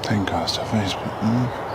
Pencast on Facebook.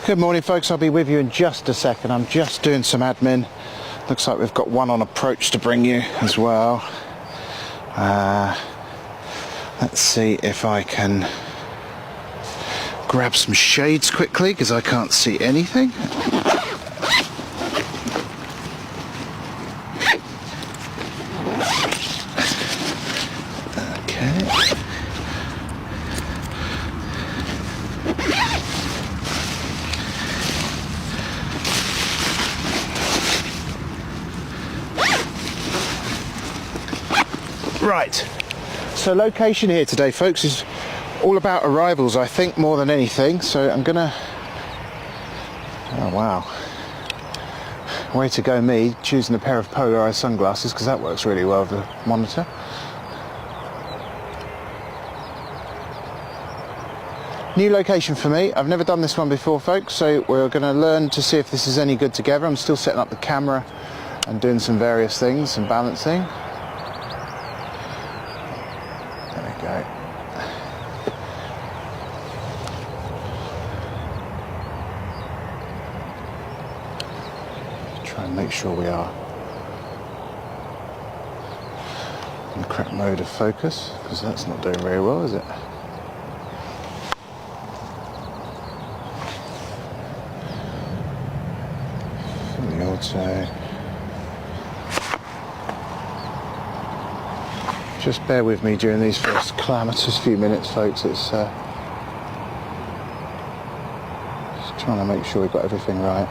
Good morning folks, I'll be with you in just a second. I'm just doing some admin. Looks like we've got one on approach to bring you as well. Let's see if I can grab some shades quickly because I can't see anything. Okay. Right, so location here today folks is all about arrivals, I think, more than anything. So I'm gonna, oh wow, way to go me, choosing a pair of polarized sunglasses because that works really well with the monitor. New location for me, I've never done this one before folks, so we're going to learn to see if this is any good together. I'm still setting up the camera and doing some various things and balancing. Go. Try and make sure we are in the correct mode of focus, because that's not doing very well, is it? The auto. Just bear with me during these first calamitous few minutes, folks. It's just trying to make sure we've got everything right.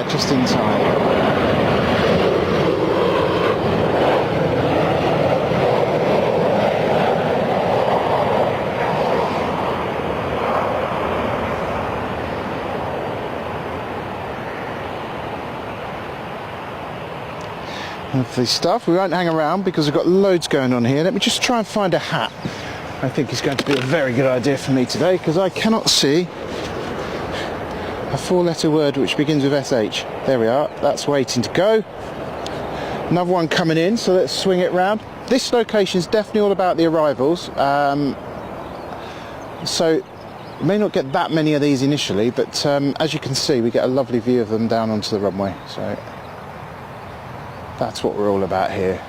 Just in time. Lovely stuff. We won't hang around because we've got loads going on here. Let me just try and find a hat. I think it's going to be a very good idea for me today because I cannot see a four-letter word which begins with SH. There we are, that's waiting to go. Another one coming in, so let's swing it round. This location is definitely all about the arrivals. So we may not get that many of these initially, but as you can see, we get a lovely view of them down onto the runway. So that's what we're all about here.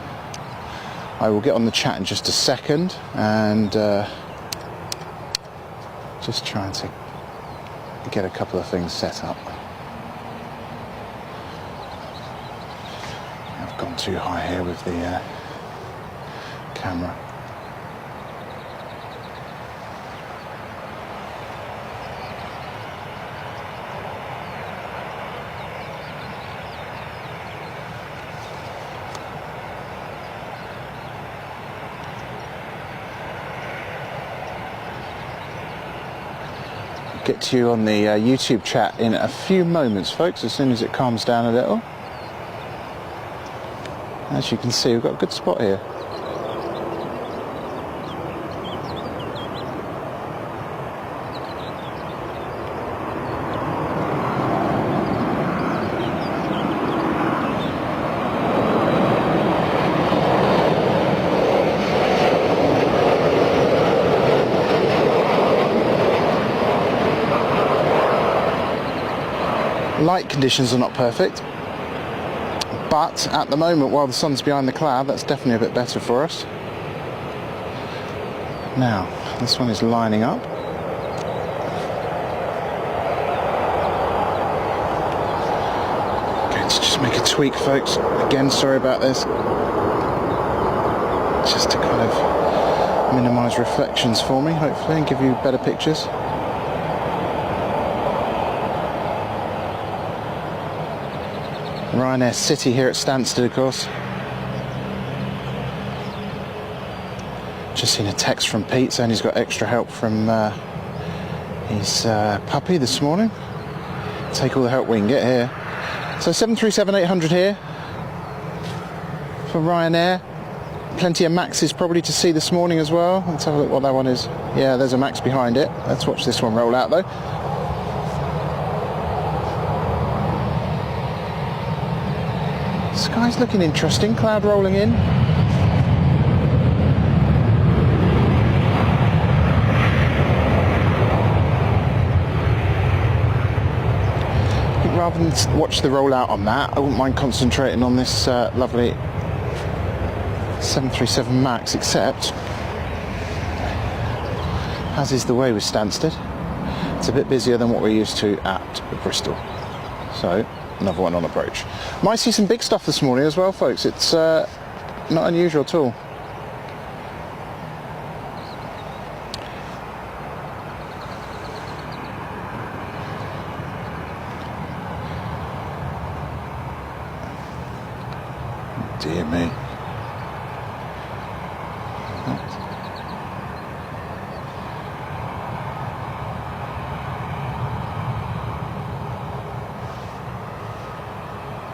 I will get on the chat in just a second and just trying to get a couple of things set up. I've gone too high here with the camera. Get to you on the YouTube chat in a few moments, folks, as soon as it calms down a little. As you can see, we've got a good spot here. Light conditions are not perfect, but at the moment, while the sun's behind the cloud, that's definitely a bit better for us. Now, this one is lining up. Going to just make a tweak, folks. Again, sorry about this. Just to kind of minimise reflections for me, hopefully, and give you better pictures. Ryanair City here at Stansted, of course. Just seen a text from Pete saying he's got extra help from his puppy this morning. Take all the help we can get here. So 737-800 here for Ryanair. Plenty of Maxes probably to see this morning as well. Let's have a look what that one is. Yeah, there's a Max behind it. Let's watch this one roll out though. Sky's looking interesting, cloud rolling in. I think rather than watch the rollout on that, I wouldn't mind concentrating on this lovely 737 MAX, except, as is the way with Stansted, it's a bit busier than what we're used to at Bristol. So, another one on approach. Might see some big stuff this morning as well, folks. It's not unusual at all. Dear me.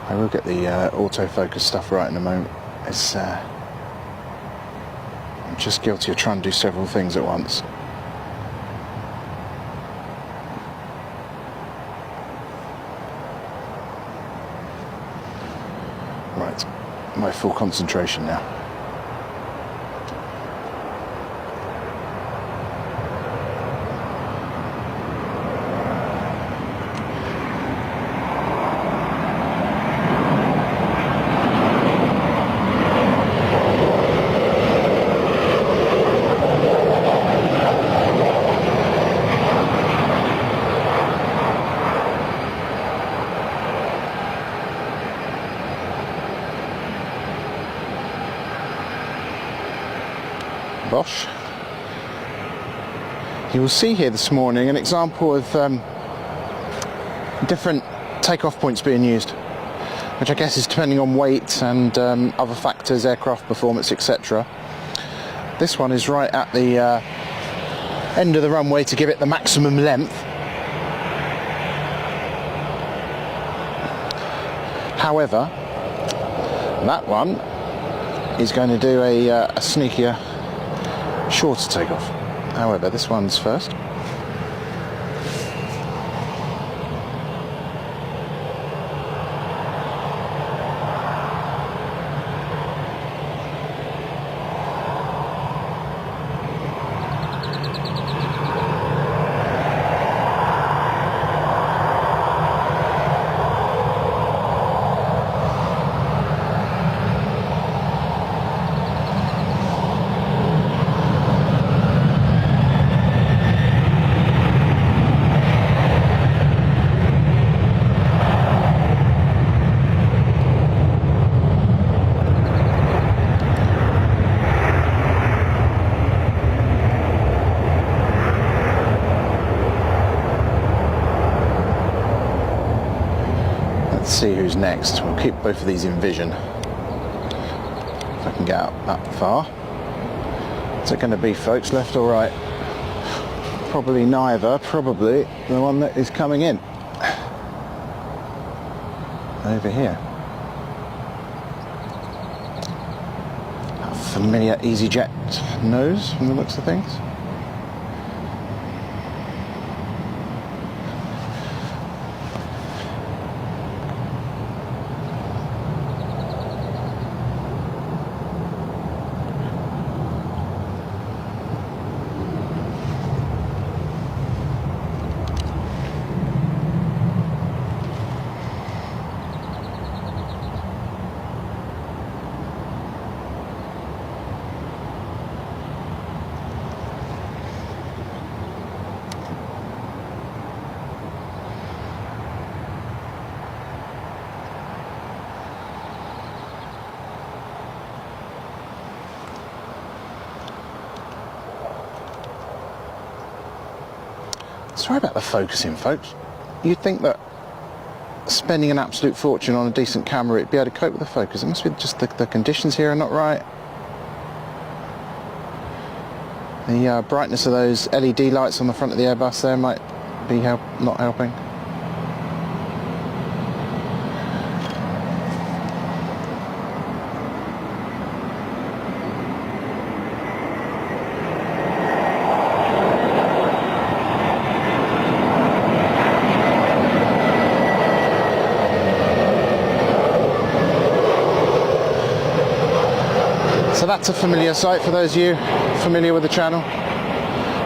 I will get the autofocus stuff right in a moment. It's, I'm just guilty of trying to do several things at once. Right, my full concentration now. Bosch. You will see here this morning an example of different takeoff points being used, which I guess is depending on weight and other factors, aircraft performance, etc. This one is right at the end of the runway to give it the maximum length. However, that one is going to do a sneakier, shorter takeoff. However, this one's first. See who's next. We'll keep both of these in vision if I can get out that far. What's it going to be, folks? Left or right? Probably neither. Probably the one that is coming in over here. That familiar EasyJet nose from the looks of things. Sorry about the focusing, folks. You'd think that spending an absolute fortune on a decent camera, it'd be able to cope with the focus. It must be just the conditions here are not right. The brightness of those LED lights on the front of the Airbus there might be not helping. So that's a familiar sight for those of you familiar with the channel.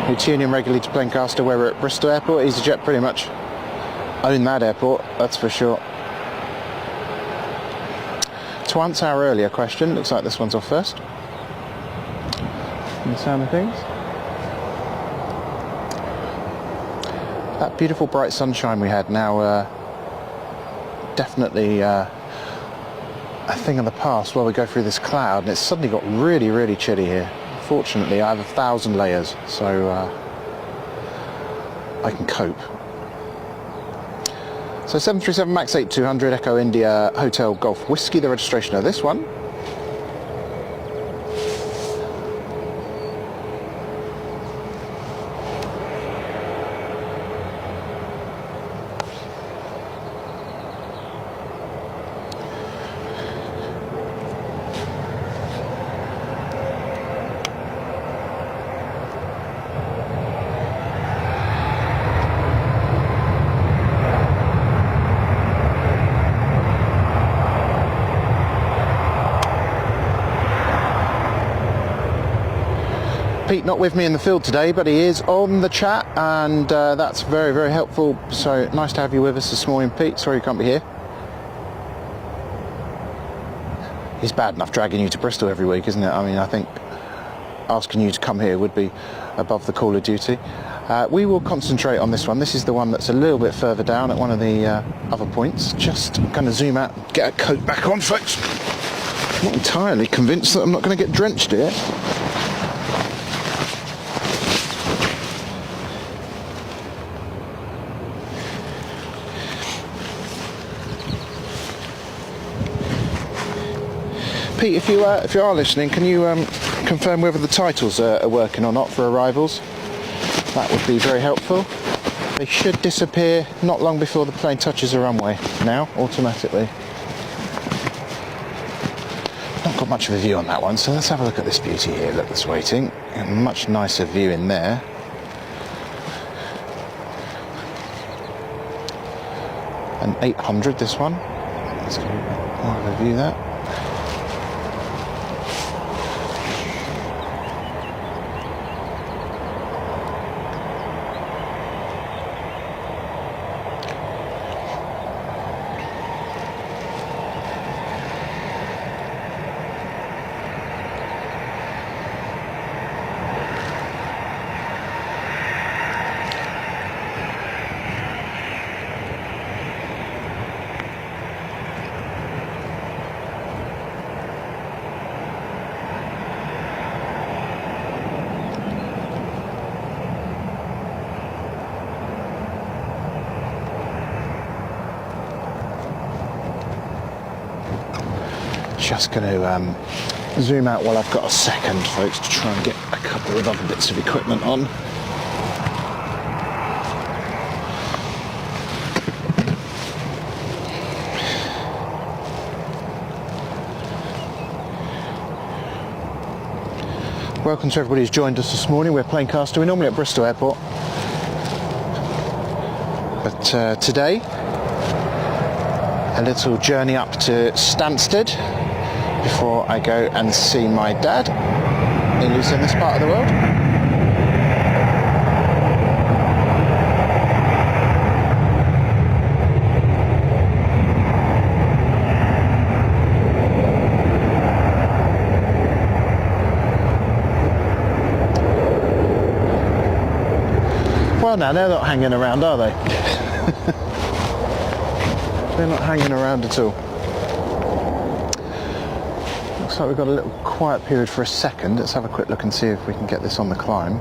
We tune in regularly to Planecaster where we're at Bristol Airport. EasyJet pretty much own that airport, that's for sure. To answer our earlier question, looks like this one's off first. And the sound of things. That beautiful bright sunshine we had now definitely a thing of the past while we go through this cloud, and it's suddenly got really, really chilly here. Fortunately, I have 1,000 layers, so I can cope. So 737 MAX 8200 Echo India Hotel Golf Whiskey, the registration of this one. Pete not with me in the field today, but he is on the chat, and that's very, very helpful. So nice to have you with us this morning, Pete. Sorry you can't be here. He's bad enough dragging you to Bristol every week, isn't it? I mean, I think asking you to come here would be above the call of duty. We will concentrate on this one. This is the one that's a little bit further down at one of the other points. Just going to zoom out, get a coat back on, folks. I'm not entirely convinced that I'm not going to get drenched here. Pete, if you are listening, can you confirm whether the titles are working or not for arrivals? That would be very helpful. They should disappear not long before the plane touches the runway now, automatically. Not got much of a view on that one, so let's have a look at this beauty here. Look, that's waiting. A much nicer view in there. An 800, this one. Let's get more of a view there. Just going to zoom out while I've got a second, folks, to try and get a couple of other bits of equipment on. Welcome to everybody who's joined us this morning. We're Planecaster. We're normally at Bristol Airport, but today a little journey up to Stansted before I go and see my dad, who lives in this part of the world. Well, now they're not hanging around, are they? They're not hanging around at all. Looks like we've got a little quiet period for a second. Let's have a quick look and see if we can get this on the climb.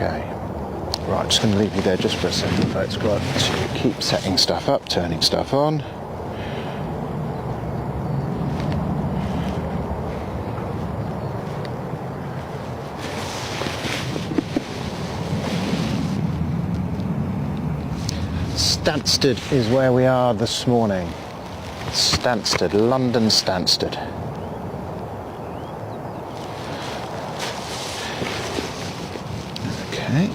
Okay. Right, just going to leave you there just for a second, folks. Got to keep setting stuff up, turning stuff on. Stansted is where we are this morning. Stansted, London Stansted. Okay.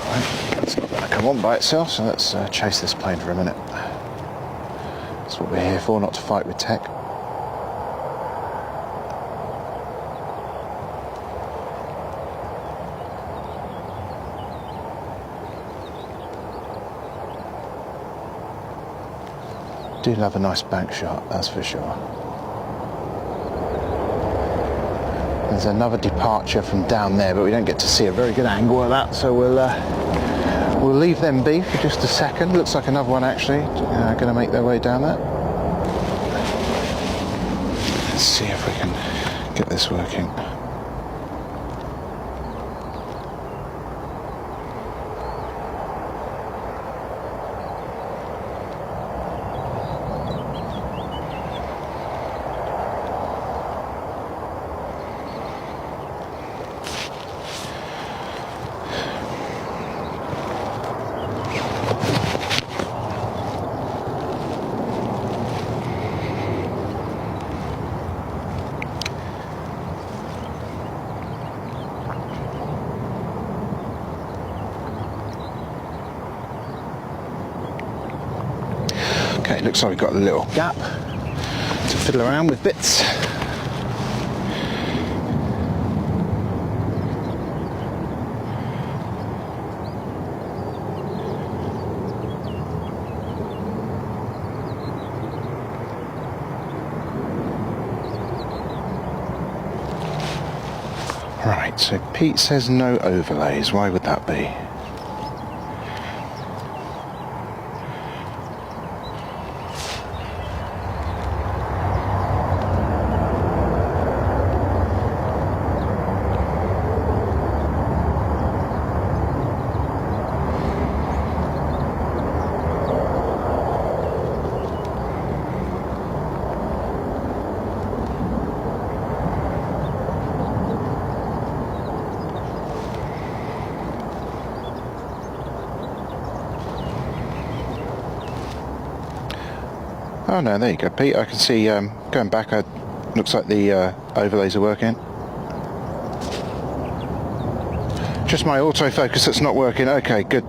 Right, it's not going to come on by itself, so let's chase this plane for a minute. That's what we're here for, not to fight with tech. Do love a nice bank shot, that's for sure. There's another departure from down there, but we don't get to see a very good angle of that, so we'll leave them be for just a second. Looks like another one actually going to make their way down there. Let's see if we can get this working. Okay, looks like we've got a little gap to fiddle around with bits. Right, so Pete says no overlays. Why would that be? Oh no, there you go, Pete. I can see going back, looks like the overlays are working. Just my autofocus that's not working. Okay, good.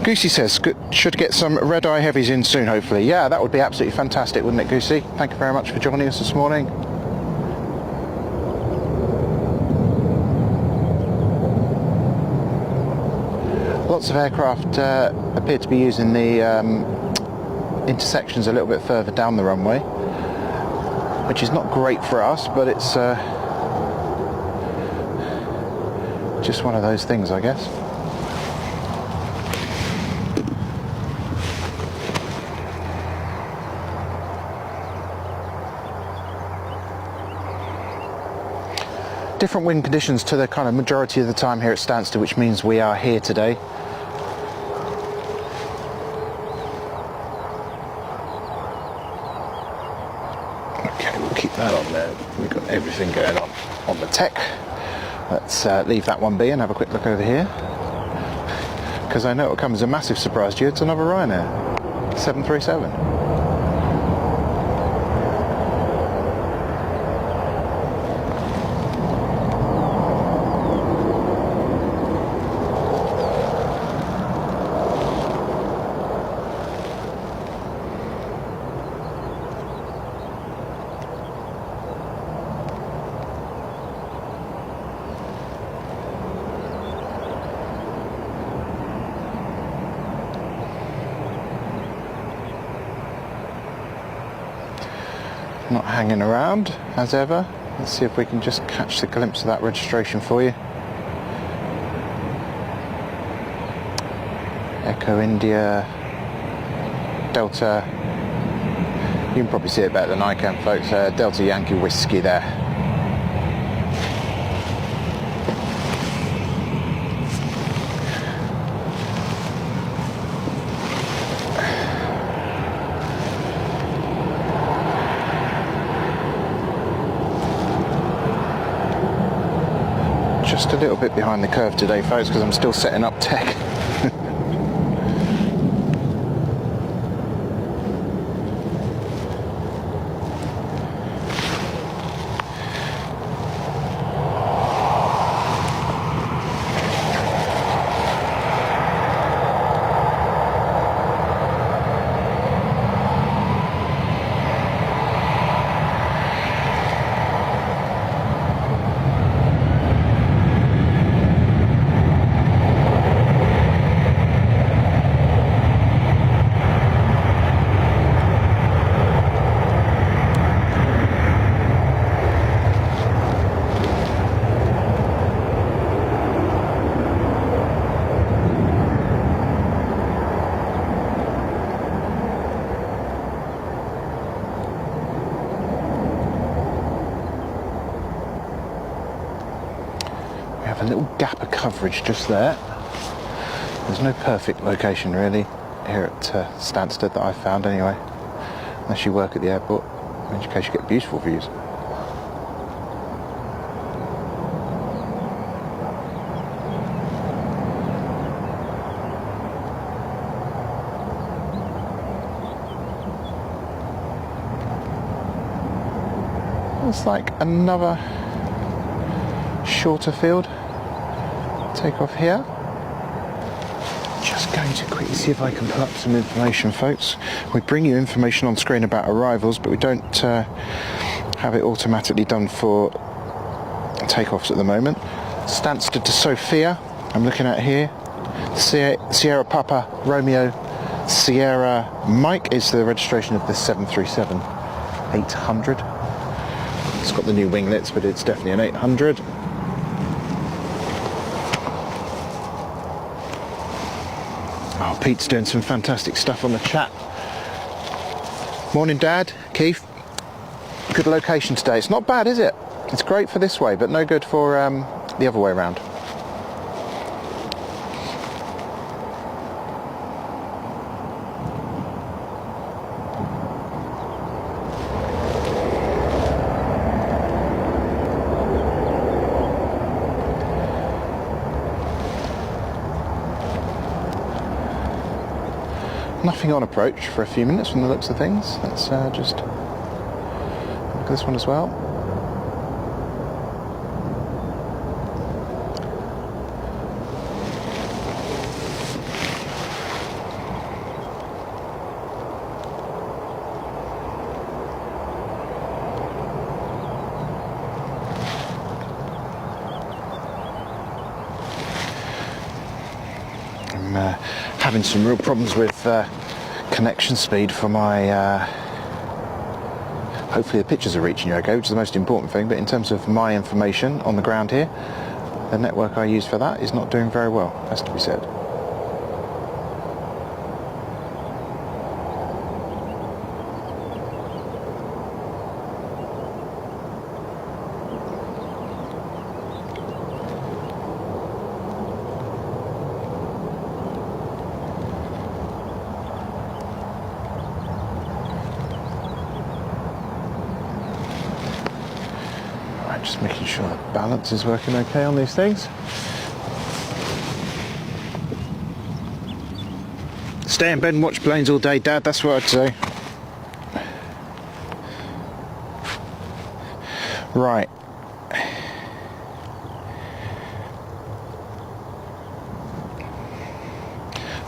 Goosey says, should get some red-eye heavies in soon, hopefully. Yeah, that would be absolutely fantastic, wouldn't it, Goosey? Thank you very much for joining us this morning. Lots of aircraft appear to be using the intersections a little bit further down the runway, which is not great for us, but it's just one of those things, I guess. Different wind conditions to the kind of majority of the time here at Stansted, which means we are here today. That on there. We've got everything going on the tech. Let's leave that one be and have a quick look over here, because I know it will come as a massive surprise to you. It's another Ryanair 737. Not hanging around as ever. Let's see if we can just catch the glimpse of that registration for you. Echo India Delta You can probably see it better than I can, folks. Delta Yankee Whiskey there. Just a little bit behind the curve today, folks, because I'm still setting up tech. A little gap of coverage just there. There's no perfect location really here at Stansted that I found anyway, unless you work at the airport, in which case you get beautiful views. It's like another shorter field. Takeoff here. Just going to quickly see if I can pull up some information, folks. We bring you information on screen about arrivals, but we don't have it automatically done for takeoffs at the moment. Stansted to Sofia, I'm looking at here. Sierra Papa Romeo Sierra Mike is the registration of this 737-800. It's got the new winglets, but it's definitely an 800. Oh, Pete's doing some fantastic stuff on the chat. Morning, Dad. Keith. Good location today. It's not bad, is it? It's great for this way, but no good for the other way around. Nothing on approach for a few minutes from the looks of things. Let's just look at this one as well. I'm having some real problems with connection speed for my hopefully the pictures are reaching you okay, which is the most important thing, but in terms of my information on the ground here, the network I use for that is not doing very well, has to be said. Just making sure the balance is working okay on these things. Stay in bed and watch planes all day, Dad, that's what I'd say. Right.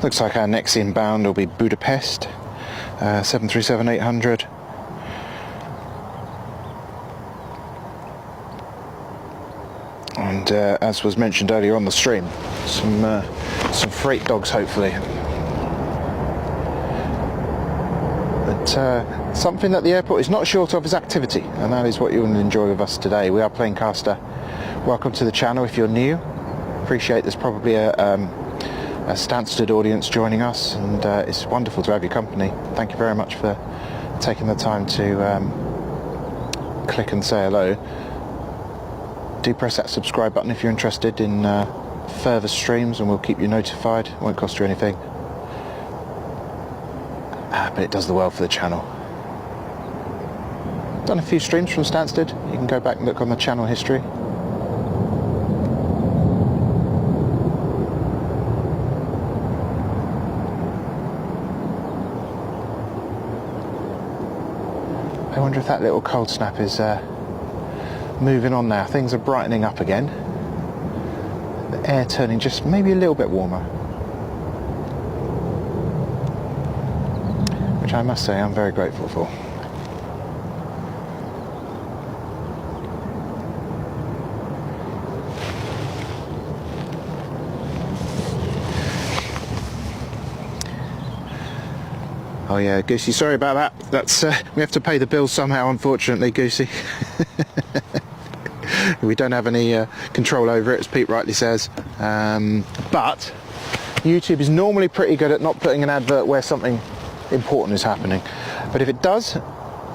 Looks like our next inbound will be Budapest, 737-800. And as was mentioned earlier on the stream, some freight dogs hopefully. But something that the airport is not short of is activity, and that is what you'll enjoy with us today. We are Planecaster. Welcome to the channel if you're new. Appreciate there's probably a Stansted audience joining us, and it's wonderful to have your company. Thank you very much for taking the time to click and say hello. Do press that subscribe button if you're interested in further streams, and we'll keep you notified. It won't cost you anything, but it does the well for the channel. Done a few streams from Stansted. You can go back and look on the channel history. I wonder if that little cold snap is moving on now. Things are brightening up again. The air turning just maybe a little bit warmer, which I must say I'm very grateful for. Oh yeah, Goosey, sorry about that. That's we have to pay the bills somehow, unfortunately, Goosey. We don't have any control over it, as Pete rightly says. But YouTube is normally pretty good at not putting an advert where something important is happening. But if it does,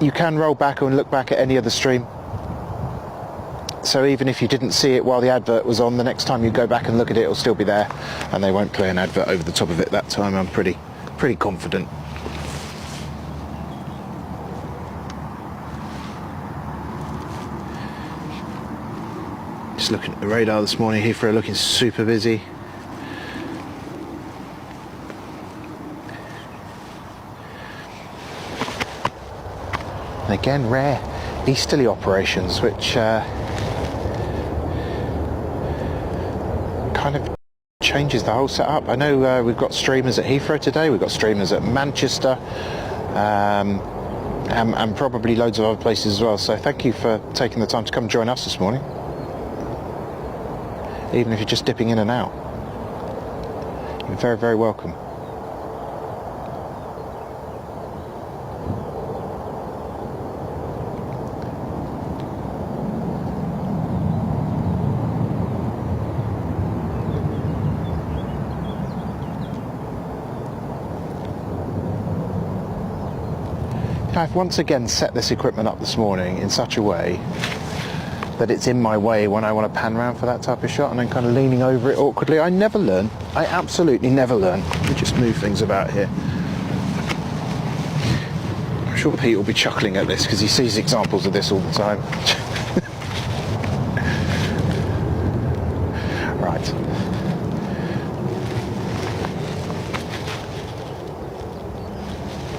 you can roll back and look back at any other stream. So even if you didn't see it while the advert was on, the next time you go back and look at it, it'll still be there, and they won't play an advert over the top of it that time. I'm pretty confident. Just looking at the radar this morning, Heathrow looking super busy. And again, rare easterly operations, which kind of changes the whole setup. I know we've got streamers at Heathrow today, we've got streamers at Manchester, and probably loads of other places as well. So thank you for taking the time to come join us this morning. Even if you're just dipping in and out, you're very, very welcome. I've once again set this equipment up this morning in such a way that it's in my way when I want to pan around for that type of shot, and then kind of leaning over it awkwardly. I never learn. I absolutely never learn. Let me just move things about here. I'm sure Pete will be chuckling at this because he sees examples of this all the time. Right.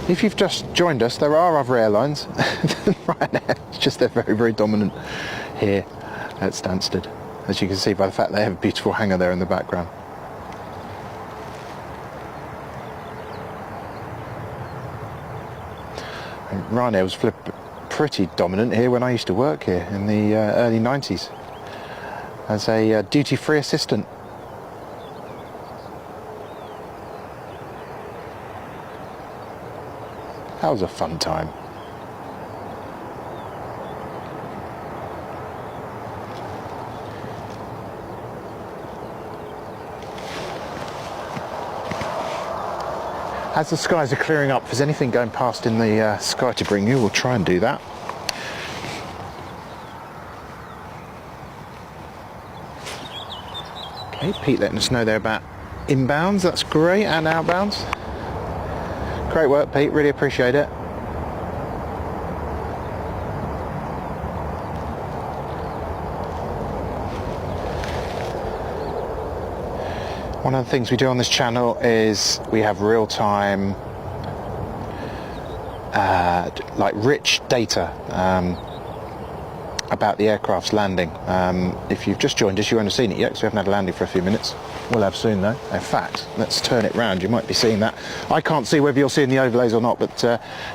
If you've just joined us, there are other airlines than Ryanair. It's just they're very, very dominant here at Stansted, as you can see by the fact they have a beautiful hangar there in the background. And Ryanair was pretty dominant here when I used to work here in the early 90s as a duty-free assistant. That was a fun time. As the skies are clearing up, if there's anything going past in the sky to bring you, we'll try and do that. Okay, Pete letting us know they're about inbounds, that's great, and outbounds. Great work, Pete, really appreciate it. One of the things we do on this channel is we have real-time, like rich data about the aircraft's landing. If you've just joined us, you won't have seen it yet because we haven't had a landing for a few minutes. We'll have soon though. In fact, let's turn it round. You might be seeing that. I can't see whether you're seeing the overlays or not, but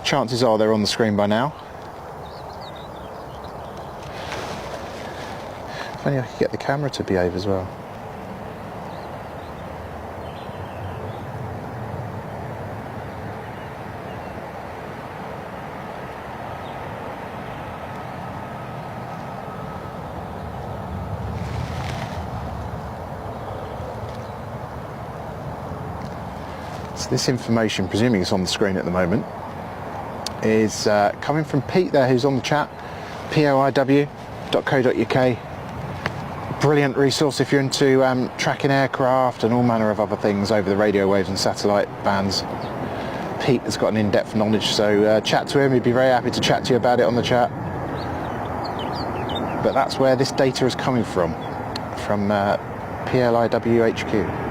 chances are they're on the screen by now. If only I could get the camera to behave as well. This information, presuming it's on the screen at the moment, is coming from Pete there, who's on the chat, poiw.co.uk. Brilliant resource if you're into tracking aircraft and all manner of other things over the radio waves and satellite bands. Pete has got an in-depth knowledge, so chat to him. He'd be very happy to chat to you about it on the chat. But that's where this data is coming from PLIWHQ.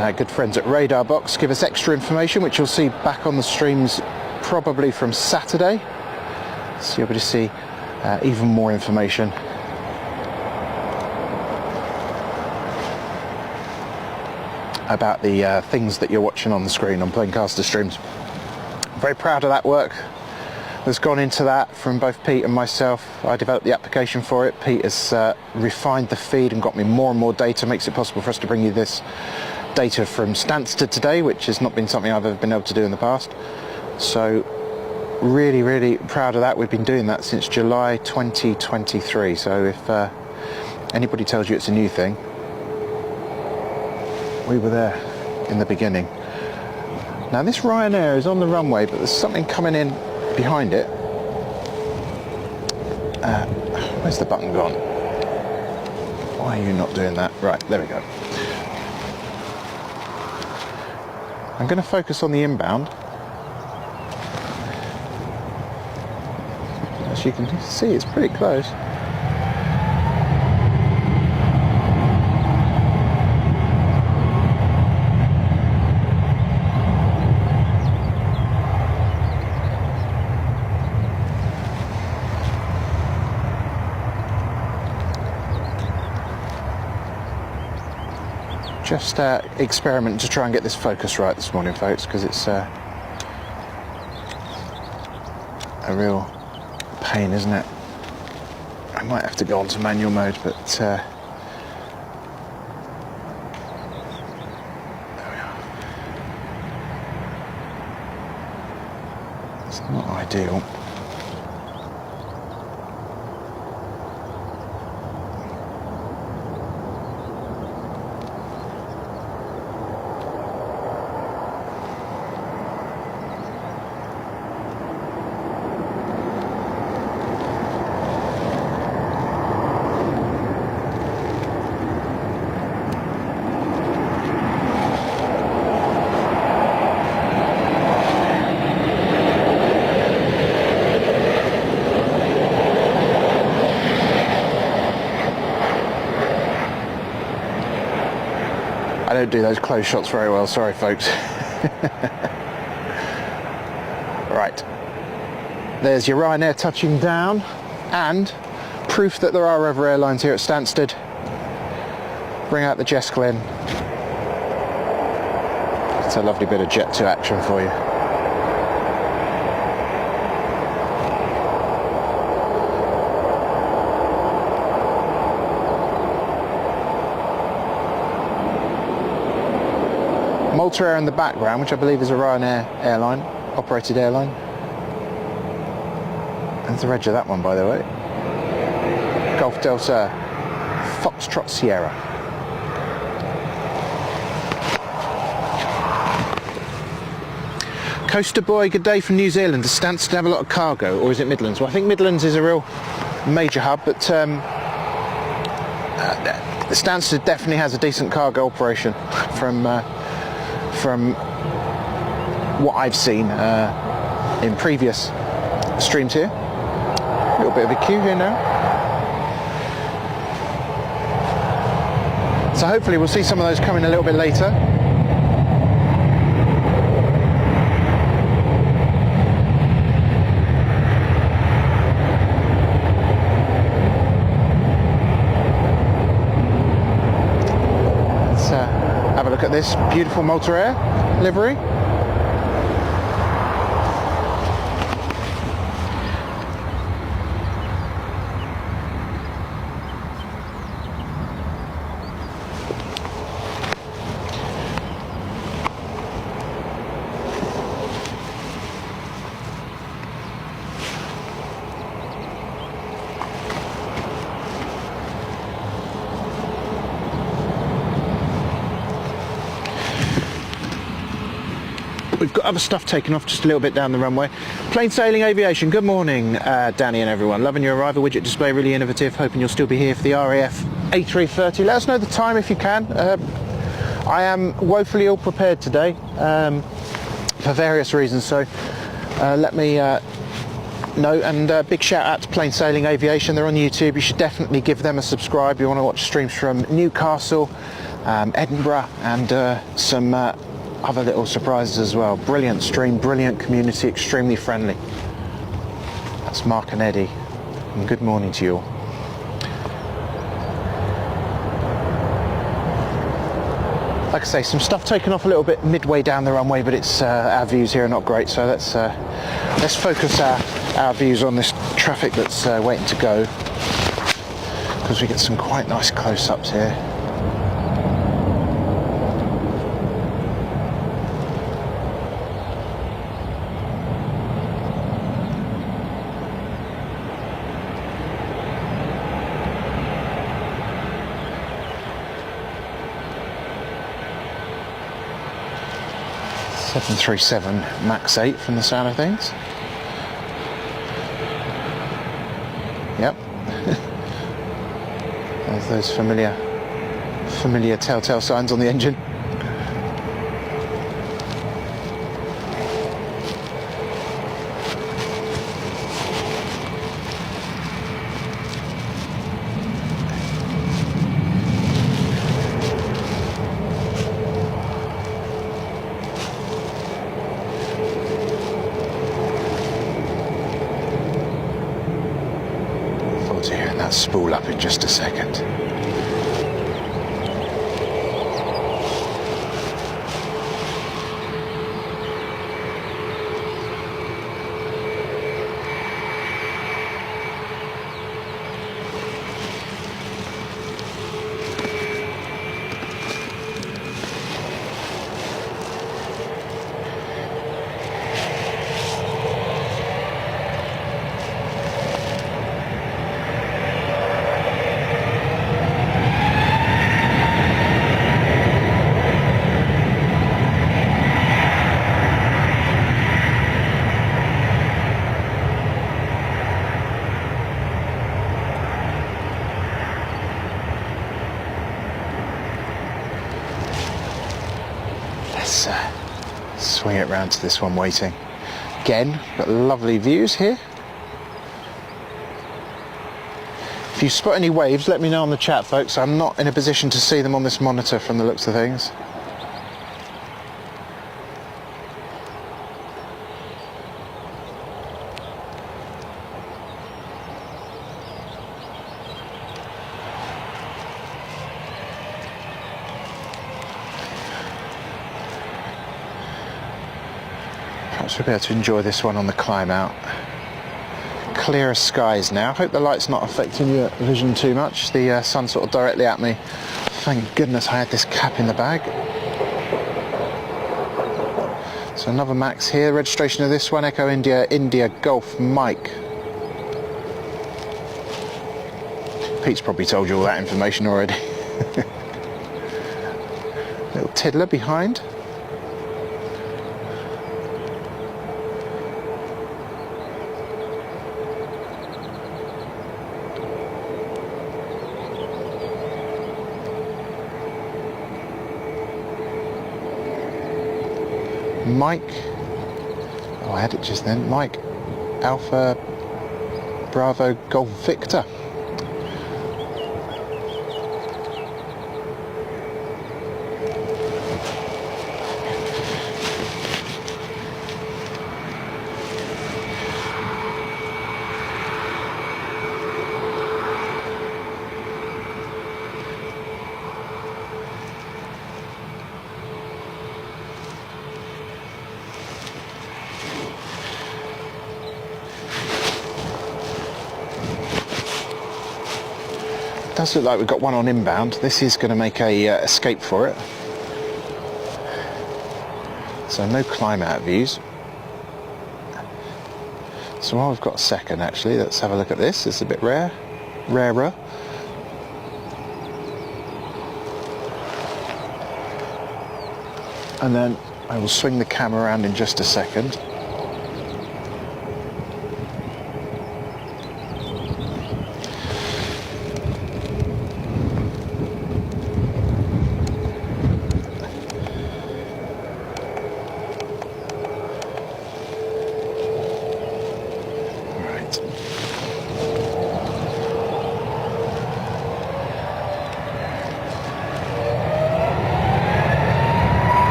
Our good friends at Radar Box give us extra information, which you'll see back on the streams probably from Saturday, so you'll be able to see even more information about the things that you're watching on the screen on Planecaster streams. I'm very proud of that work that's gone into that from both Pete and myself. I developed the application for it. Pete has refined the feed and got me more and more data, makes it possible for us to bring you this data from Stansted today, which has not been something I've ever been able to do in the past. So really, really proud of that. We've been doing that since July 2023. So if anybody tells you it's a new thing, we were there in the beginning. Now this Ryanair is on the runway, but there's something coming in behind it. Where's the button gone? Why are you not doing that? Right, there we go. I'm going to focus on the inbound. As you can see, it's pretty close. Just experiment to try and get this focus right this morning, folks, because it's a real pain, isn't it? I might have to go on to manual mode, but there we are. It's not ideal. I don't do those close shots very well, sorry folks. Right, there's your Ryanair touching down, and proof that there are other airlines here at Stansted. Bring out the Jesklin. It's a lovely bit of Jet 2 action for you. Malta Air in the background, which I believe is a Ryanair airline, operated airline. There's the reg of that one, by the way. Golf Delta Foxtrot Sierra. Coaster Boy, good day from New Zealand. Does Stansted have a lot of cargo, or is it Midlands? Well, I think Midlands is a real major hub, but Stansted definitely has a decent cargo operation from what I've seen in previous streams here. A little bit of a queue here now. So hopefully we'll see some of those coming a little bit later. Have a look at this beautiful Malta Air livery. We've got other stuff taken off just a little bit down the runway. Plain Sailing Aviation, good morning, Danny and everyone. Loving your arrival widget display, really innovative. Hoping you'll still be here for the RAF A330. Let us know the time if you can. I am woefully ill prepared today for various reasons, so let me know. And big shout out to Plain Sailing Aviation. They're on YouTube. You should definitely give them a subscribe. You want to watch streams from Newcastle, Edinburgh, and some other little surprises as well. Brilliant stream, brilliant community, extremely friendly. That's Mark and Eddie, and good morning to you all. Like I say, some stuff taken off a little bit midway down the runway, but it's our views here are not great, so let's focus our views on this traffic that's waiting to go, because we get some quite nice close-ups here. .737 Max 8 from the sound of things. Yep. There's those familiar telltale signs on the engine. Spool up in just a second. Swing it round to this one waiting. Again, got lovely views here. If you spot any waves, let me know on the chat, folks. I'm not in a position to see them on this monitor from the looks of things. We'll be able to enjoy this one on the climb out. Clearer skies now. Hope the light's not affecting your vision too much. The sun's sort of directly at me. Thank goodness I had this cap in the bag. So another Max here. Registration of this one, Echo India, India Golf Mike. Pete's probably told you all that information already. Little tiddler behind. Mike, oh I had it just then, Mike Alpha Bravo Golf Victor. Does look like we've got one on inbound. This is going to make a escape for it. So no climb out views. So while we've got a second, actually, let's have a look at this. It's a bit rarer. And then I will swing the camera around in just a second.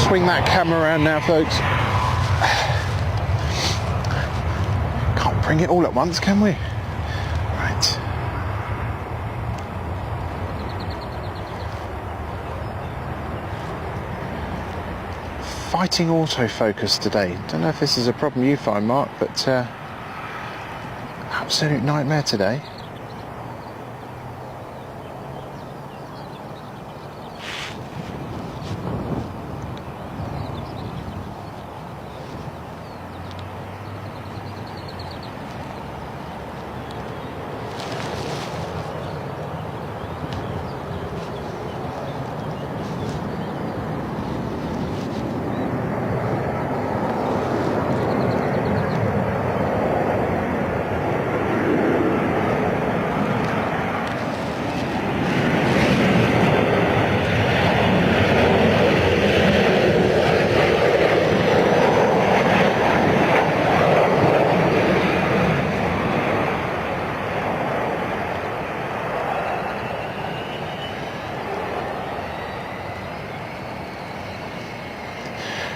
Swing that camera around now, folks. Can't bring it all at once, can we? Right. Fighting autofocus today. Don't know if this is a problem you find, Mark, but absolute nightmare today.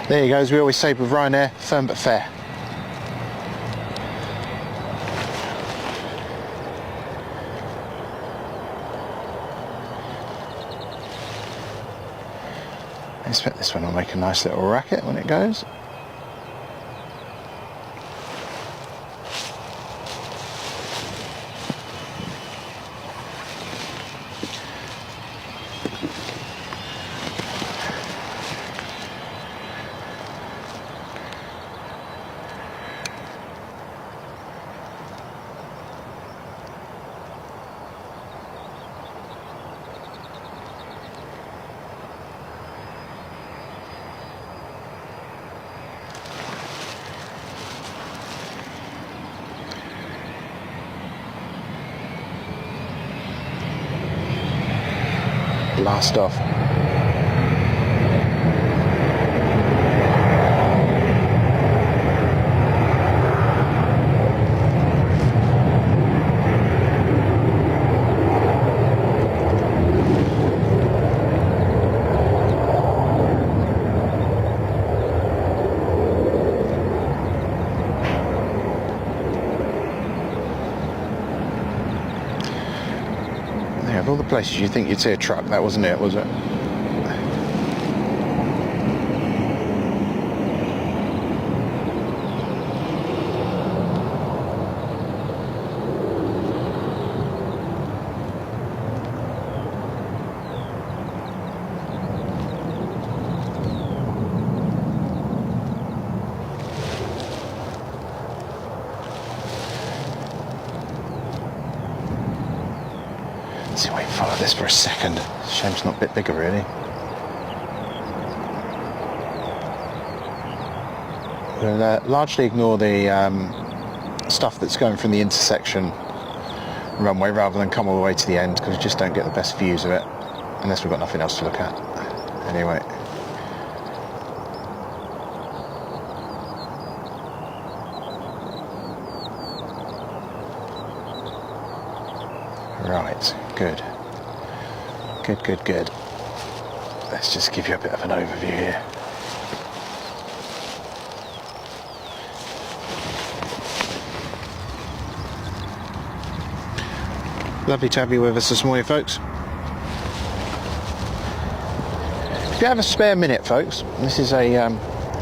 There you go, as we always say with Ryanair, firm but fair. I expect this one will make a nice little racket when it goes. Blast off. Of all the places you think you'd see a truck, that wasn't it, was it? See if we can follow this for a second. Shame it's not a bit bigger, really. We'll largely ignore the stuff that's going from the intersection runway rather than come all the way to the end, because we just don't get the best views of it unless we've got nothing else to look at. Anyway. Right, good. Good. Let's just give you a bit of an overview here. Lovely to have you with us this morning, folks. If you have a spare minute, folks, this is a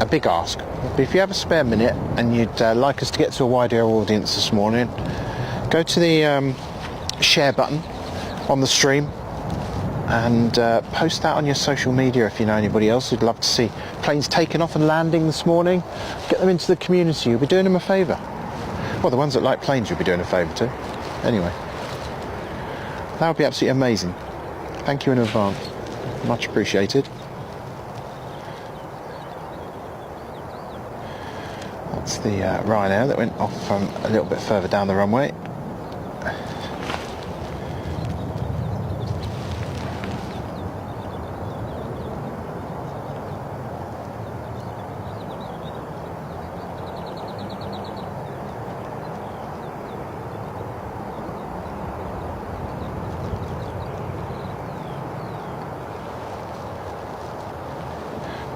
big ask, but if you have a spare minute and you'd like us to get to a wider audience this morning, go to the share button on the stream and post that on your social media if you know anybody else who'd love to see planes taking off and landing this morning. Get them into the community. You'll be doing them a favour. Well, the ones that like planes you'll be doing a favour to. Anyway. That would be absolutely amazing. Thank you in advance. Much appreciated. That's the Ryanair that went off a little bit further down the runway.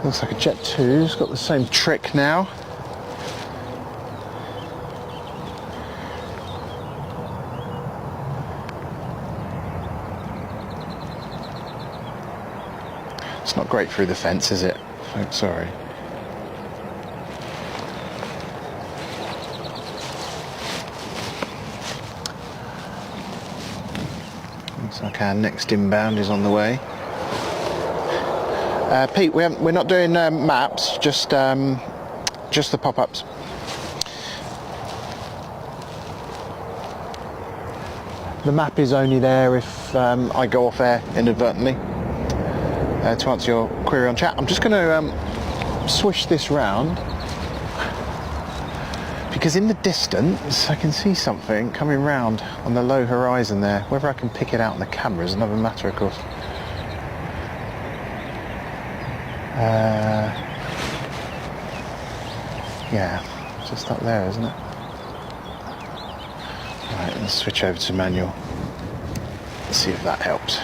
Looks like a Jet 2, it's got the same trick now. It's not great through the fence, is it? I'm sorry. Looks like our next inbound is on the way. Pete, we're not doing maps, just the pop-ups. The map is only there if I go off air inadvertently. To answer your query on chat, I'm just going to swish this round because in the distance I can see something coming round on the low horizon there. Whether I can pick it out on the camera is another matter, of course. Yeah, just up there, isn't it? Right, let's switch over to manual. Let's see if that helps.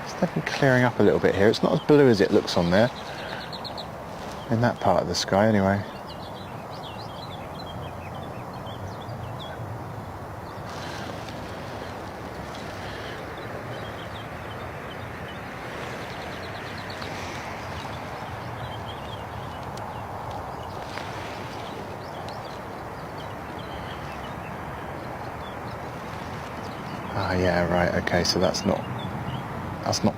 It's definitely clearing up a little bit here. It's not as blue as it looks on there. In that part of the sky, anyway. Ah, yeah, right, okay, so that's not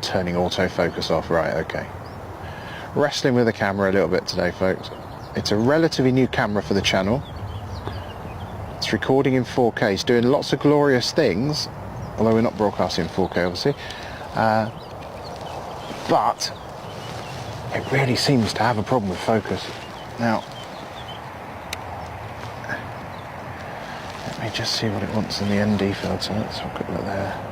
turning autofocus off, right, okay. Wrestling with the camera a little bit today, folks. It's a relatively new camera for the channel. It's recording in 4K, it's doing lots of glorious things, although we're not broadcasting in 4K, obviously. But it really seems to have a problem with focus. Now, let me just see what it wants in the ND filter. Let's have a quick look there.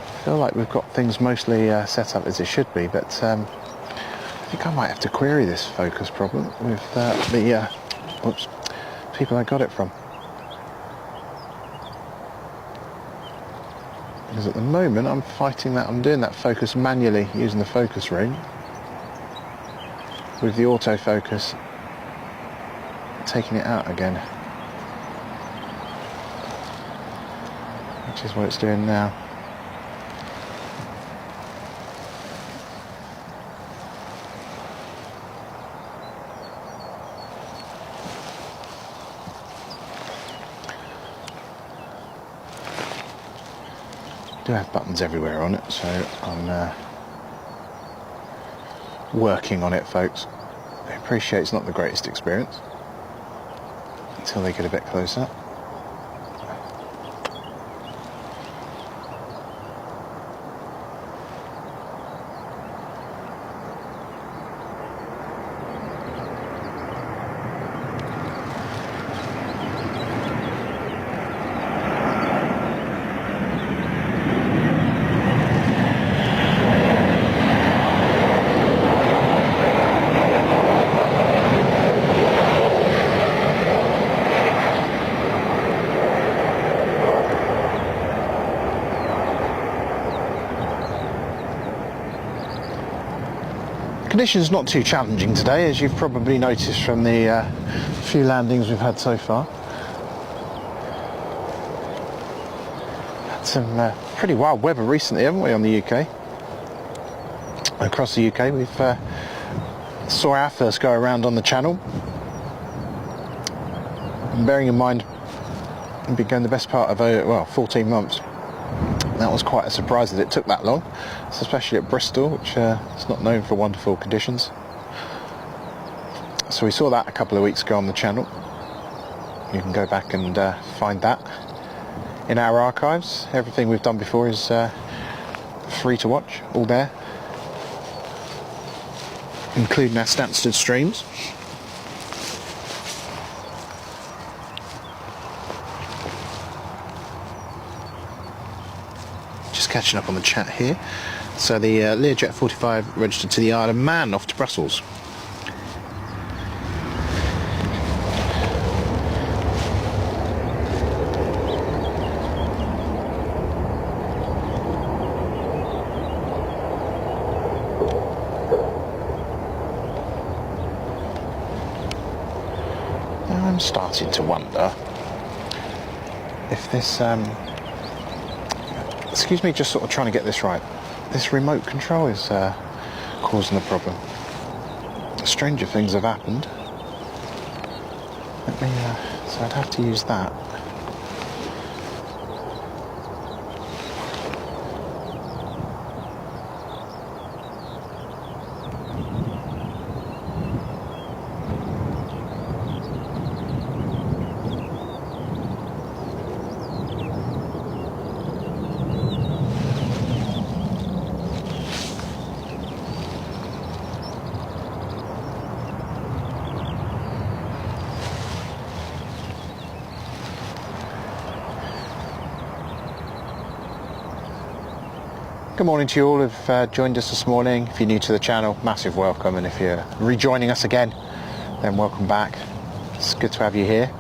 I feel like we've got things mostly set up as it should be, but I think I might have to query this focus problem with the people I got it from. Because at the moment I'm fighting that, I'm doing that focus manually using the focus ring with the autofocus taking it out again, which is what it's doing now. I do have buttons everywhere on it, so I'm working on it, folks. I appreciate it's not the greatest experience until they get a bit closer. Conditions not too challenging today, as you've probably noticed from the few landings we've had so far. Had some pretty wild weather recently, haven't we, on the UK? Across the UK, we've saw our first go around on the channel. And bearing in mind, we've been going the best part of 14 months That was quite a surprise that it took that long, especially at Bristol, which is not known for wonderful conditions. So we saw that a couple of weeks ago on the channel. You can go back and find that in our archives. Everything we've done before is free to watch, all there, including our Stansted streams. Just catching up on the chat here. So the Learjet 45 registered to the Isle of Man off to Brussels. I'm starting to wonder if this, excuse me, just sort of trying to get this right, this remote control is causing the problem. Stranger things have happened. Let me, so I'd have to use that. Good morning to you all who've joined us this morning. If you're new to the channel, massive welcome, and if you're rejoining us again, then welcome back. It's good to have you here.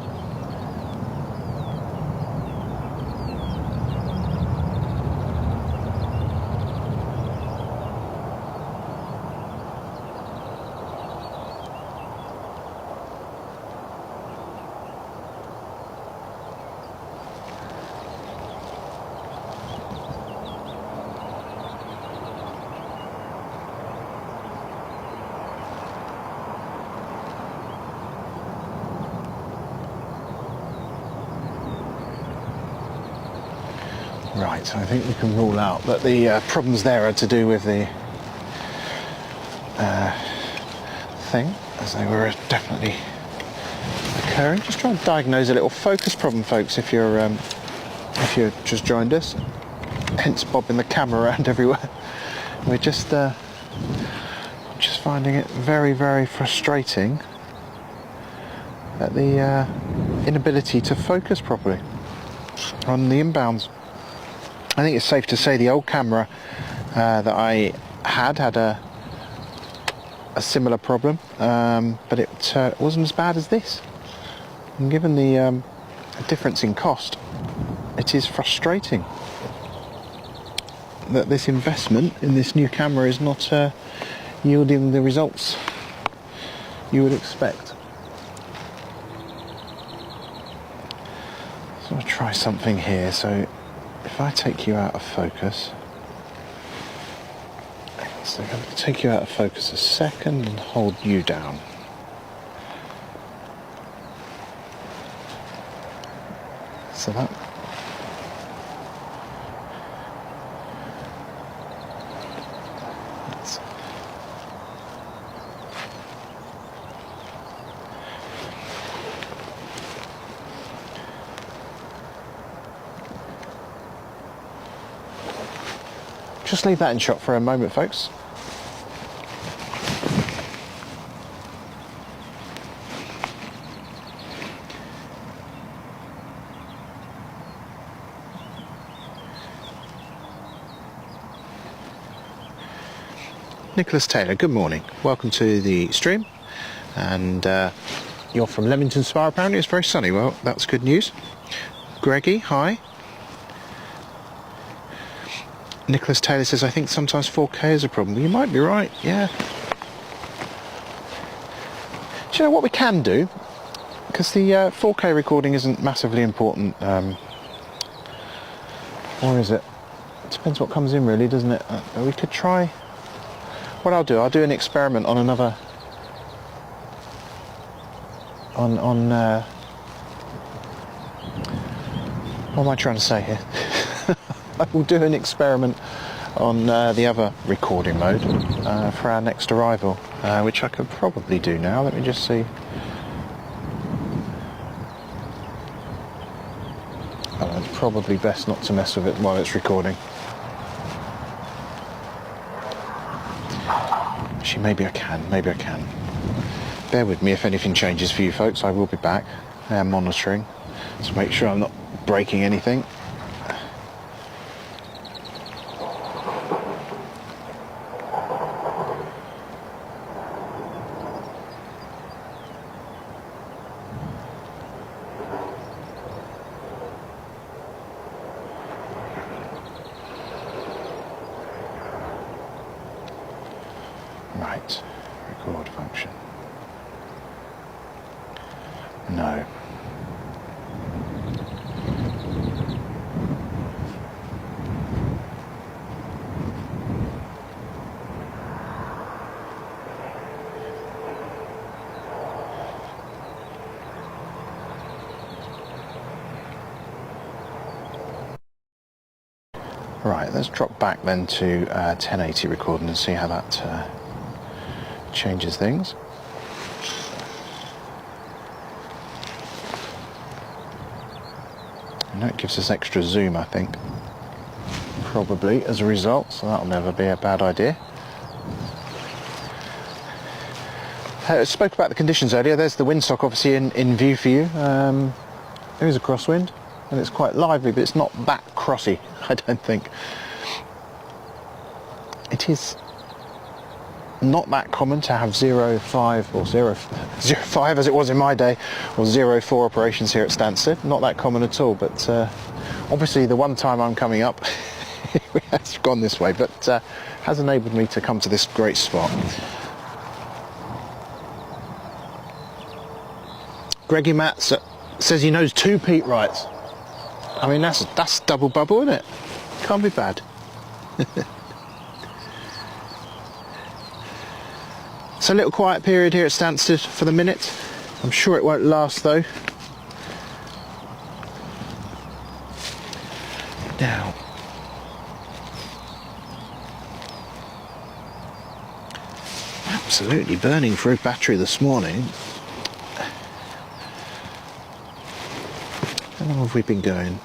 Right, so I think we can rule out that the problems there are to do with the thing, as they were definitely occurring. Just trying to diagnose a little focus problem, folks, if you're just joined us. Hence bobbing the camera around everywhere. We're just finding it very, very frustrating at the inability to focus properly on the inbounds. I think it's safe to say the old camera that I had a similar problem, but it wasn't as bad as this. And given the difference in cost, it is frustrating that this investment in this new camera is not yielding the results you would expect. So I'll try something here. So if I take you out of focus, so I'm going to take you out of focus a second and hold you down. So that. Just leave that in shot for a moment, folks. Nicholas Taylor, good morning. Welcome to the stream. And you're from Leamington Spa, apparently. It's very sunny. Well, that's good news. Greggy, hi. Nicholas Taylor says, I think sometimes 4K is a problem. You might be right, yeah. Do you know what we can do? Because the 4K recording isn't massively important. Or is it? It depends what comes in, really, doesn't it? We could try. What I'll do an experiment on another. What am I trying to say here? I will do an experiment on the other recording mode for our next arrival, which I could probably do now. Let me just see. Oh, it's probably best not to mess with it while it's recording. Actually, maybe I can. Bear with me if anything changes for you folks. I will be back. I am monitoring to make sure I'm not breaking anything. Right, record function. No. Right, let's drop back then to 1080 recording and see how that changes things. And that gives us extra zoom, I think, probably as a result, so that'll never be a bad idea. I spoke about the conditions earlier. There's the windsock obviously in view for you. There is a crosswind and it's quite lively, but it's not that crossy, I don't think. It is not that common to have 0.5 or 0.5 as it was in my day, or 0.4 operations here at Stansted. Not that common at all, but obviously the one time I'm coming up it has gone this way, but has enabled me to come to this great spot. Greggy Matt says he knows 2 peat rights. I mean, that's double bubble, isn't it? Can't be bad. So a little quiet period here at Stansted for the minute. I'm sure it won't last though. Now, absolutely burning through battery this morning. How long have we been going?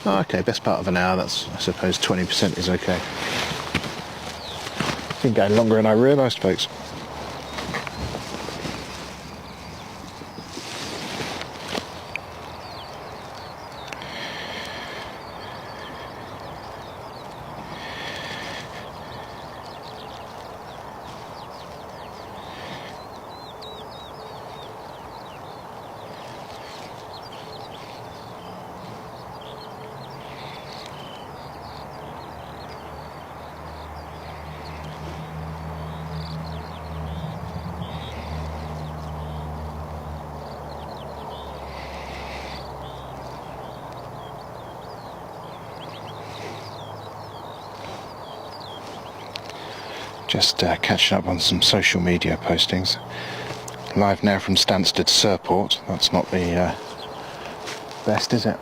Oh, okay, best part of an hour. That's, I suppose, 20% is okay. Been going longer than I realised, folks. Just catching up on some social media postings. Live now from Stansted Surport. That's not the best, is it?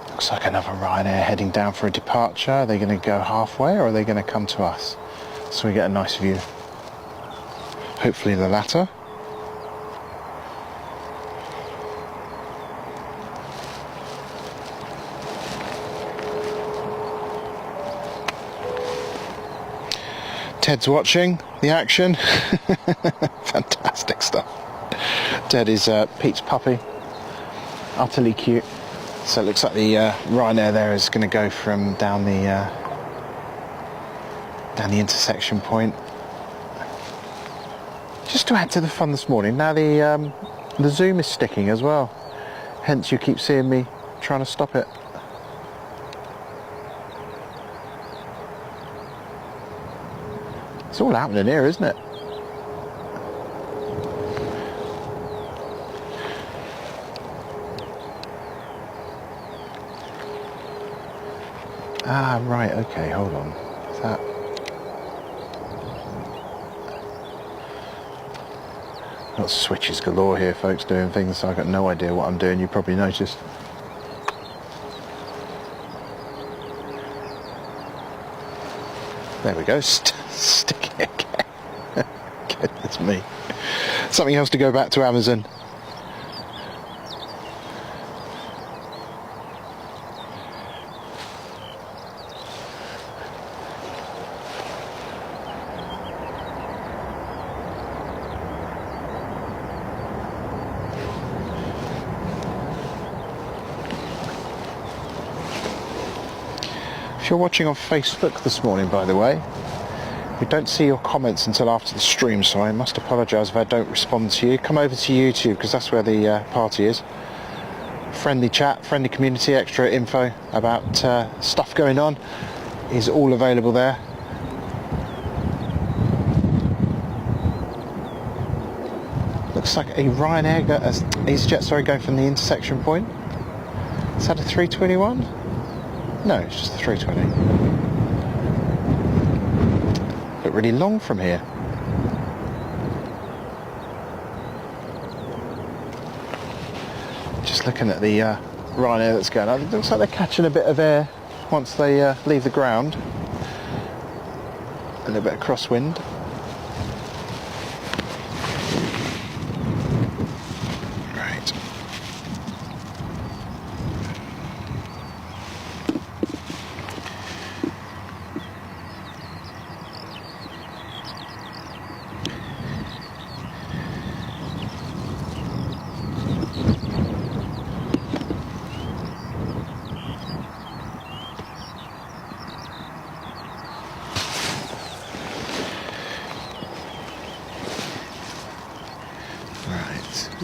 Looks like another Ryanair heading down for a departure. Are they going to go halfway or are they going to come to us? So we get a nice view. Hopefully the latter. Ted's watching the action. Fantastic stuff. Ted is Pete's puppy. Utterly cute. So it looks like the Ryanair there is going to go from down the intersection point. Just to add to the fun this morning, now the zoom is sticking as well. Hence you keep seeing me trying to stop it. It's all happening here, isn't it? Ah, right, okay, hold on. Is that... Got switches galore here, folks, doing things, so I've got no idea what I'm doing. You probably noticed. There we go. Stick it again. Goodness me. Something else to go back to Amazon. If you're watching on Facebook this morning, by the way, we don't see your comments until after the stream, so I must apologise if I don't respond to you. Come over to YouTube, because that's where the party is. Friendly chat, friendly community, extra info about stuff going on is all available there. Looks like a Ryanair, EasyJet, going from the intersection point. Is that a 321? No, it's just the 320. Look really long from here. Just looking at the Ryanair that's going on. It looks like they're catching a bit of air once they leave the ground. A little bit of crosswind.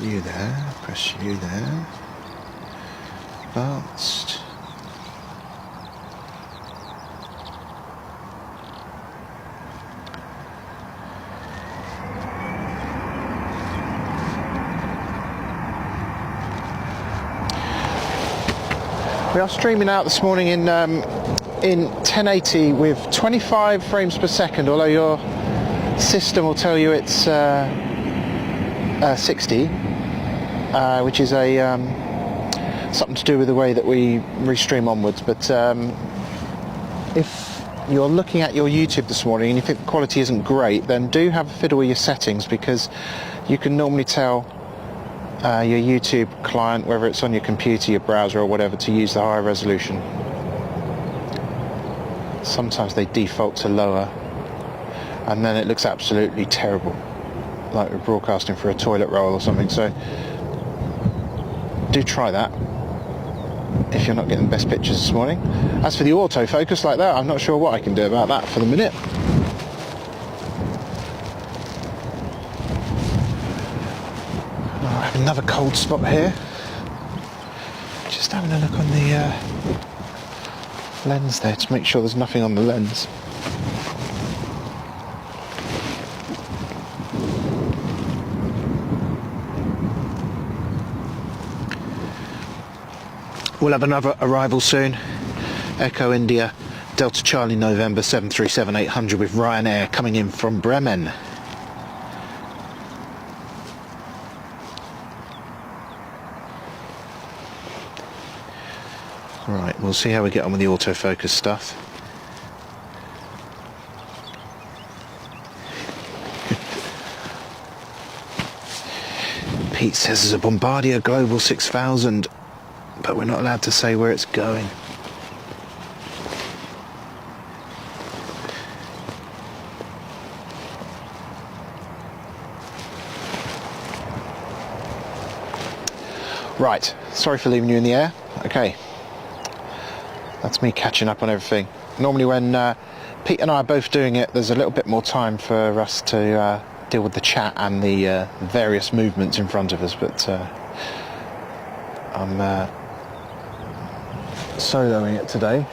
You there, press you there, advanced. We are streaming out this morning in 1080 with 25 frames per second, although your system will tell you it's 60. Which is something to do with the way that we restream onwards. But if you're looking at your YouTube this morning and you think the quality isn't great, then do have a fiddle with your settings, because you can normally tell your YouTube client, whether it's on your computer, your browser or whatever, to use the higher resolution. Sometimes they default to lower and then it looks absolutely terrible, like we're broadcasting for a toilet roll or something. So do try that if you're not getting the best pictures this morning. As for the autofocus like that, I'm not sure what I can do about that for the minute. Oh, I have another cold spot here. Just having a look on the lens there to make sure there's nothing on the lens. We'll have another arrival soon. Echo India, Delta Charlie November 737-800 with Ryanair coming in from Bremen. Right, we'll see how we get on with the autofocus stuff. Pete says there's a Bombardier Global 6000. But we're not allowed to say where it's going. Right, sorry for leaving you in the air. Okay, that's me catching up on everything. Normally when Pete and I are both doing it, there's a little bit more time for us to deal with the chat and the various movements in front of us, but I'm soloing it today.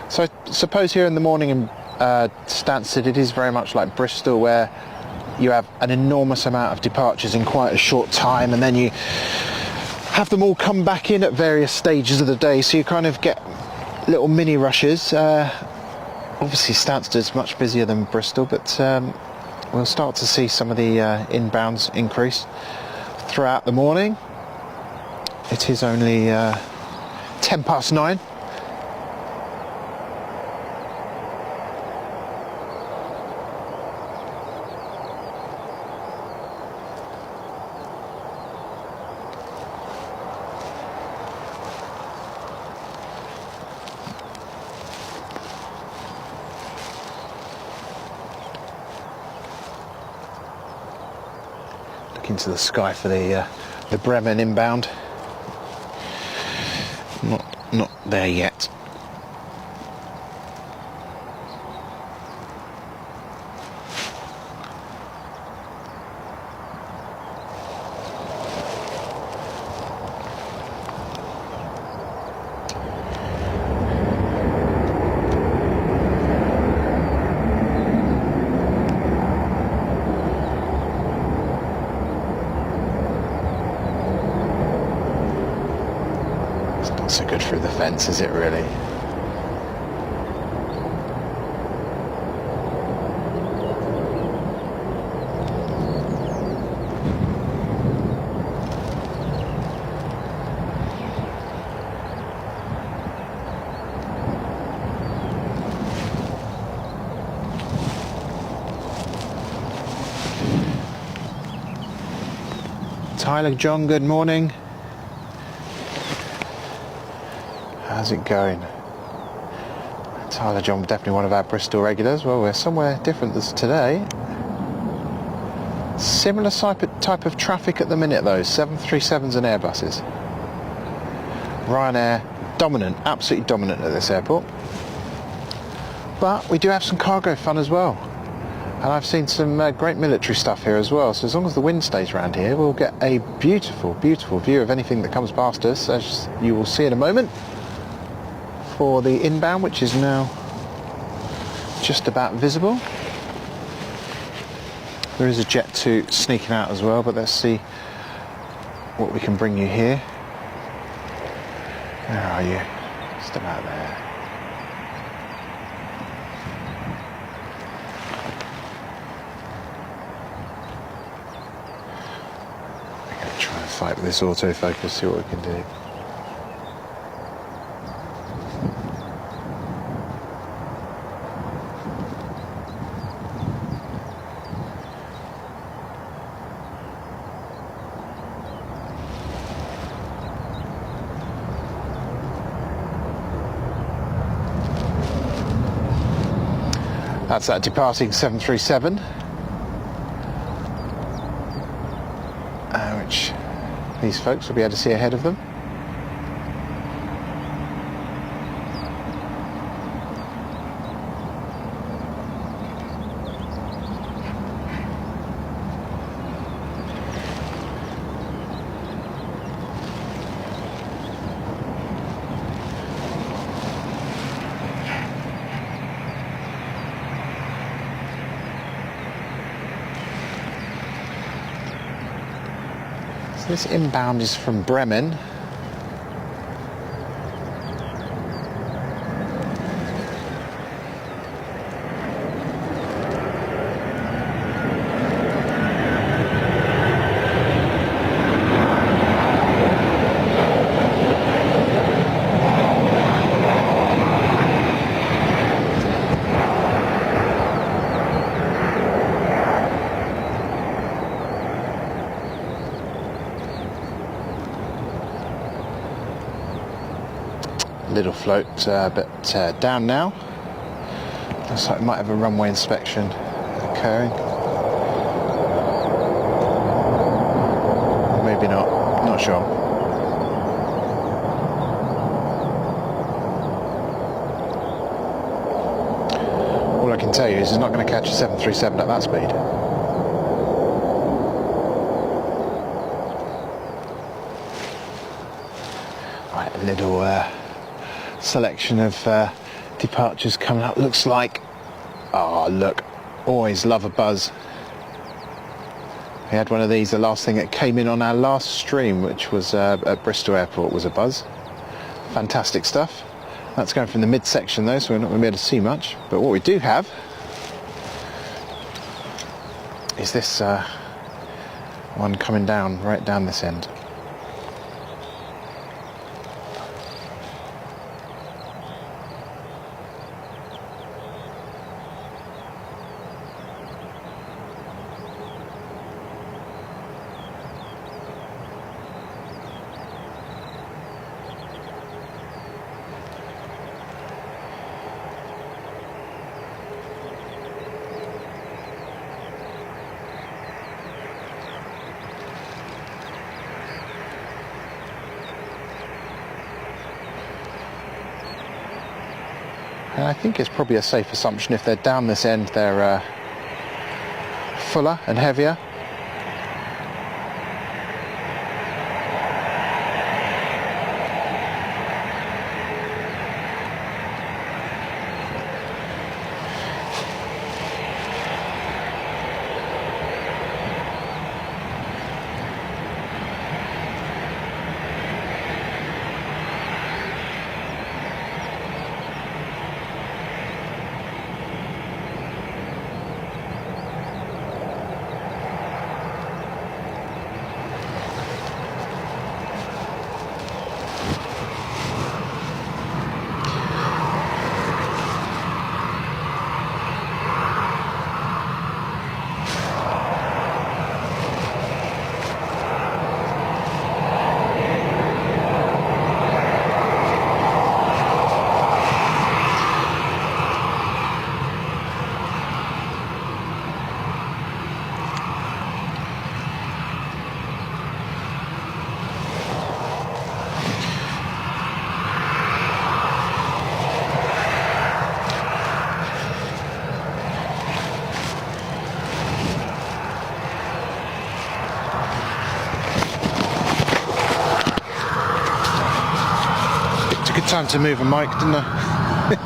So I suppose here in the morning in Stansted it is very much like Bristol, where you have an enormous amount of departures in quite a short time, and then you have them all come back in at various stages of the day, so you kind of get little mini rushes. Obviously Stansted's much busier than Bristol, but we'll start to see some of the inbounds increase throughout the morning. It is only 9:10. Into the sky for the Bremen inbound. Not there yet. So good through the fence, is it really? Tyler John, good morning. How's it going? Tyler John, definitely one of our Bristol regulars. Well, we're somewhere different this today. Similar type of traffic at the minute though, 737s and Airbuses. Ryanair, dominant, absolutely dominant at this airport. But we do have some cargo fun as well. And I've seen some great military stuff here as well. So as long as the wind stays around here, we'll get a beautiful, beautiful view of anything that comes past us, as you will see in a moment. For the inbound, which is now just about visible. There is a Jet 2 sneaking out as well, but let's see what we can bring you here. Where are you? Just about there. We're going to try and fight with this autofocus, see what we can do. That's that departing 737, which these folks will be able to see ahead of them. This inbound is from Bremen. Little float, but down now. Looks like we might have a runway inspection occurring. Maybe not, not sure. All I can tell you is it's not going to catch a 737 at that speed. Right, a little selection of departures coming up. Looks like, oh look, always love a buzz. We had one of these, the last thing that came in on our last stream, which was at Bristol Airport, was a buzz. Fantastic stuff. That's going from the midsection though, so we're not going to be able to see much. But what we do have is this one coming down, right down this end. And I think it's probably a safe assumption if they're down this end, they're fuller and heavier. Good time to move a mic, didn't I?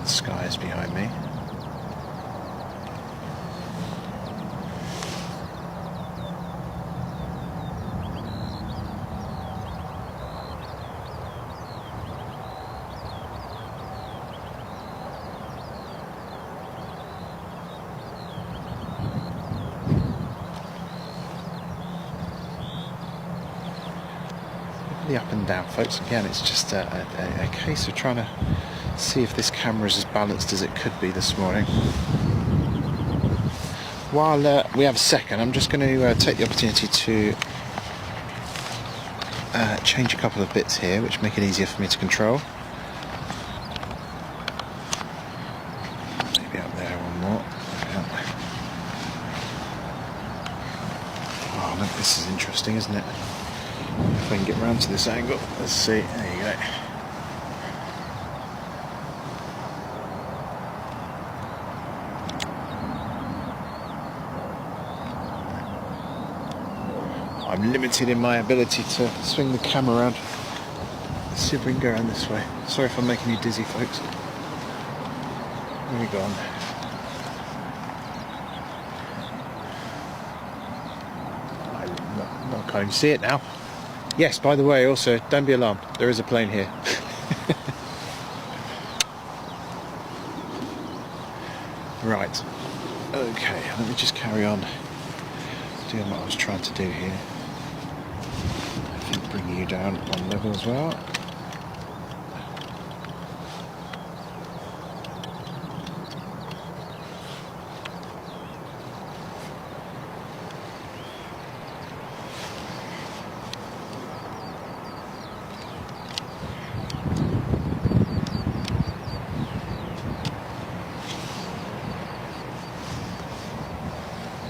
Skies behind me. The up and down, folks. Again, it's just a case of trying to see if this camera is as balanced as it could be this morning. While we have a second, I'm just going to take the opportunity to change a couple of bits here, which make it easier for me to control. Maybe up there one more. Oh look, this is interesting, isn't it? If I can get round to this angle, let's see. There you go. I'm limited in my ability to swing the camera around. Let's see if we can go around this way. Sorry if I'm making you dizzy, folks. Where are we gone? I can't even see it now. Yes, by the way, also, don't be alarmed. There is a plane here. Right. Okay, let me just carry on doing what I was trying to do here. I think bringing you down one level as well.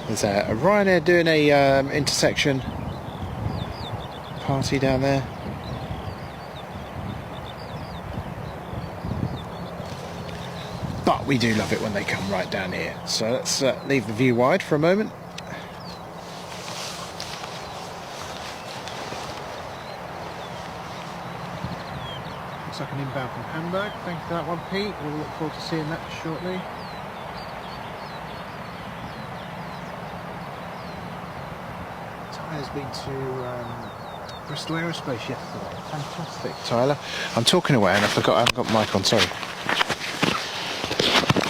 There's a Ryanair doing a intersection party down there. But we do love it when they come right down here. So let's leave the view wide for a moment. Looks like an inbound from Hamburg. Thank you for that one, Pete. We'll look forward to seeing that shortly. Has been to Bristol Aerospace yesterday. Fantastic, Tyler. I'm talking away and I haven't got the mic on, sorry.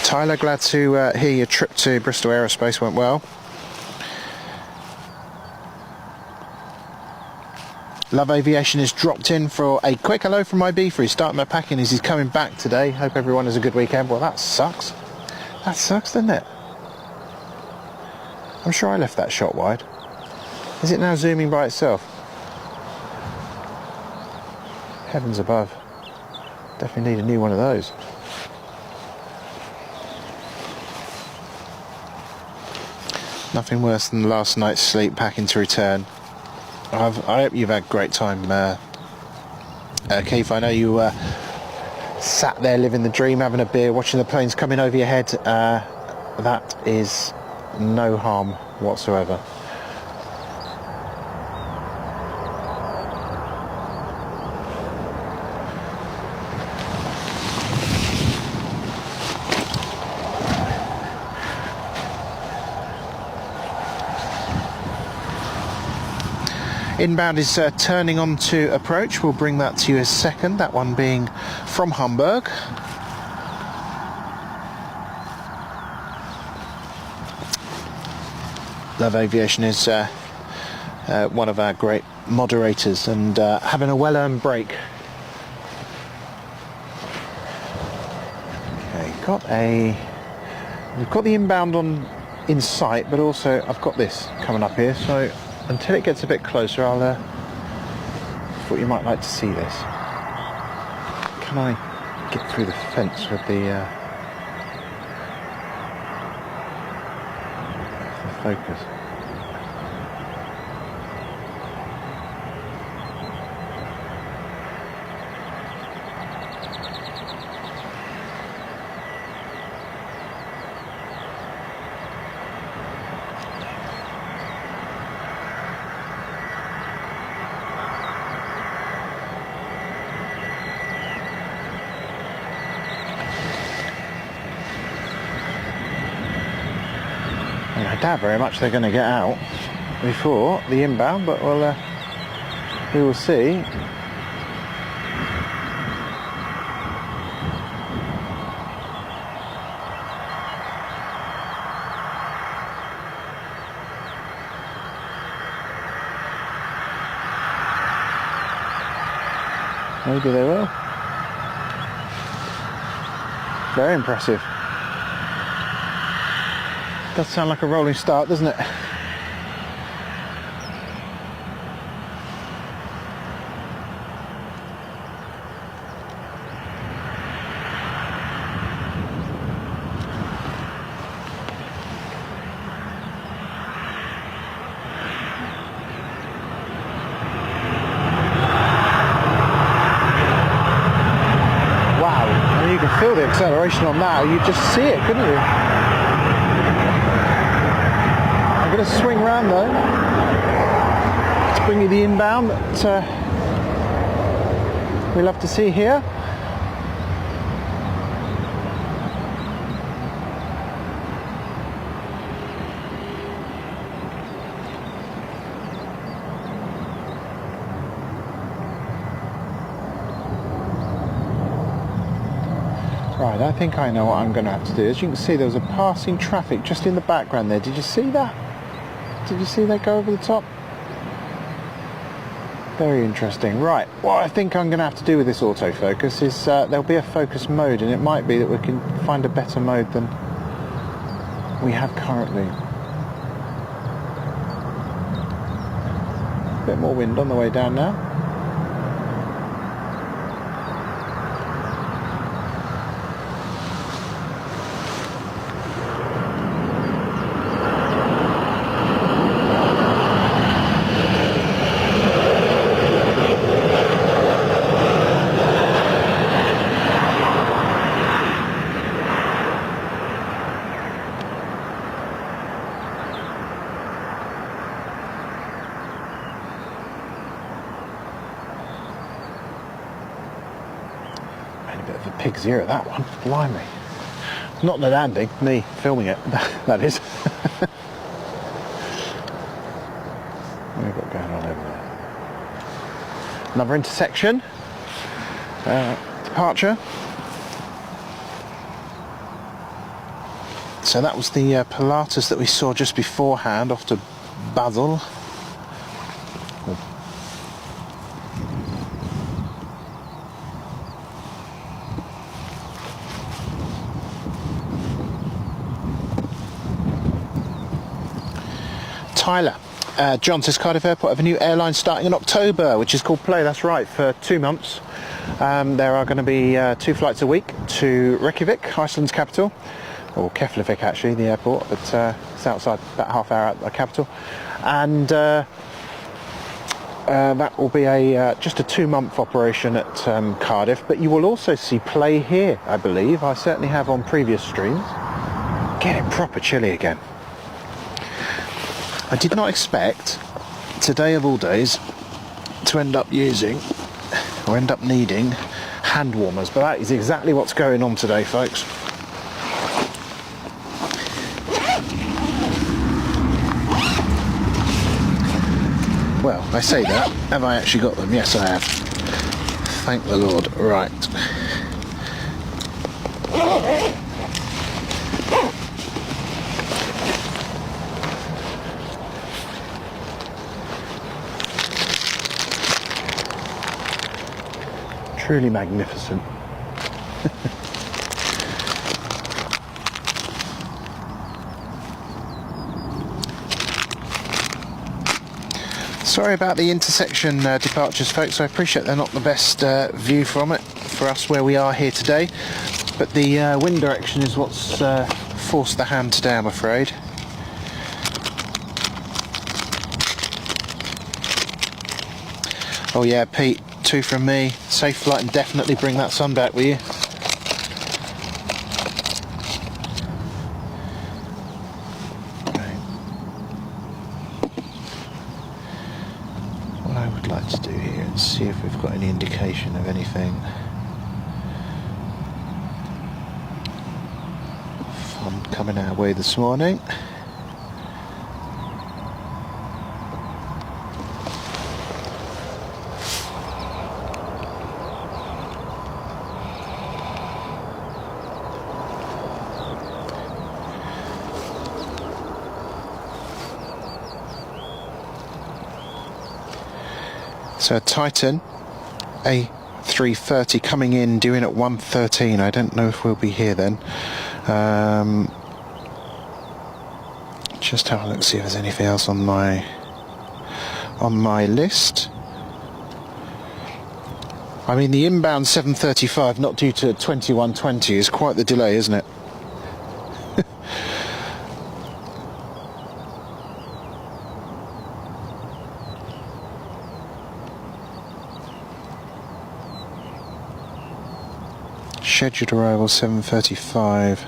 Tyler, glad to hear your trip to Bristol Aerospace went well. Love Aviation has dropped in for a quick hello from IB for his starting my packing as he's coming back today. Hope everyone has a good weekend. Well, that sucks. That sucks, doesn't it? I'm sure I left that shot wide. Is it now zooming by itself? Heavens above. Definitely need a new one of those. Nothing worse than last night's sleep packing to return. I hope you've had a great time, Keith. I know you sat there living the dream, having a beer, watching the planes coming over your head. That is no harm whatsoever. Inbound is turning on to approach. We'll bring that to you as second, that one being from Hamburg. Love Aviation is one of our great moderators and having a well-earned break. Okay, we've got the inbound on in sight, but also I've got this coming up here, so until it gets a bit closer, I'll thought you might like to see this. Can I get through the fence with the focus? I doubt very much they're going to get out before the inbound, but we will see. Maybe they will. Very impressive. Does sound like a rolling start, doesn't it? Wow, I mean, you can feel the acceleration on that. You'd just see it, couldn't you? I'm going to swing round though to bring you the inbound that we love to see here. Right, I think I know what I'm going to have to do. As you can see, there was a passing traffic just in the background there. Did you see that? Did you see that go over the top? Very interesting. Right, what I think I'm going to have to do with this autofocus is there'll be a focus mode, and it might be that we can find a better mode than we have currently. A bit more wind on the way down now. A bit of a pig's ear at that one, blimey. Not the landing, me filming it, that is. What have we got going on over there? Another intersection, departure. So that was the Pilatus that we saw just beforehand off to Basel. Tyler, John says Cardiff Airport have a new airline starting in October, which is called Play. That's right, for 2 months. There are going to be 2 flights a week to Reykjavik, Iceland's capital, or Keflavik actually, the airport, but it's outside, about half hour out the capital. And that will be just a 2-month operation at Cardiff, but you will also see Play here, I believe. I certainly have on previous streams. Getting proper chilly again. I did not expect, today of all days, to end up using, or end up needing, hand warmers, but that is exactly what's going on today, folks. Well, I say that, have I actually got them? Yes, I have. Thank the Lord. Right. Truly magnificent. Sorry about the intersection departures, folks. I appreciate they're not the best view from it for us where we are here today, but the wind direction is what's forced the hand today, I'm afraid. Oh yeah, Pete, 2 from me. Safe flight and definitely bring that sun back, will you? What I would like to do here is see if we've got any indication of anything fun coming our way this morning. So Titan A330 coming in, due in at 1:13. I don't know if we'll be here then. Just have a look, see if there's anything else on my list. I mean, the inbound 7:35 not due to 21:20 is quite the delay, isn't it? Scheduled arrival 7:35.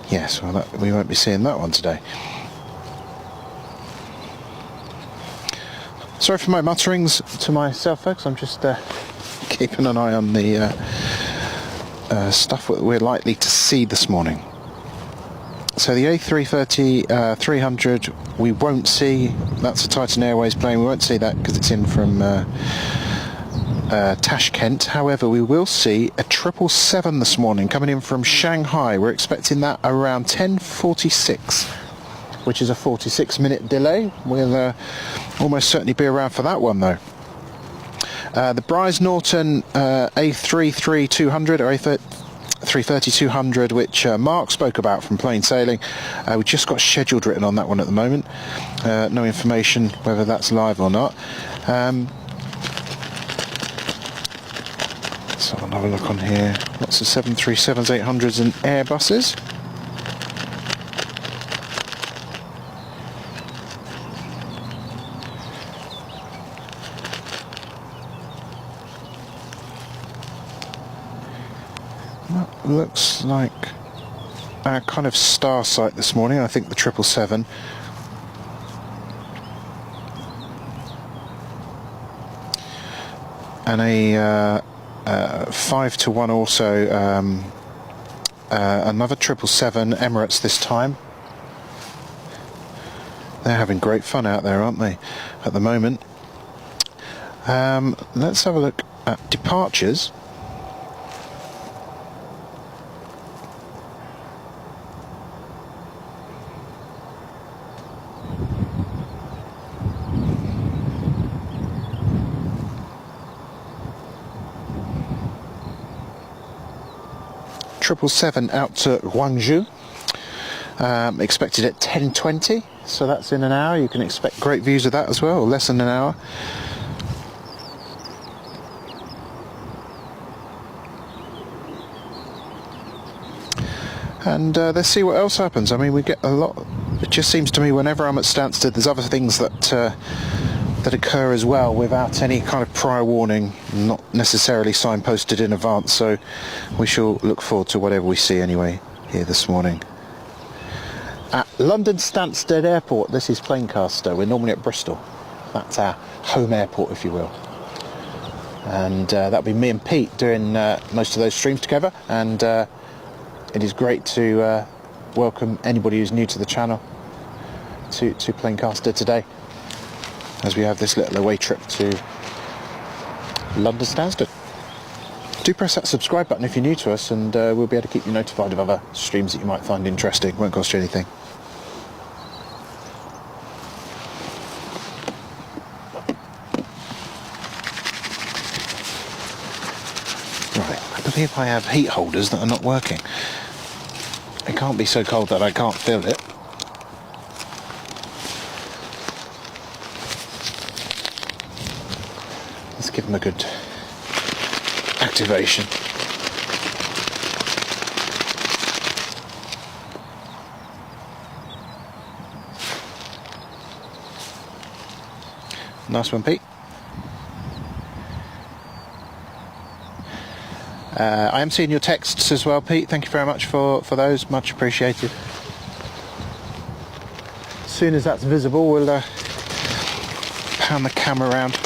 Yes, well, we won't be seeing that one today. Sorry for my mutterings to myself, folks. I'm just keeping an eye on the stuff that we're likely to see this morning. So the A330 300 we won't see. That's a Titan Airways plane. We won't see that because it's in from Tashkent. However, we will see a 777 this morning coming in from Shanghai. We're expecting that around 10:46, which is a 46-minute delay. We'll almost certainly be around for that one though. The Bryce Norton A330-200 or A330-200, which Mark spoke about from Plain Sailing, we just got scheduled written on that one at the moment. No information whether that's live or not. So I'll have a look on here. Lots of 737s, 800s and Airbuses. Well, looks like our kind of star site this morning, I think the 777. And a 5-1 also, another 777 Emirates this time. They're having great fun out there, aren't they, at the moment. Let's have a look at departures. Triple-7 out to Guangzhou, expected at 10:20, so that's in an hour. You can expect great views of that as well, less than an hour. And let's see what else happens. I mean, we get a lot. It just seems to me whenever I'm at Stansted, there's other things that occur as well without any kind of prior warning, not necessarily signposted in advance, so we shall look forward to whatever we see anyway here this morning. At London Stansted Airport, this is Planecaster. We're normally at Bristol. That's our home airport, if you will. And that'll be me and Pete doing most of those streams together, and it is great to welcome anybody who's new to the channel to Planecaster today, as we have this little away trip to London Stansted. Do press that subscribe button if you're new to us, and we'll be able to keep you notified of other streams that you might find interesting. Won't cost you anything. Right, I believe I have heat holders that are not working. It can't be so cold that I can't feel it. Let's give them a good activation. Nice one, Pete. I am seeing your texts as well, Pete. Thank you very much for those. Much appreciated. As soon as that's visible, we'll pan the camera around.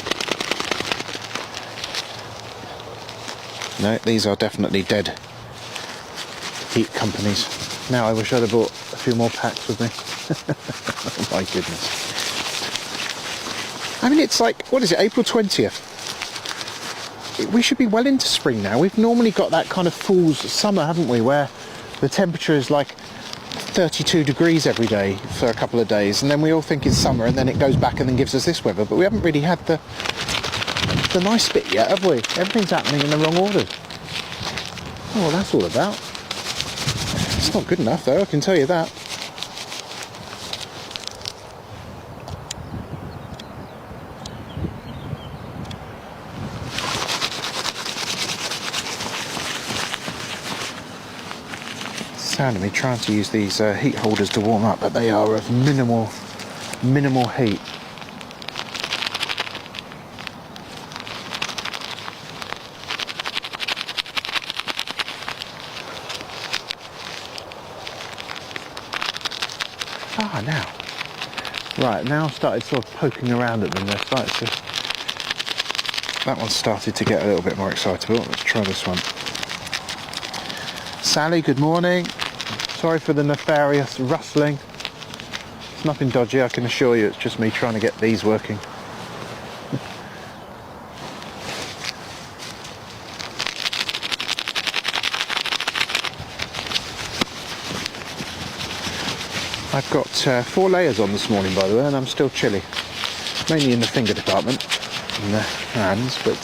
No, these are definitely dead heat companies. Now I wish I'd have brought a few more packs with me. Oh my goodness. I mean, it's like, what is it, April 20th? We should be well into spring now. We've normally got that kind of fool's summer, haven't we, where the temperature is like 32 degrees every day for a couple of days, and then we all think it's summer, and then it goes back and then gives us this weather. But we haven't really had the nice bit yet, have we? Everything's happening in the wrong order. Oh, well, that's all about. It's not good enough, though, I can tell you that. Sound of me trying to use these heat holders to warm up, but they are of minimal heat. Now. Right, now I've started sort of poking around at them. That one started to get a little bit more excitable. Let's try this one. Sally, good morning. Sorry for the nefarious rustling. It's nothing dodgy, I can assure you. It's just me trying to get these working. I've got 4 layers on this morning, by the way, and I'm still chilly. Mainly in the finger department, in the hands, but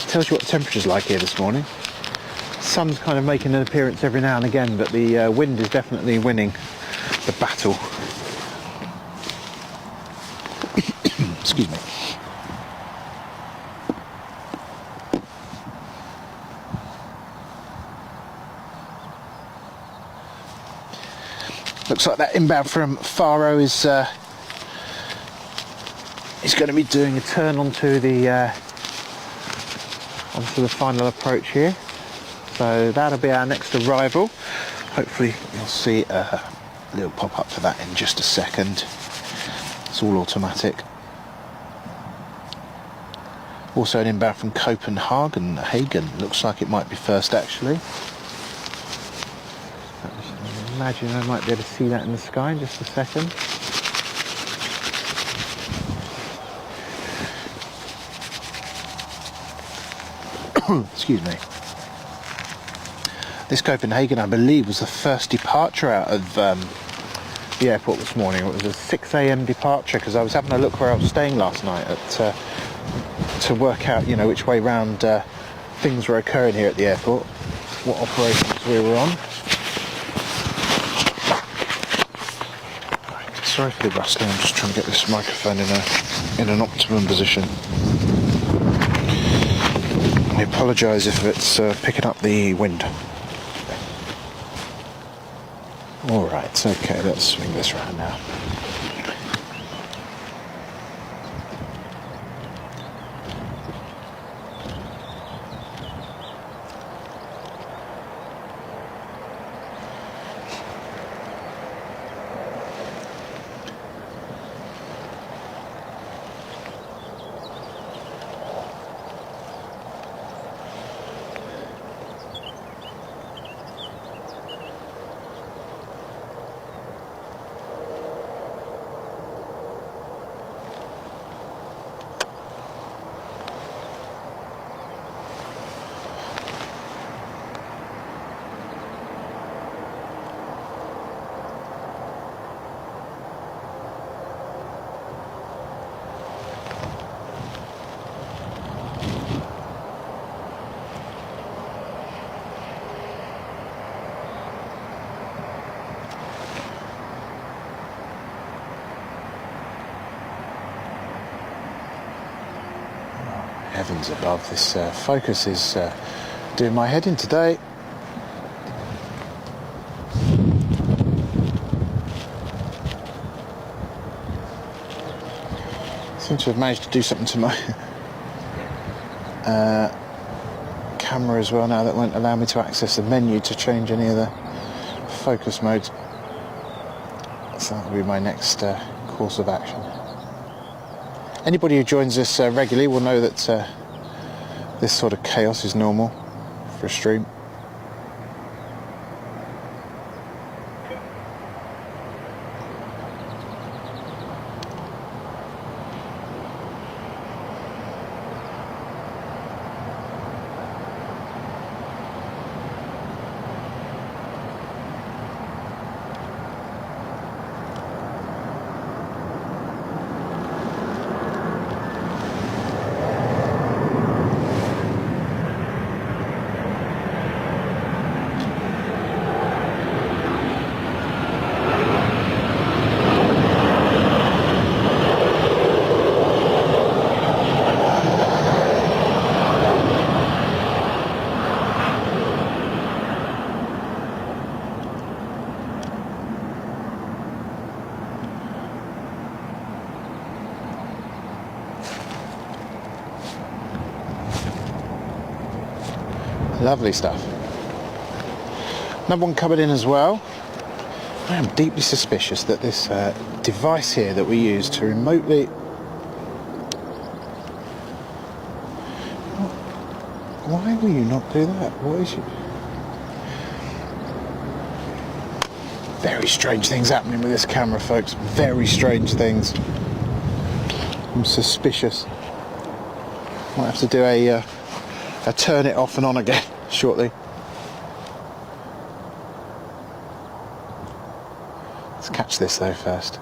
tells you what the temperature's like here this morning. Sun's kind of making an appearance every now and again, but the wind is definitely winning the battle. Excuse me. Looks like that inbound from Faro is going to be doing a turn onto the final approach here. So that'll be our next arrival. Hopefully you'll see a little pop-up for that in just a second. It's all automatic. Also an inbound from Copenhagen. Looks like it might be first actually. I imagine I might be able to see that in the sky in just a second. Excuse me. This Copenhagen, I believe, was the first departure out of the airport this morning. It was a 6 a.m. departure because I was having a look where I was staying last night to work out, you know, which way round things were occurring here at the airport, what operations we were on. Right, sorry for the rustling. I'm just trying to get this microphone in an optimum position. I apologise if it's picking up the wind. Alright, okay, let's swing this around now. Heavens above, this focus is doing my head in today. Seem to have managed to do something to my camera as well now that won't allow me to access the menu to change any of the focus modes. So that will be my next course of action. Anybody who joins us regularly will know that this sort of chaos is normal for a stream. Lovely stuff. Another one coming in as well. I am deeply suspicious that this device here that we use to remotely... Why will you not do that? What is you... Very strange things happening with this camera, folks. Very strange things. I'm suspicious. Might have to do a turn it off and on again shortly. Let's catch this though first.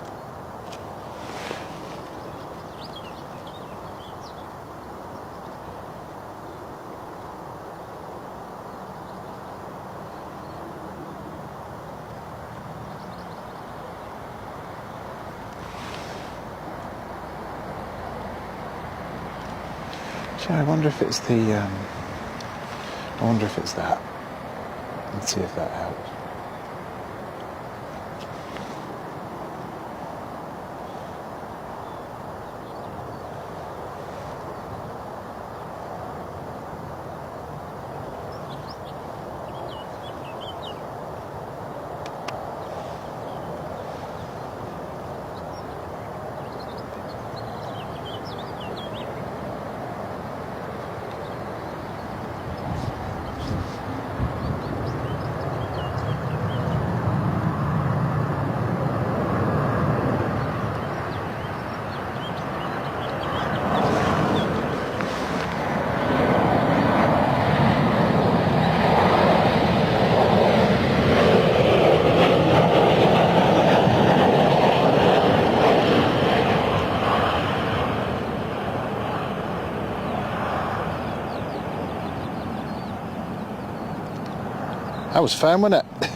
I wonder if it's the. I wonder if it's that. Let's see if that helps. That was fun, wasn't it?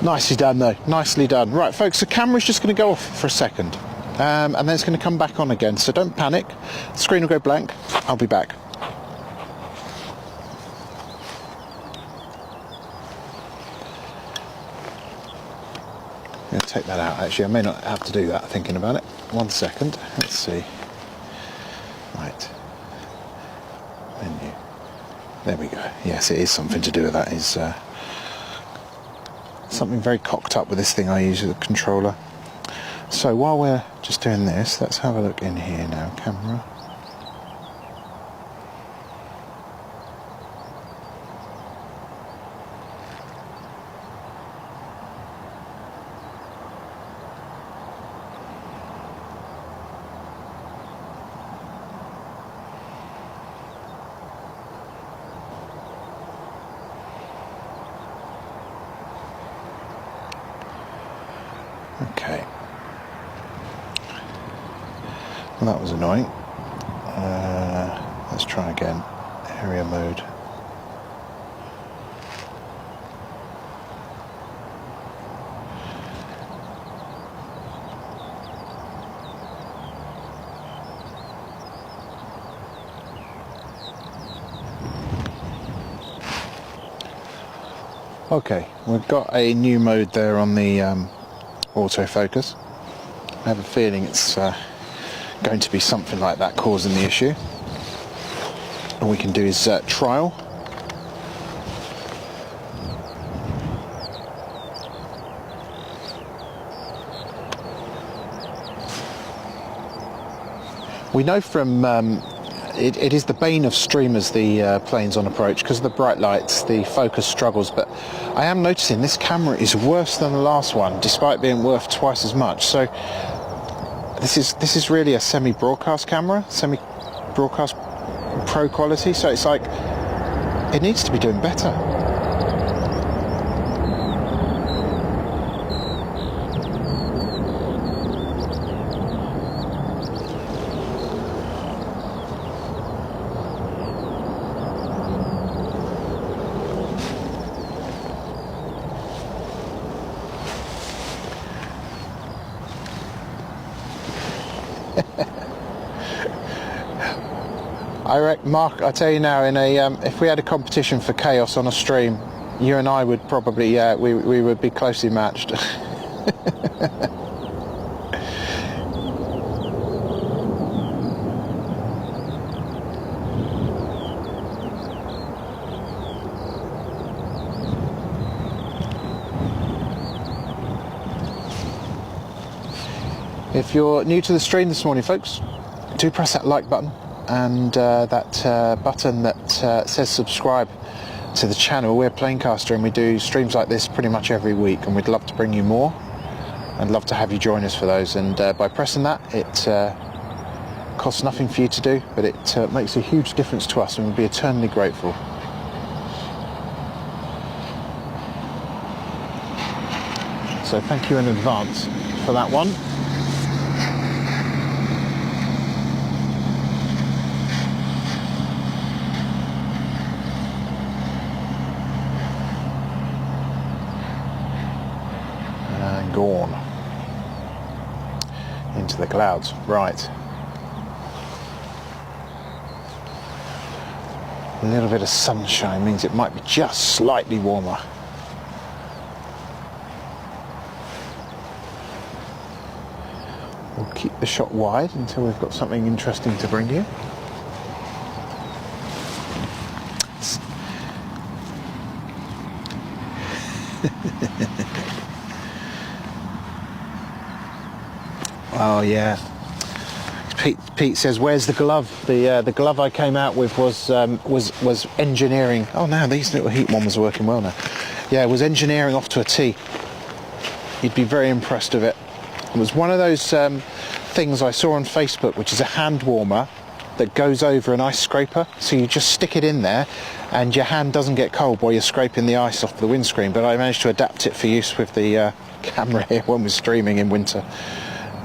Nicely done though, nicely done. Right folks, the camera's just going to go off for a second and then it's going to come back on again, so don't panic. The screen will go blank. I'll be back. I'm going to take that out actually. I may not have to do that thinking about it. 1 second, let's see. Right. Menu. There we go. Yes, it is something to do with that. Is something very cocked up with this thing I use as a controller. So while we're just doing this, let's have a look in here now. Camera. Okay. Well, that was annoying. Let's try again. Area mode. Okay, we've got a new mode there on the autofocus. I have a feeling it's going to be something like that causing the issue. All we can do is trial. We know from it is the bane of streamers, the planes on approach, because of the bright lights, the focus struggles, but I am noticing this camera is worse than the last one, despite being worth twice as much. So this is really a semi-broadcast camera, semi-broadcast pro quality, so it's like, it needs to be doing better. Mark, I tell you now, in a if we had a competition for chaos on a stream, you and I would probably, we would be closely matched. If you're new to the stream this morning, folks, do press that like button and that button that says subscribe to the channel. We're Planecaster and we do streams like this pretty much every week, and we'd love to bring you more. I'd love to have you join us for those, and by pressing that, it costs nothing for you to do, but it makes a huge difference to us, and we'll be eternally grateful. So thank you in advance for that one. And gone into the clouds. Right. A little bit of sunshine means it might be just slightly warmer. We'll keep the shot wide until we've got something interesting to bring you. Oh yeah. Pete says, "Where's the glove?" The glove I came out with was engineering. Oh, now these little heat warmers are working well now. Yeah, it was engineering off to a T. You'd be very impressed with it. It was one of those things I saw on Facebook, which is a hand warmer that goes over an ice scraper. So you just stick it in there, and your hand doesn't get cold while you're scraping the ice off the windscreen. But I managed to adapt it for use with the camera here when we're streaming in winter.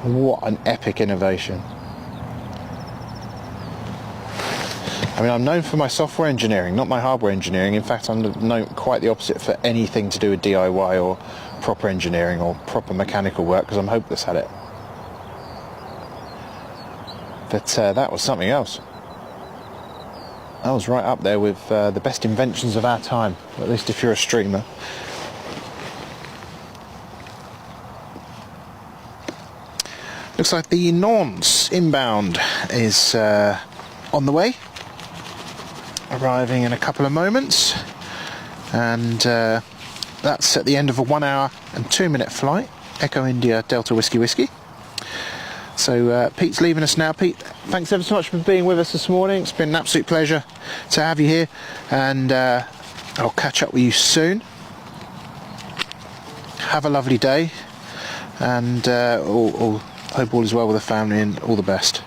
What an epic innovation! I mean, I'm known for my software engineering, not my hardware engineering. In fact, I'm known quite the opposite for anything to do with DIY or proper engineering or proper mechanical work, because I'm hopeless at it. But that was something else. That was right up there with the best inventions of our time, at least if you're a streamer. Looks like the Nantes inbound is on the way, arriving in a couple of moments, and that's at the end of a 1 hour and 2 minute flight, Echo India Delta Whiskey Whiskey. So Pete's leaving us now. Pete, thanks ever so much for being with us this morning. It's been an absolute pleasure to have you here, and I'll catch up with you soon. Have a lovely day, and hope all is well with the family, and all the best.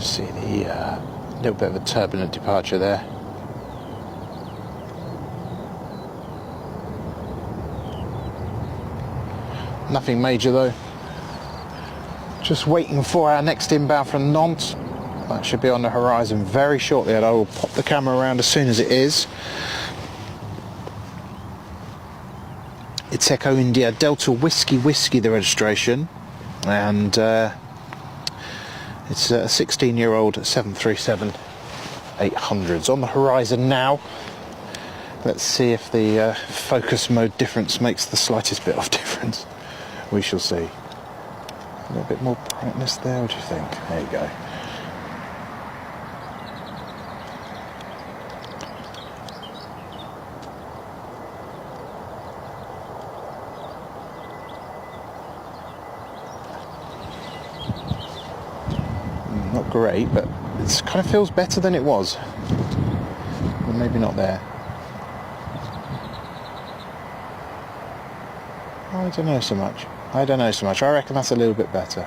See the little bit of a turbulent departure there. Nothing major though. Just waiting for our next inbound from Nantes. That should be on the horizon very shortly, and I will pop the camera around as soon as it is. It's Echo India Delta Whiskey Whiskey, the registration, and it's a 16-year-old 737-800s on the horizon now. Let's see if the focus mode difference makes the slightest bit of difference. We shall see. A little bit more brightness there, what do you think? There you go. Not great, but it kind of feels better than it was. But maybe not there. I don't know so much. I reckon that's a little bit better.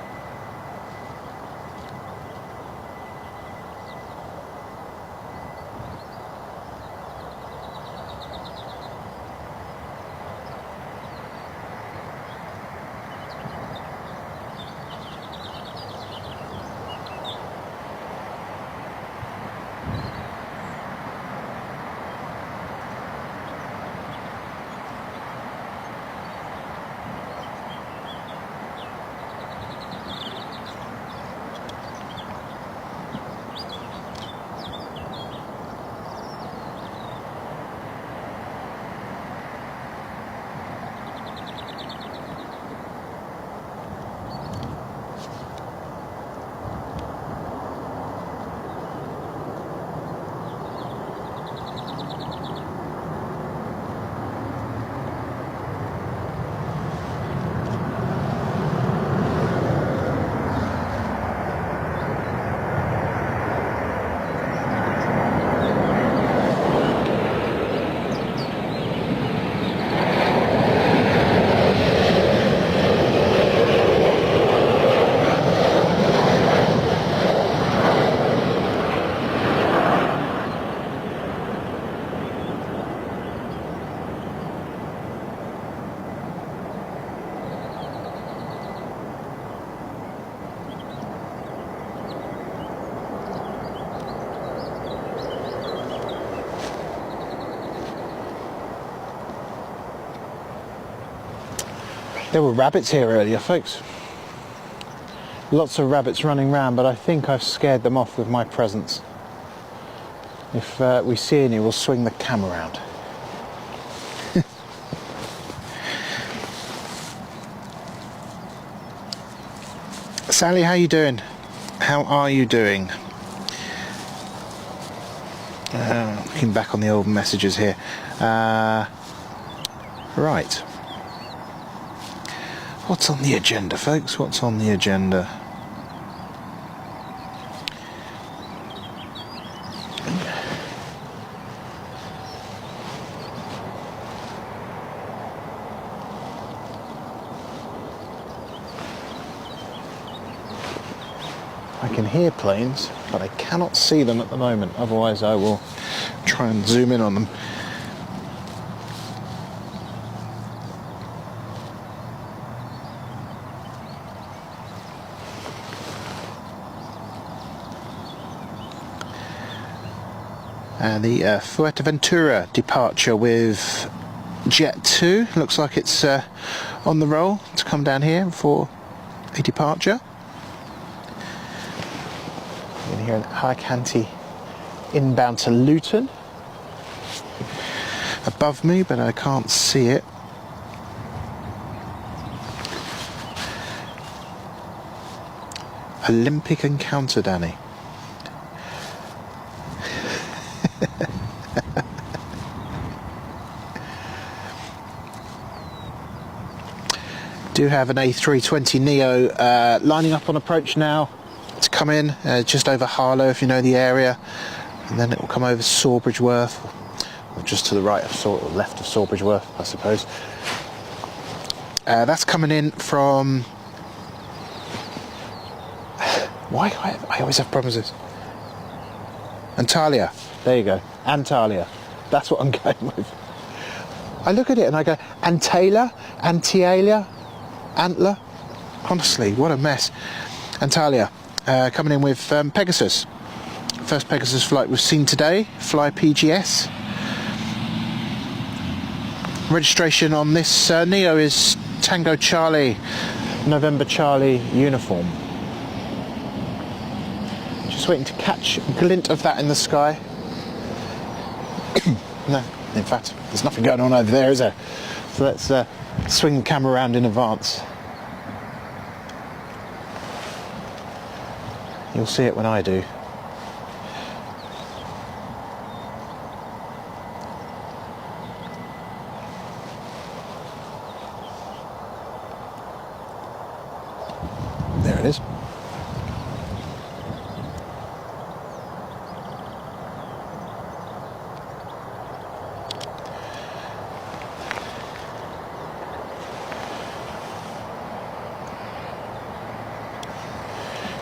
There were rabbits here earlier, folks. Lots of rabbits running around, but I think I've scared them off with my presence. If we see any, we'll swing the cam around. Sally, how you doing? How are you doing? Looking back on the old messages here. Right. What's on the agenda, folks? What's on the agenda? I can hear planes, but I cannot see them at the moment, otherwise I will try and zoom in on them. And the Fuerteventura departure with Jet 2, looks like it's on the roll to come down here for a departure. You can hear an Alicante inbound to Luton above me, but I can't see it. Olympic encounter, Danny. Do have an A320neo lining up on approach now to come in just over Harlow, if you know the area, and then it will come over Sawbridgeworth, or just to the right of or left of Sawbridgeworth, I suppose. That's coming in from why I always have problems with this. Antalya, there you go, Antalya, that's what I'm going with. I look at it and I go, Antalya, Antalya, Antler, honestly, what a mess. Antalya, coming in with Pegasus. First Pegasus flight we've seen today, fly PGS. Registration on this Neo is Tango Charlie, November Charlie uniform. Just waiting to catch a glint of that in the sky. No, in fact, there's nothing going on over there, is there? So let's swing the camera around in advance. You'll see it when I do. There it is.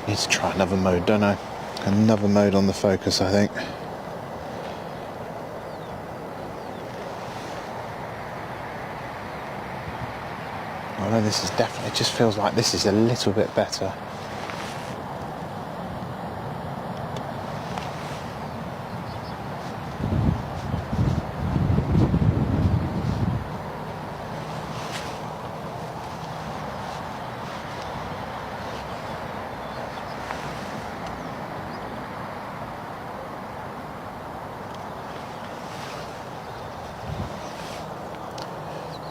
Need to try another mode, don't I? Another mode on the focus, I think. Although this is definitely, it just feels like this is a little bit better.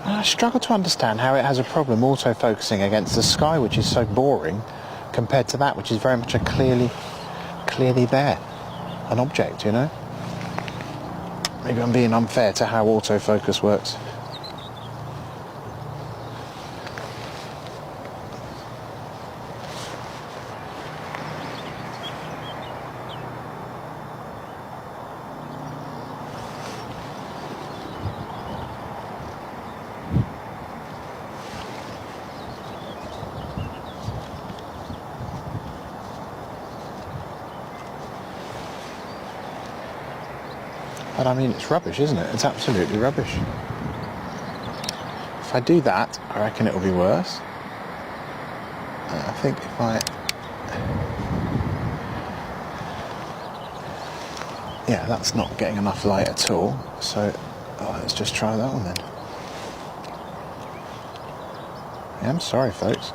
I struggle to understand how it has a problem auto-focusing against the sky, which is so boring, compared to that, which is very much a clearly there, an object, you know? Maybe I'm being unfair to how autofocus works. But I mean, it's rubbish, isn't it? It's absolutely rubbish. If I do that, I reckon it'll be worse. I think if I... Yeah, that's not getting enough light at all. So, let's just try that one then. Yeah, I'm sorry, folks.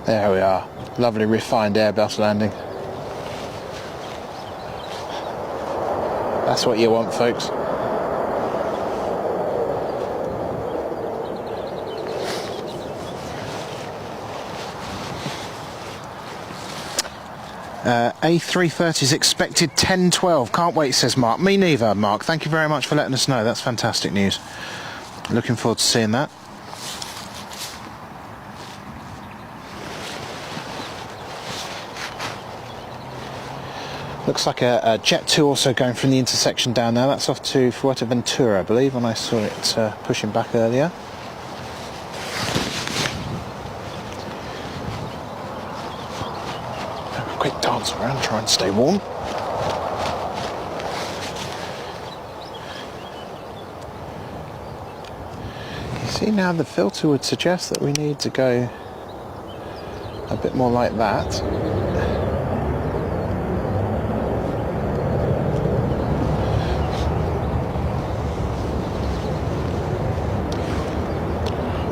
There we are. Lovely refined Airbus landing. That's what you want, folks. A330 is expected 10:12. Can't wait, says Mark. Me neither, Mark. Thank you very much for letting us know. That's fantastic news. Looking forward to seeing that. Looks like a Jet 2 also going from the intersection down there. That's off to Fuerteventura, I believe, when I saw it pushing back earlier. Have a quick dance around, try and stay warm. You see now the filter would suggest that we need to go a bit more like that.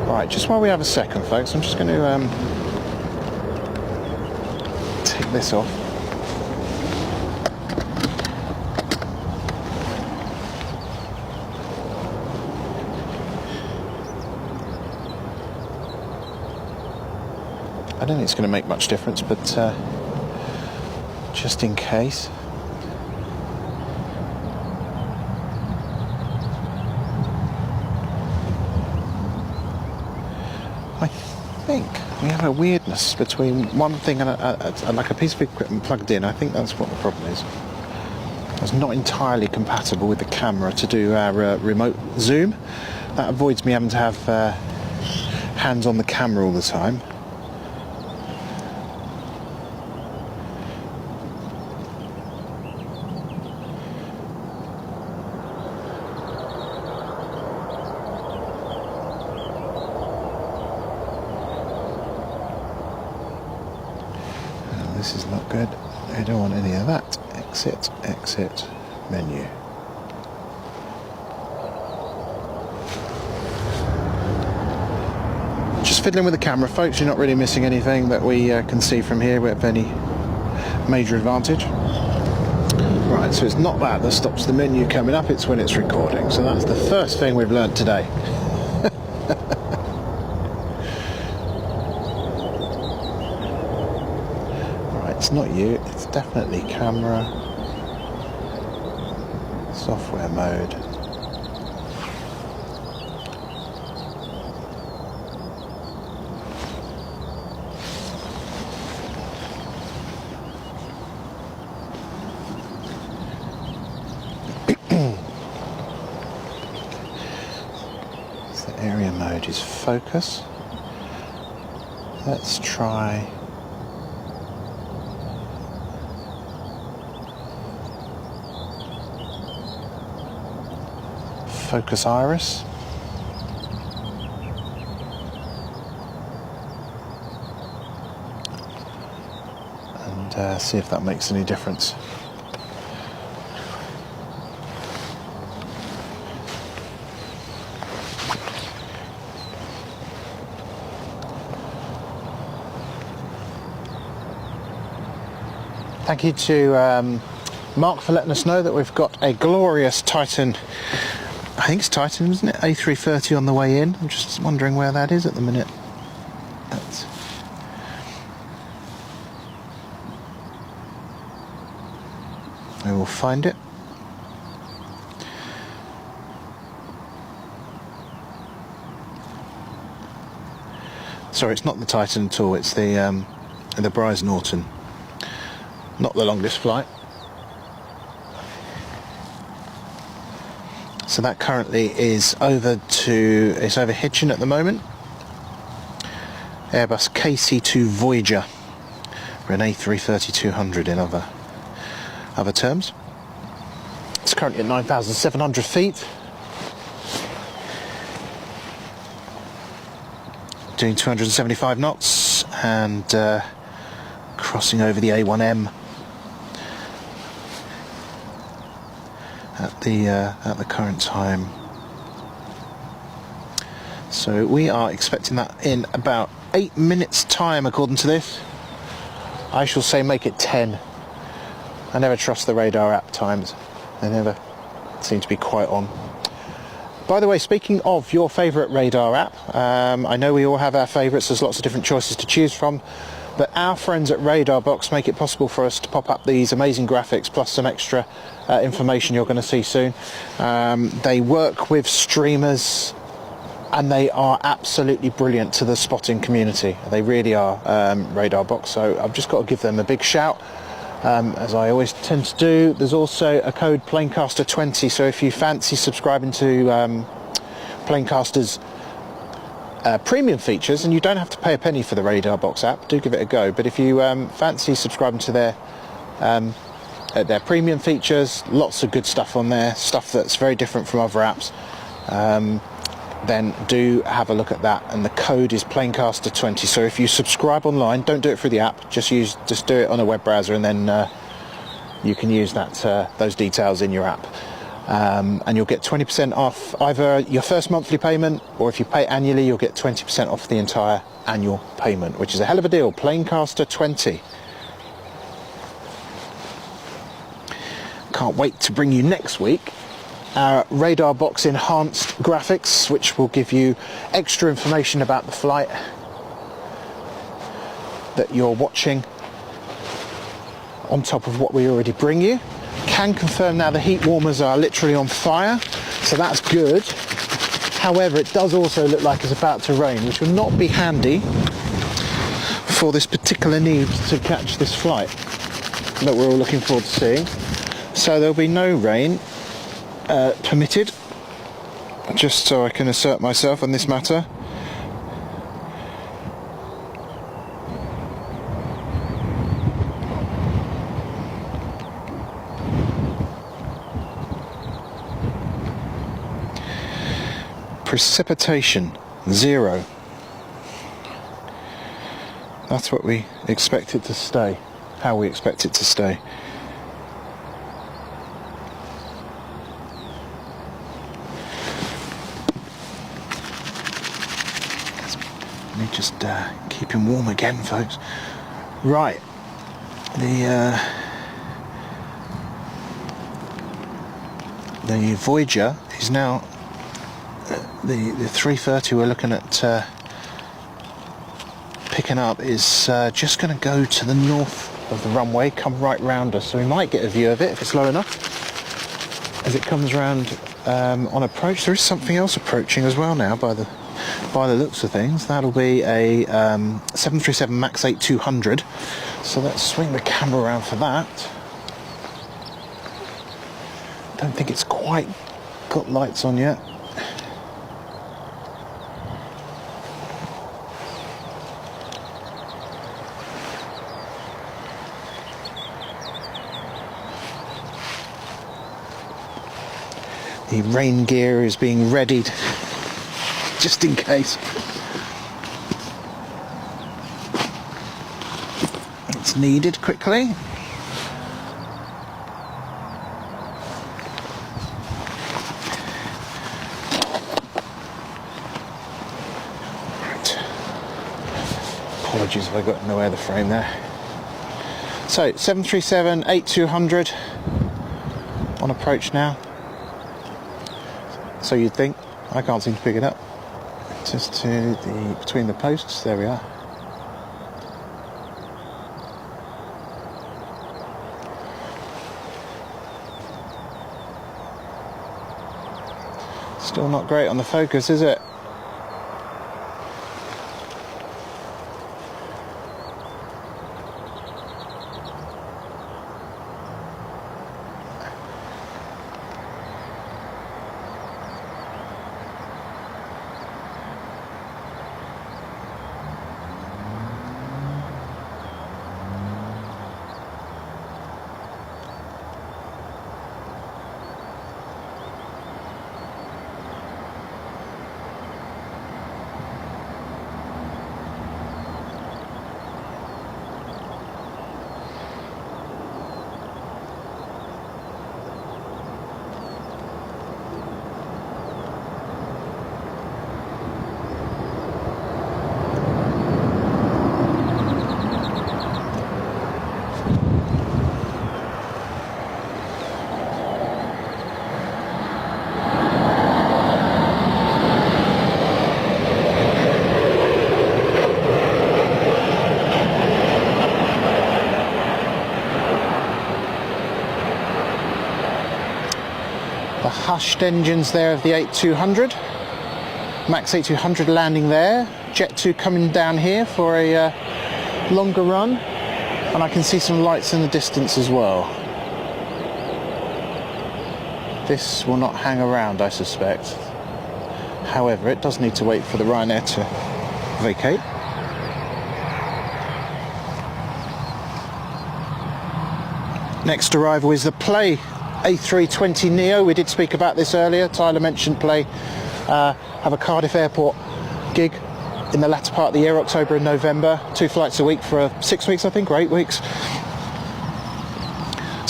Right, just while we have a second, folks, I'm just going to take this off. I don't think it's going to make much difference, but just in case. I think we have a weirdness between one thing and like a piece of equipment plugged in. I think that's what the problem is. It's not entirely compatible with the camera to do our remote zoom. That avoids me having to have hands on the camera all the time. This is not good. I don't want any of that. Exit, exit, menu. Just fiddling with the camera, folks. You're not really missing anything that we can see from here with any major advantage. Right, so it's not that stops the menu coming up, it's when it's recording. So that's the first thing we've learned today. It's not you, it's definitely camera, software mode. So the area mode is focus. Let's try focus iris. And see if that makes any difference. Thank you to Mark for letting us know that we've got a glorious Titan I think it's Titan, isn't it? A330 on the way in. I'm just wondering where that is at the minute. I will find it. Sorry, it's not the Titan at all. It's the Bryce Norton. Not the longest flight. So that currently is over Hitchin at the moment. Airbus KC2 Voyager, or an A330-200 in other terms. It's currently at 9,700 feet. Doing 275 knots and crossing over the A1M at the current time. So we are expecting that in about 8 minutes time, according to this. I shall say make it 10. I never trust the radar app times. They never seem to be quite on. By the way, speaking of your favourite radar app, I know we all have our favourites. There's lots of different choices to choose from, but our friends at Radar Box make it possible for us to pop up these amazing graphics plus some extra information you're going to see soon. They work with streamers and they are absolutely brilliant to the spotting community. They really are, Radar Box, so I've just got to give them a big shout. As I always tend to do. There's also a code Planecaster20, so if you fancy subscribing to Planecaster's premium features, and you don't have to pay a penny for the Radar Box app, do give it a go. But if you fancy subscribing to their premium features, lots of good stuff on there, stuff that's very different from other apps, then do have a look at that, and the code is Planecaster20. So if you subscribe online, don't do it through the app, just do it on a web browser, and then you can use that those details in your app, and you'll get 20% off either your first monthly payment, or if you pay annually you'll get 20% off the entire annual payment, which is a hell of a deal. Planecaster20. Can't wait to bring you next week our Radar Box enhanced graphics, which will give you extra information about the flight that you're watching on top of what we already bring you. Can confirm now the heat warmers are literally on fire, so that's good. However, it does also look like it's about to rain, which will not be handy for this particular need to catch this flight that we're all looking forward to seeing. So there'll be no rain permitted, just so I can assert myself on this matter. Precipitation 0. That's what we expect it to stay, how we expect it to stay. Let me just keep him warm again, folks. Right, the Voyager is now the 330 we're looking at picking up is just going to go to the north of the runway, come right round us, so we might get a view of it if it's low enough as it comes round on approach. There is something else approaching as well now by the looks of things. That'll be a 737 MAX 8-200, so let's swing the camera around for that. Don't think it's quite got lights on yet. The rain gear is being readied just in case. It's needed quickly. Right. Apologies if I got in the way of the frame there. So 737-8200 on approach now. So you'd think. I can't seem to pick it up. Just to the between the posts. There we are. Still not great on the focus, is it? The hushed engines there of the 8200. Max 8200 landing there. Jet 2 coming down here for a longer run. And I can see some lights in the distance as well. This will not hang around, I suspect. However, it does need to wait for the Ryanair to vacate. Next arrival is the Play A320neo. We did speak about this earlier. Tyler mentioned Play have a Cardiff Airport gig in the latter part of the year, October and November. 2 flights a week for 6 weeks, I think, or 8 weeks.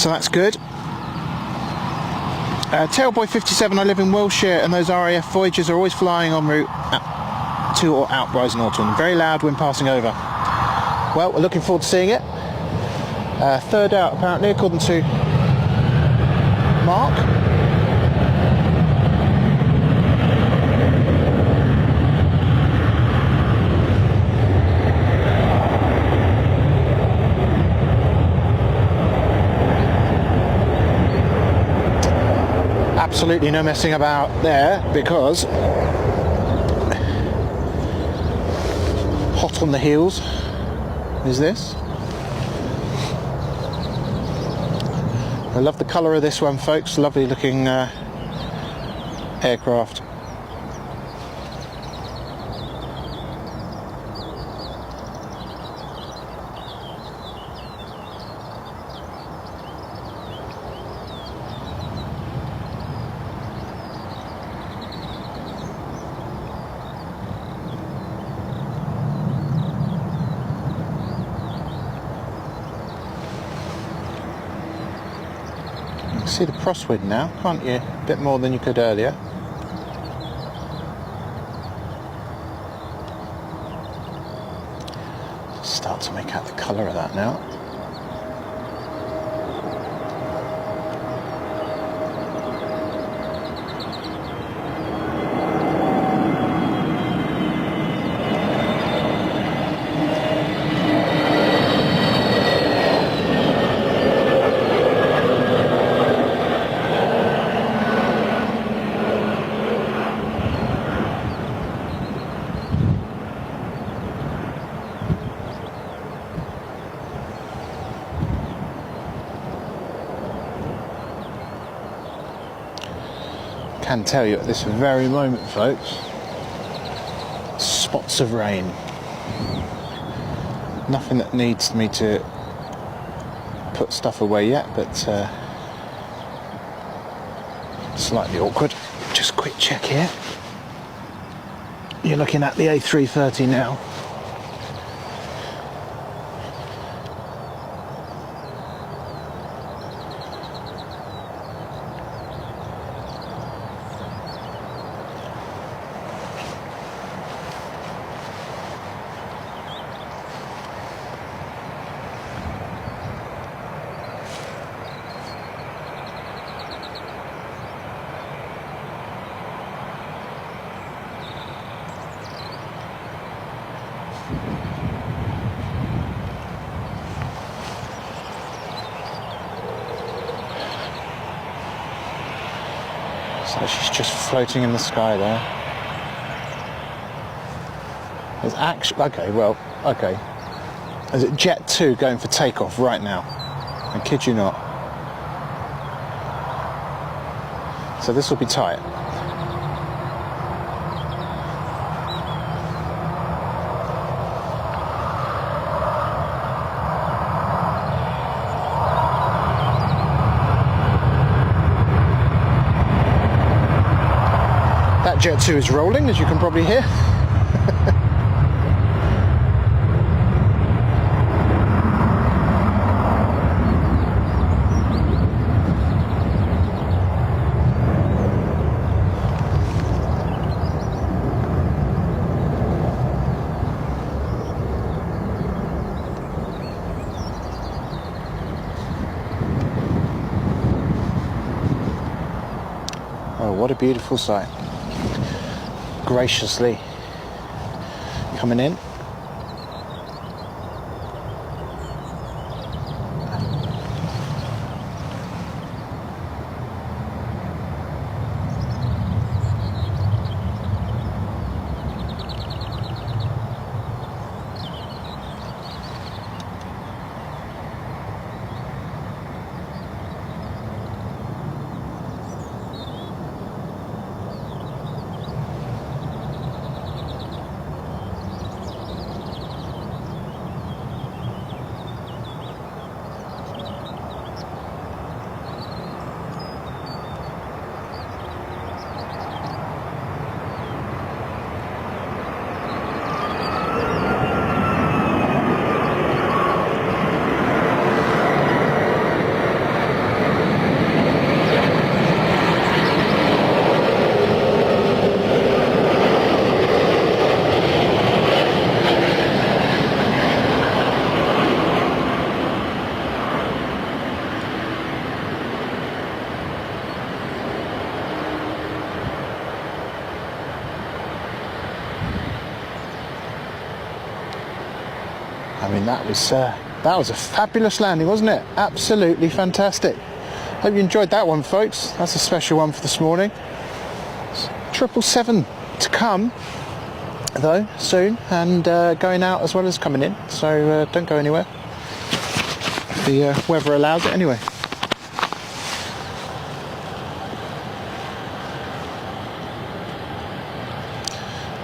So that's good. Tailboy 57, I live in Wiltshire, and those RAF Voyagers are always flying en route to or out Brighton Norton. Very loud when passing over. Well, we're looking forward to seeing it. Third out, apparently, according to Mark. Absolutely no messing about there, because hot on the heels is this. I love the colour of this one, folks. Lovely looking aircraft. See the crosswind now, can't you? A bit more than you could earlier. Start to make out the colour of that now. Can tell you at this very moment, folks, spots of rain. Nothing that needs me to put stuff away yet, but slightly awkward. Just a quick check here. You're looking at the A330 now. So she's just floating in the sky there. There's actually, okay. There's a Jet 2 going for takeoff right now. I kid you not. So this will be tight. That Jet 2 is rolling, as you can probably hear. Oh, what a beautiful sight. Graciously coming in. I mean, that was a fabulous landing, wasn't it? Absolutely fantastic. Hope you enjoyed that one, folks. That's a special one for this morning. 777 to come, though, soon, and going out as well as coming in. So don't go anywhere. The weather allows it anyway.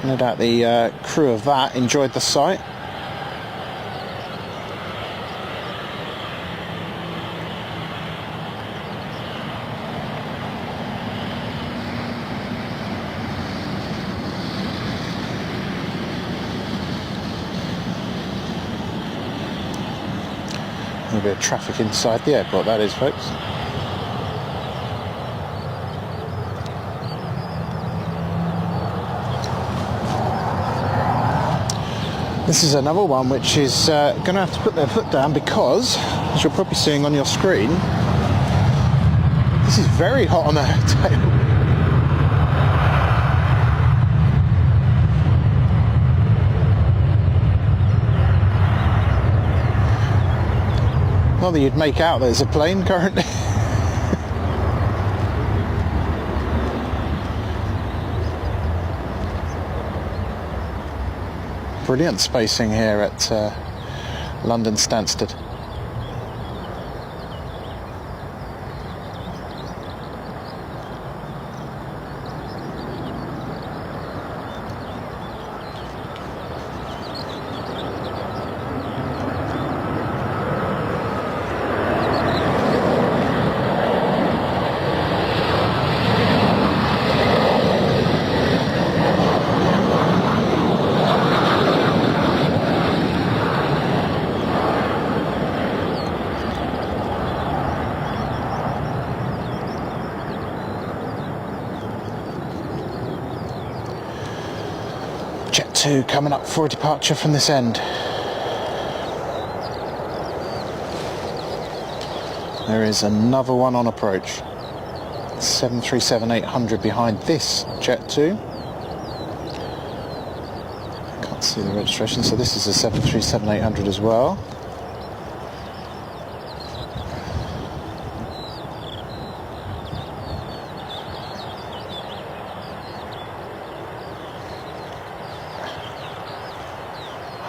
No doubt the crew of that enjoyed the sight. A bit of traffic inside the airport, that is, folks. This is another one which is going to have to put their foot down because, as you're probably seeing on your screen, this is very hot on the tail. Not that you'd make out there's a plane currently. Brilliant spacing here at London Stansted. Jet 2 coming up for a departure from this end. There is another one on approach. 737-800 behind this Jet 2. Can't see the registration, so this is a 737-800 as well.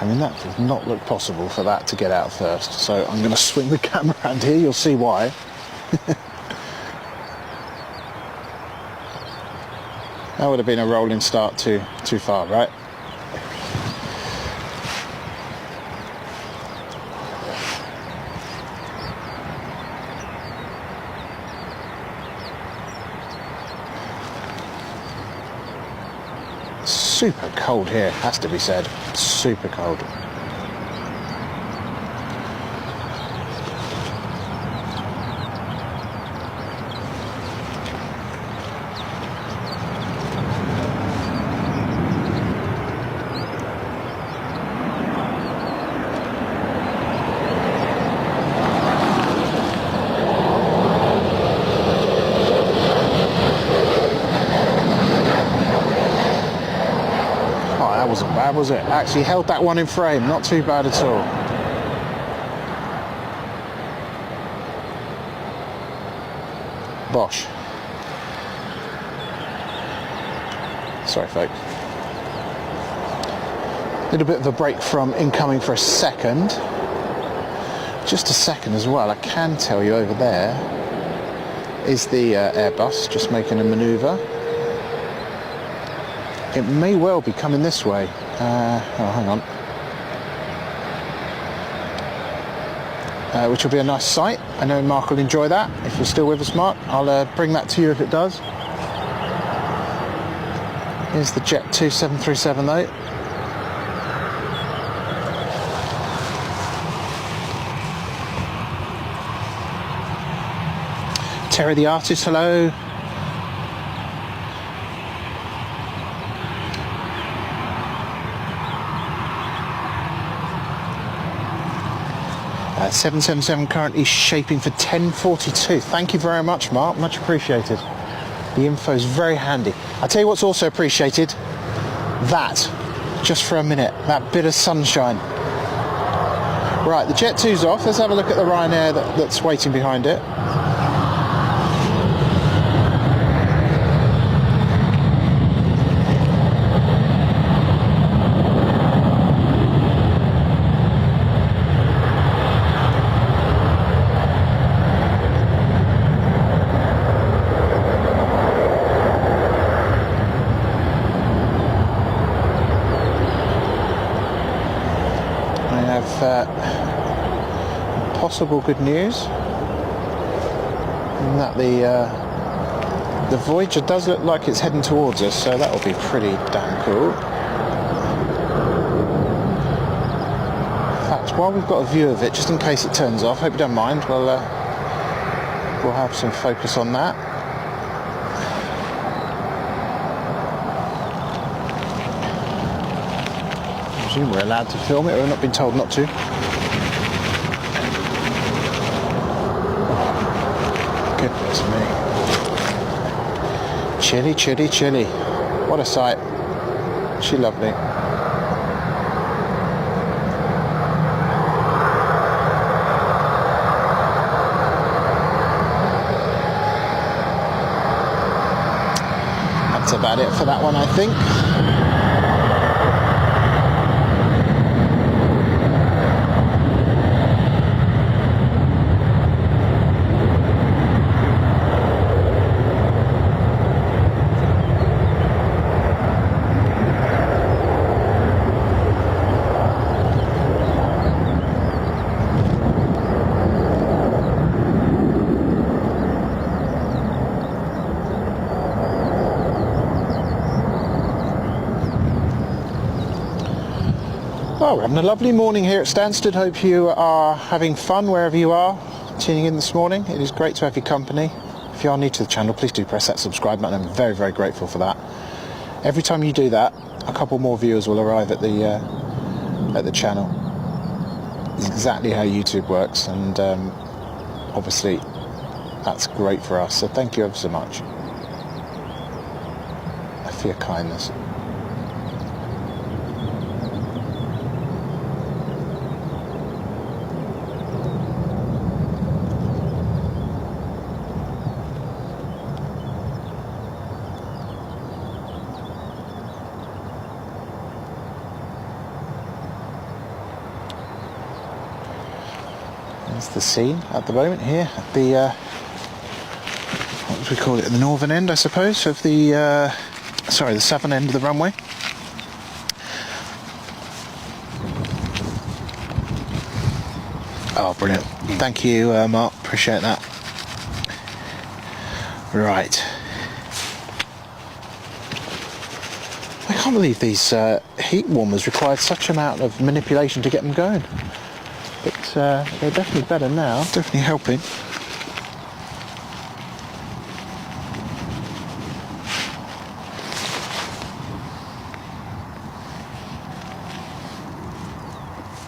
I mean, that does not look possible for that to get out first. So I'm going to swing the camera around here. You'll see why. That would have been a rolling start too far, right? Super cold here, has to be said. Super cold. Wasn't bad, was it? Actually held that one in frame, not too bad at all. Bosh. Sorry folks. A little bit of a break from incoming for a second. Just a second as well. I can tell you over there is the Airbus just making a manoeuvre. It may well be coming this way. Oh, hang on. Which will be a nice sight. I know Mark will enjoy that. If you're still with us, Mark, I'll bring that to you if it does. Here's the Jet 2737 though. Terry the artist, hello. Uh, 777 currently shaping for 10:42. Thank you very much, Mark. Much appreciated. The info is very handy. I'll tell you what's also appreciated. That, just for a minute, that bit of sunshine. Right, the Jet 2's off. Let's have a look at the Ryanair that's waiting behind it. Possible good news in that the Voyager does look like it's heading towards us, so that will be pretty damn cool. In fact, while we've got a view of it, just in case it turns off, hope you don't mind, we'll have some focus on that. I presume we're allowed to film it, we've not been told not to. Goodness me. Chilly, chilly, chilly. What a sight. She lovely. That's about it for that one, I think. Well, we're having a lovely morning here at Stansted. Hope you are having fun wherever you are tuning in this morning. It is great to have your company. If you are new to the channel, please do press that subscribe button. I'm very, very grateful for that. Every time you do that, a couple more viewers will arrive at the channel. It's exactly how YouTube works, and obviously that's great for us. So thank you ever so much for your kindness. That's the scene at the moment here at the, what would we call it, the northern end, I suppose, of the, the southern end of the runway. Oh, brilliant. Thank you, Mark. Appreciate that. Right. I can't believe these heat warmers required such amount of manipulation to get them going. But they're definitely better now. Definitely helping.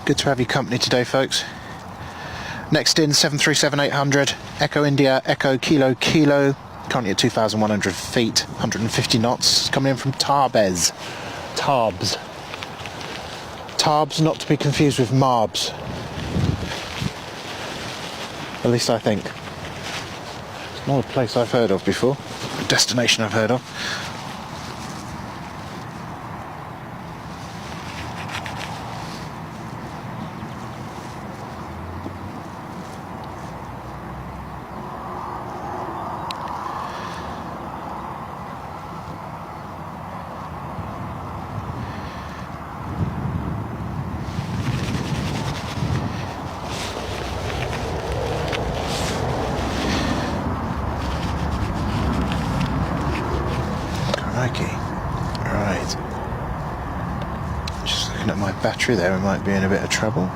Good to have your company today, folks. Next in, 737-800, Echo India, Echo Kilo Kilo. Currently at 2,100 feet, 150 knots. Coming in from Tarbes. Tarbes. Tarbes, not to be confused with Marbs. At least I think. It's not a place I've heard of before. A destination I've heard of. Right. Just looking at my battery there, I might be in a bit of trouble.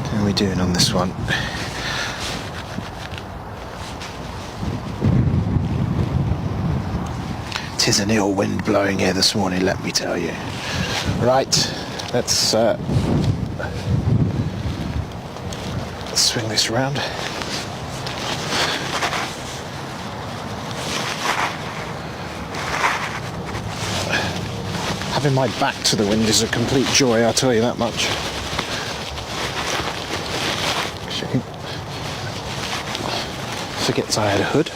How are we doing on this one? Tis an ill wind blowing here this morning, let me tell you. Right, let's swing this round. Having my back to the wind is a complete joy, I'll tell you that much. Forgets I had a hood.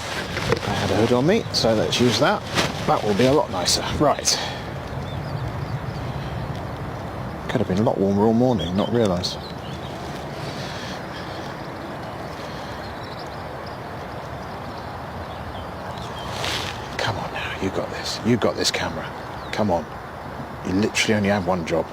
I had a hood on me, so let's use that. That will be a lot nicer. Right. Could have been a lot warmer all morning, not realised. Come on now, you got this. You got this camera. Come on. You literally only have one job.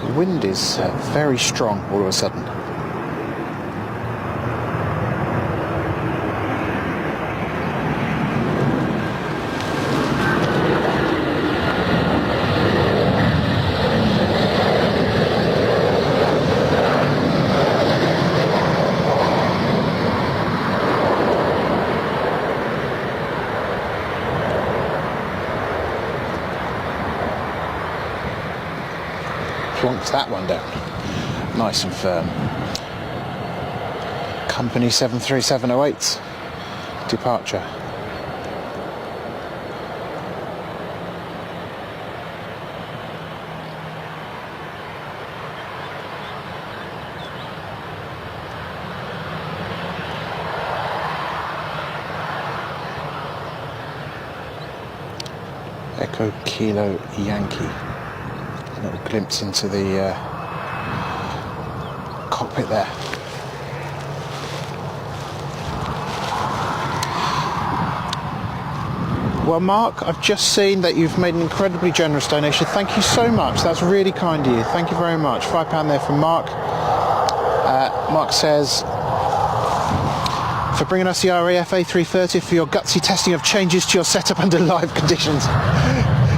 The wind is very strong all of a sudden. Plonked that one down, nice and firm. Company 73708's departure. Echo Kilo Yankee. A little glimpse into the cockpit there. Well, Mark, I've just seen that you've made an incredibly generous donation. Thank you so much. That's really kind of you. Thank you very much. £5 there from Mark. Mark says, for bringing us the RAF A330 for your gutsy testing of changes to your setup under live conditions.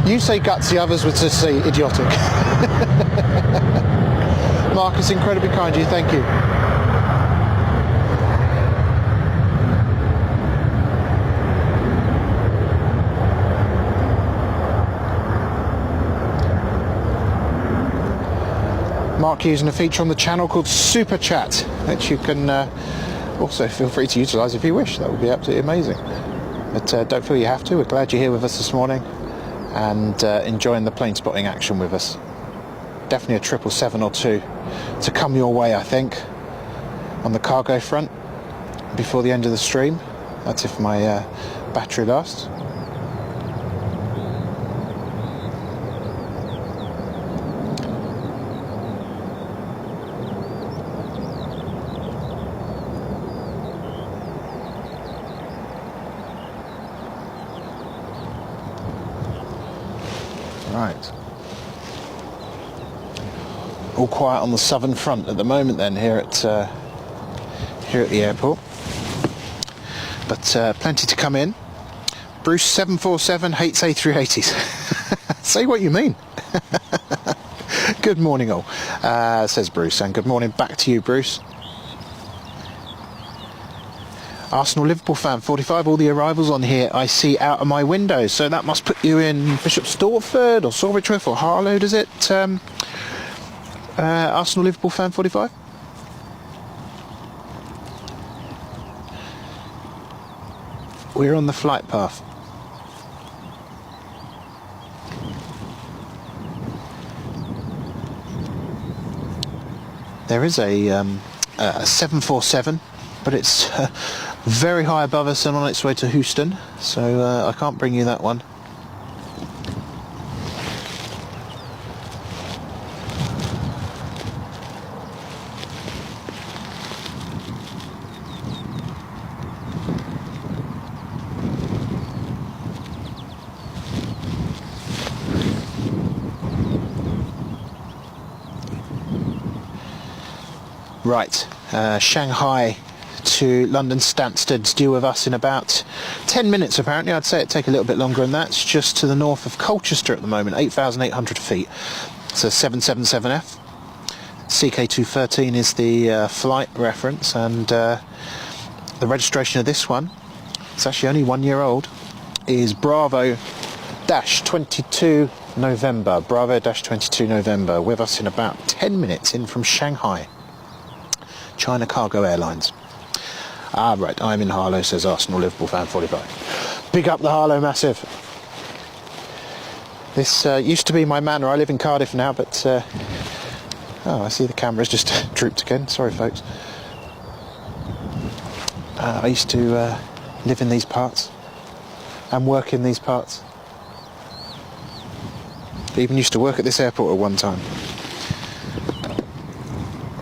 You say gutsy, others would just say idiotic. Mark, it's incredibly kind of you, thank you. Mark using a feature on the channel called Super Chat, which you can also feel free to utilise if you wish. That would be absolutely amazing. But don't feel you have to. We're glad you're here with us this morning and enjoying the plane spotting action with us. Definitely a 777 or two to come your way, I think, on the cargo front before the end of the stream. That's if my battery lasts. Right. All quiet on the southern front at the moment then here at the airport. But plenty to come in. Bruce 747 hates A380s. Say what you mean. Good morning all, says Bruce, and good morning back to you, Bruce. Arsenal-Liverpool fan 45, all the arrivals on here I see out of my window, so that must put you in Bishop Stortford or Sawbridge or Harlow, does it? Arsenal-Liverpool fan 45? We're on the flight path. There is a 747, but it's very high above us and on its way to Houston, so I can't bring you that one. Right, Shanghai to London Stansted's due with us in about 10 minutes apparently. I'd say it'd take a little bit longer than that. It's just to the north of Colchester at the moment, 8,800 feet. It's a 777F. CK213 is the flight reference, and the registration of this one, it's actually only 1 year old, is Bravo-22 November. Bravo-22 November, with us in about 10 minutes in from Shanghai. China Cargo Airlines. Ah, right, I'm in Harlow, says Arsenal-Liverpool fan 45. Big up the Harlow Massive. This used to be my manor. I live in Cardiff now, but... oh, I see the camera's just drooped again. Sorry, folks. I used to live in these parts and work in these parts. I even used to work at this airport at one time.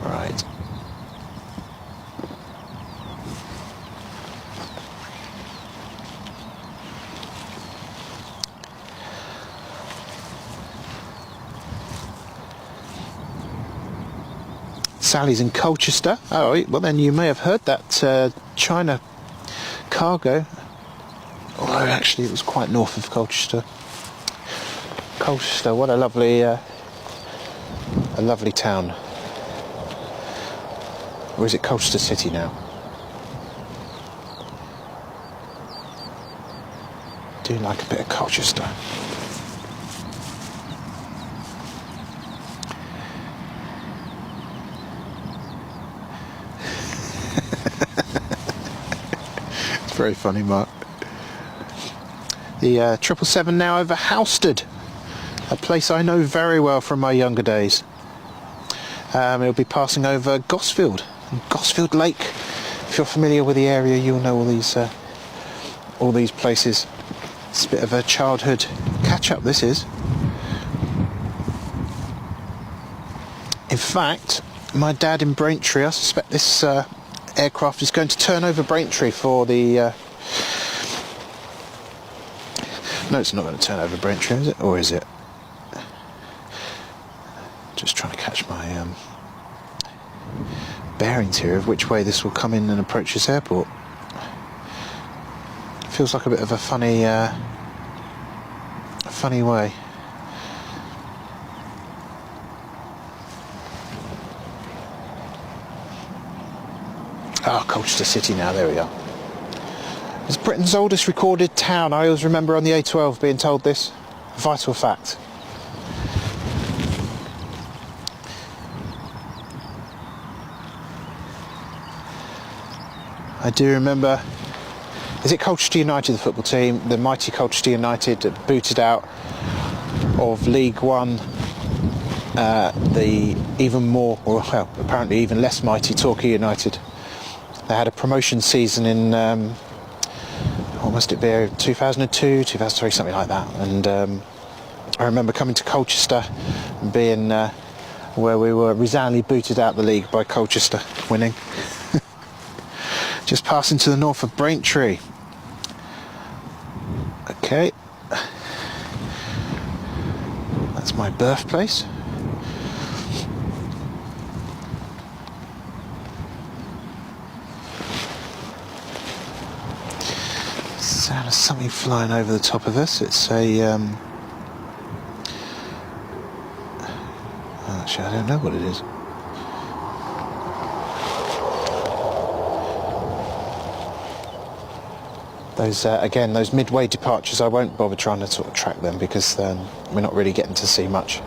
Right. Sally's in Colchester. Oh, well then you may have heard that China Cargo. Although actually it was quite north of Colchester. Colchester, what a lovely town. Or is it Colchester City now? Do like a bit of Colchester. Very funny, Mark. The 777 now over Halstead, a place I know very well from my younger days. It'll be passing over Gosfield Lake. If you're familiar with the area, you'll know all these places. It's a bit of a childhood catch-up, this is. In fact, my dad in Braintree, I suspect this aircraft is going to turn over Braintree for the... No, it's not going to turn over Braintree, is it? Or is it? Just trying to catch my bearings here of which way this will come in and approach this airport. Feels like a bit of a funny way. Ah, Colchester City now, there we are. It's Britain's oldest recorded town. I always remember on the A12 being told this. Vital fact. I do remember, is it Colchester United, the football team? The mighty Colchester United booted out of League One the even more, or well, apparently even less mighty Torquay United. They had a promotion season in, what must it be, 2002, 2003, something like that. And I remember coming to Colchester and being where we were resoundingly booted out the league by Colchester winning. Just passing to the north of Braintree. Okay. That's my birthplace. Sound of something flying over the top of us. It's a actually, I don't know what it is. Those again, those midway departures, I won't bother trying to sort of track them because we're not really getting to see much.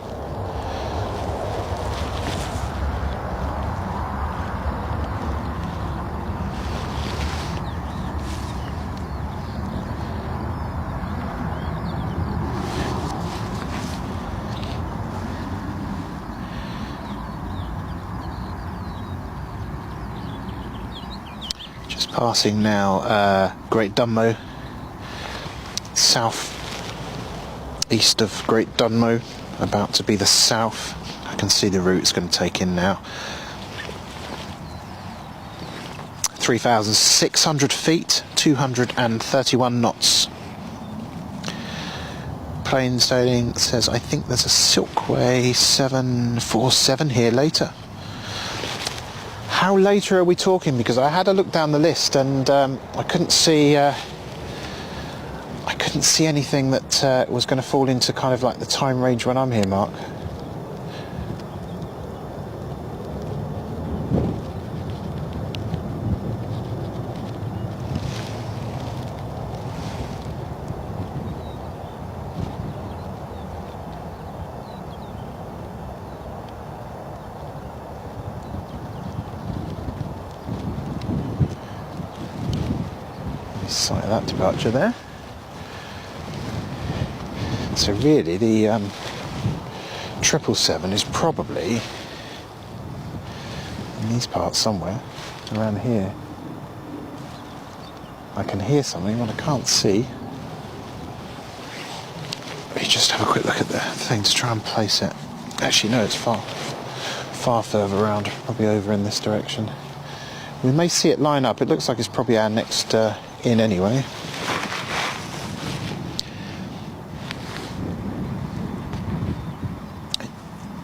Passing now Great Dunmow, south east of Great Dunmow, about to be the south. I can see the route it's going to take in now. 3,600 feet, 231 knots. Plain sailing says, I think there's a Silkway 747 here later. How later are we talking? Because I had a look down the list and I couldn't see anything that was going to fall into kind of like the time range when I'm here, Mark. Sight of that departure there. So really the 777 is probably in these parts somewhere around here. I can hear something but I can't see. Let me just have a quick look at the thing to try and place it. Actually no, it's far further around, probably over in this direction. We may see it line up. It looks like it's probably our next in anyway.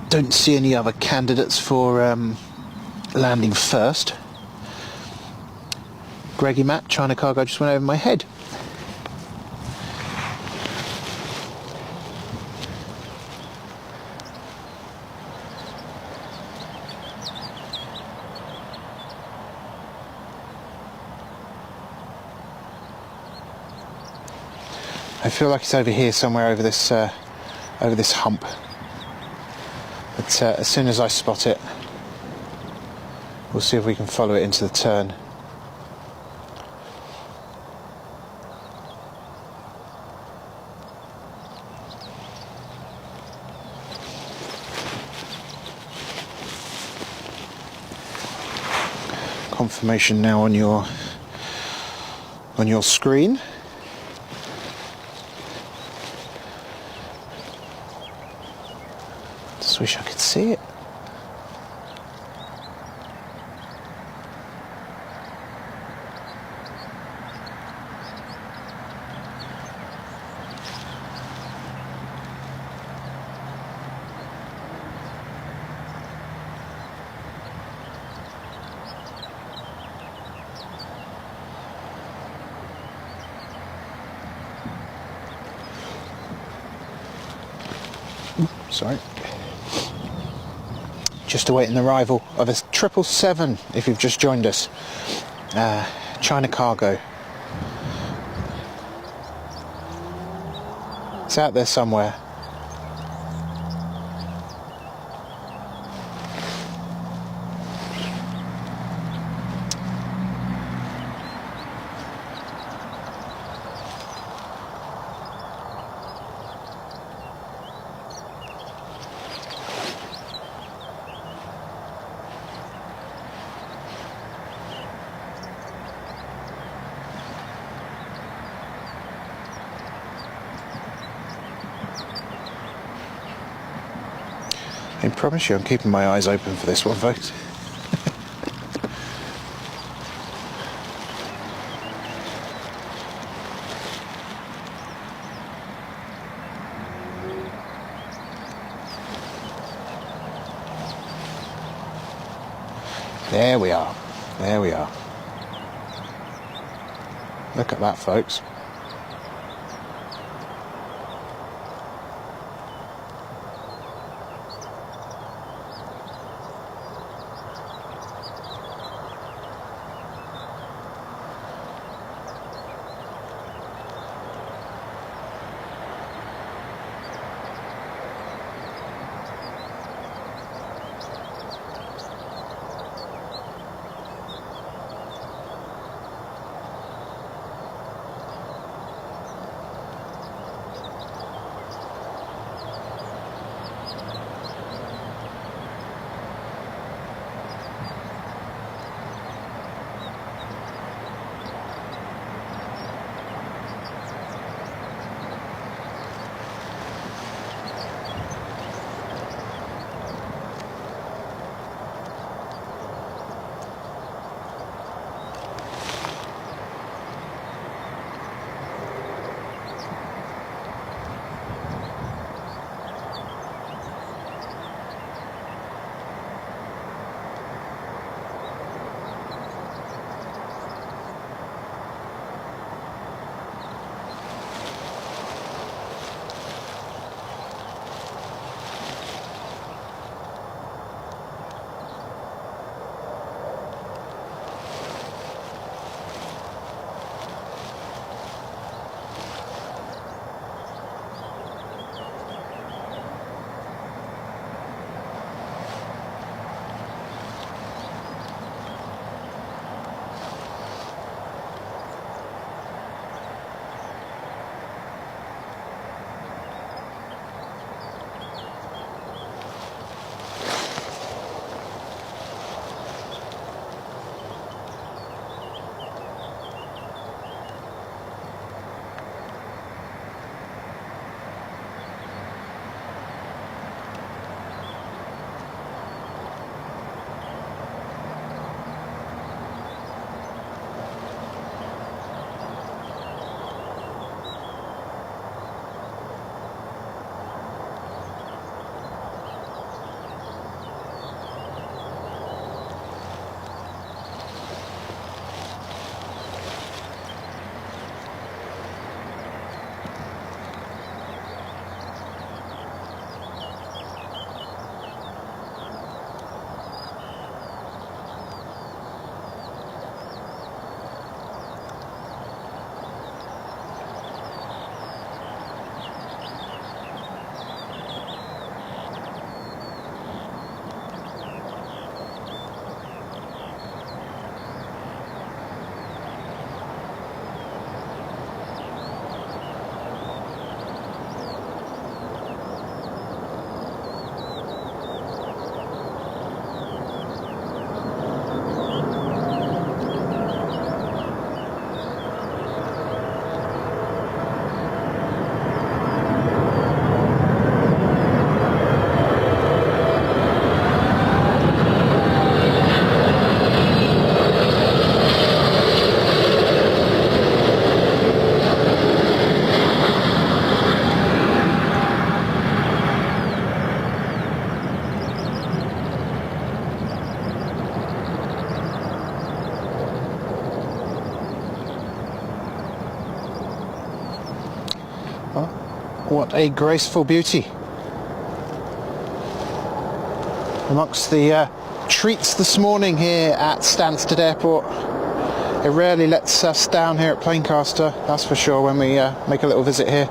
Don't see any other candidates for landing first. Greggy Matt, China Cargo just went over my head. I feel like it's over here somewhere over this hump. But as soon as I spot it, we'll see if we can follow it into the turn. Confirmation now on your screen. Just wish I could see it. Sorry. Just awaiting the arrival of a 777 if you've just joined us. China Cargo. It's out there somewhere. I promise you I'm keeping my eyes open for this one, folks. There we are. There we are. Look at that, folks. What a graceful beauty. Amongst the treats this morning here at Stansted Airport. It rarely lets us down here at Planecaster, that's for sure, when we make a little visit here.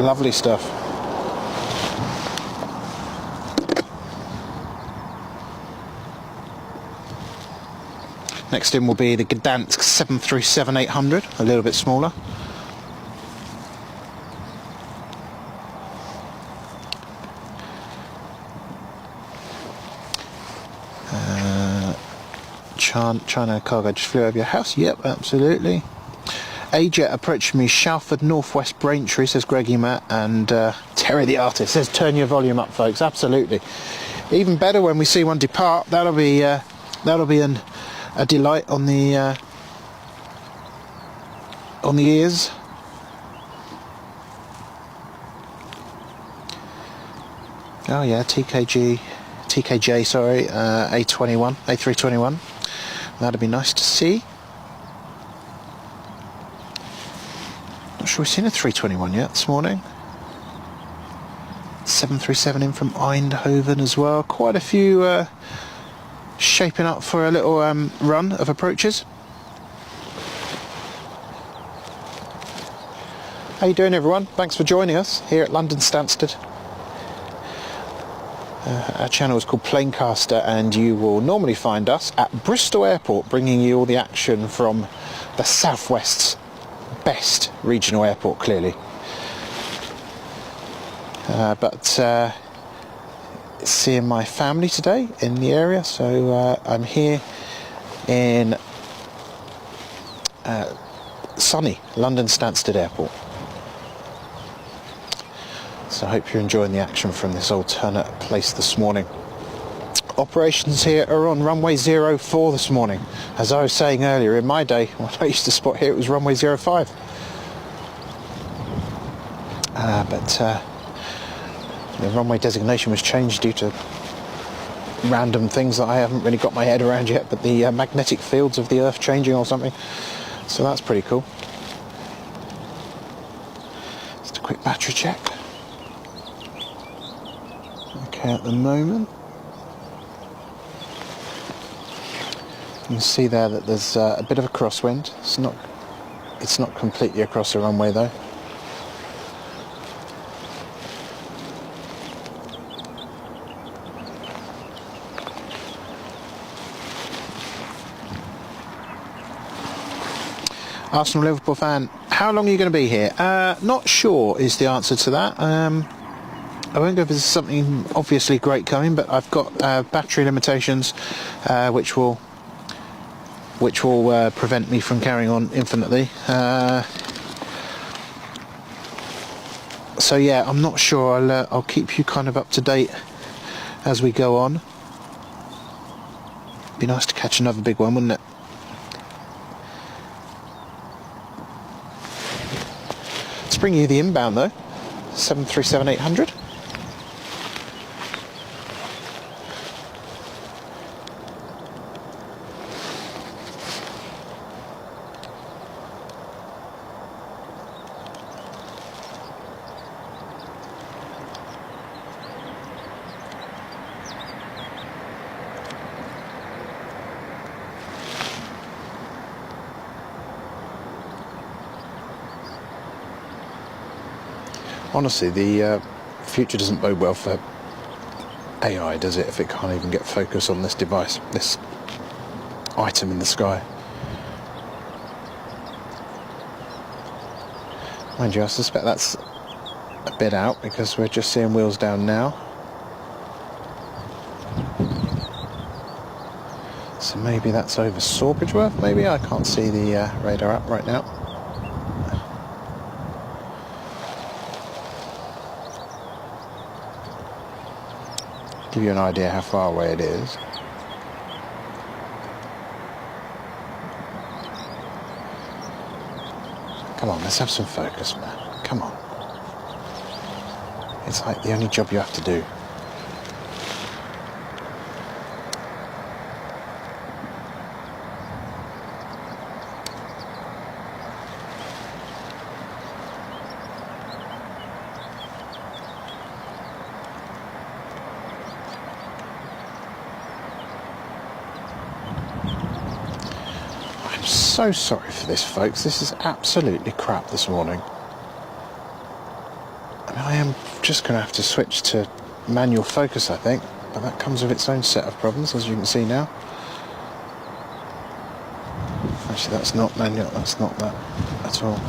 Lovely stuff. Next in will be the Gdansk 737-800, a little bit smaller. China cargo just flew over your house. Yep, absolutely. A-Jet approached me, Shalford Northwest Braintree, says Greggy Matt, and Terry the Artist says turn your volume up, folks. Absolutely. Even better when we see one depart. That'll be a delight on the ears. Oh yeah, TKJ, sorry, A321. That'd be nice to see. Not sure we've seen a 321 yet this morning. 737 in from Eindhoven as well. Quite a few shaping up for a little run of approaches. How you doing, everyone? Thanks for joining us here at London Stansted. Our channel is called Planecaster, and you will normally find us at Bristol Airport, bringing you all the action from the Southwest's best regional airport, clearly. But seeing my family today in the area, so I'm here in sunny London Stansted Airport. So I hope you're enjoying the action from this alternate place this morning. Operations here are on runway 04 this morning. As I was saying earlier, in my day, when I used to spot here, it was runway 05. But the runway designation was changed due to random things that I haven't really got my head around yet, but the magnetic fields of the Earth changing or something. So that's pretty cool. Just a quick battery check. Okay, at the moment. You can see there that there's a bit of a crosswind. It's not completely across the runway though. Arsenal Liverpool fan, how long are you going to be here? Not sure is the answer to that. I won't go if there's something obviously great coming, but I've got battery limitations which will prevent me from carrying on infinitely. So yeah, I'm not sure. I'll keep you kind of up to date as we go on. Be nice to catch another big one, wouldn't it? Let's bring you the inbound though. 737-800. Honestly, the future doesn't bode well for AI, does it, if it can't even get focus on this device, this item in the sky. Mind you, I suspect that's a bit out because we're just seeing wheels down now. So maybe that's over Sawbridgeworth, maybe? I can't see the radar up right now. Give you an idea how far away it is. Come on, let's have some focus, man. Come on. It's like the only job you have to do. So sorry for this, folks. This is absolutely crap this morning. I mean, I am just going to have to switch to manual focus, I think, but that comes with its own set of problems, as you can see now. Actually, that's not manual. That's not that at all.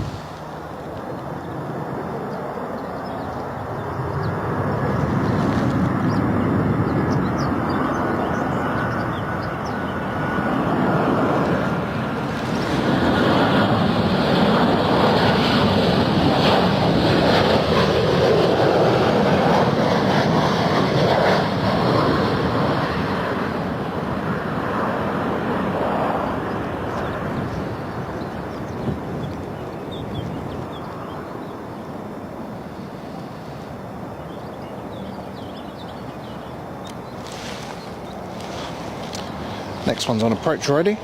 Next one's on approach already.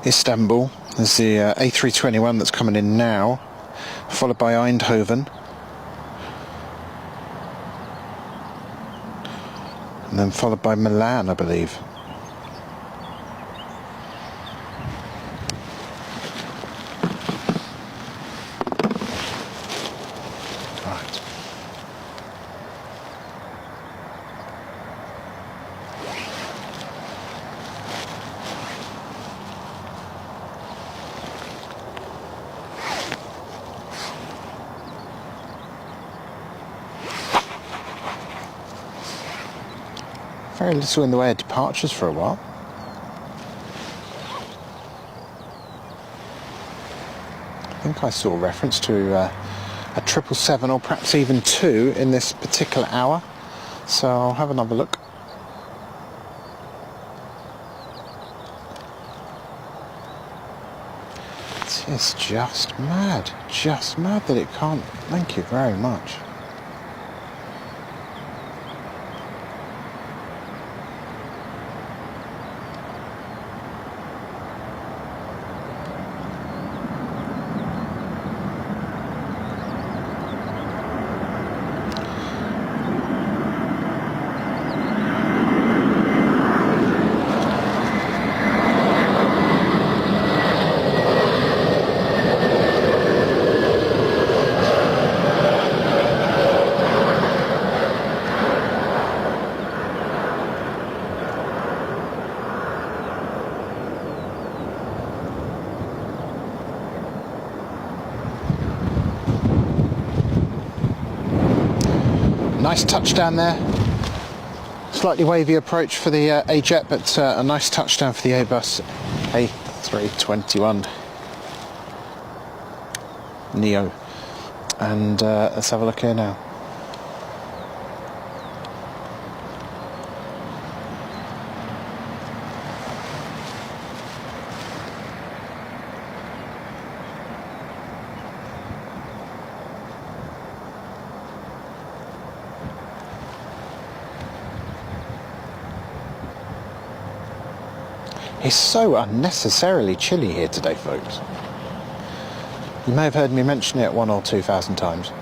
Istanbul, there's the A321 that's coming in now, followed by Eindhoven, and then followed by Milan, I believe. Right. Very little in the way of departures for a while. I think I saw a reference to a 777 or perhaps even 2 in this particular hour, so I'll have another look. It's just mad that it can't. Thank you very much. Nice touchdown there. Slightly wavy approach for the A-Jet, but a nice touchdown for the Airbus A321 Neo. And let's have a look here now. It's so unnecessarily chilly here today, folks. You may have heard me mention it 1,000 or 2,000 times.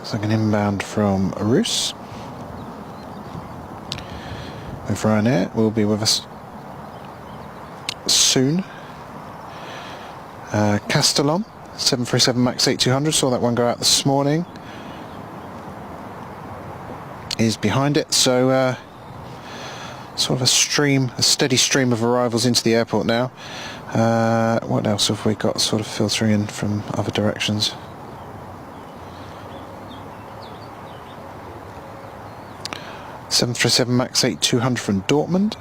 Looks like an inbound from Rus. With Ryanair will be with us soon. Castellon 737 MAX 8200, saw that one go out this morning, is behind it, so sort of a steady stream of arrivals into the airport now. What else have we got sort of filtering in from other directions? 737 MAX 8-200 from Dortmund.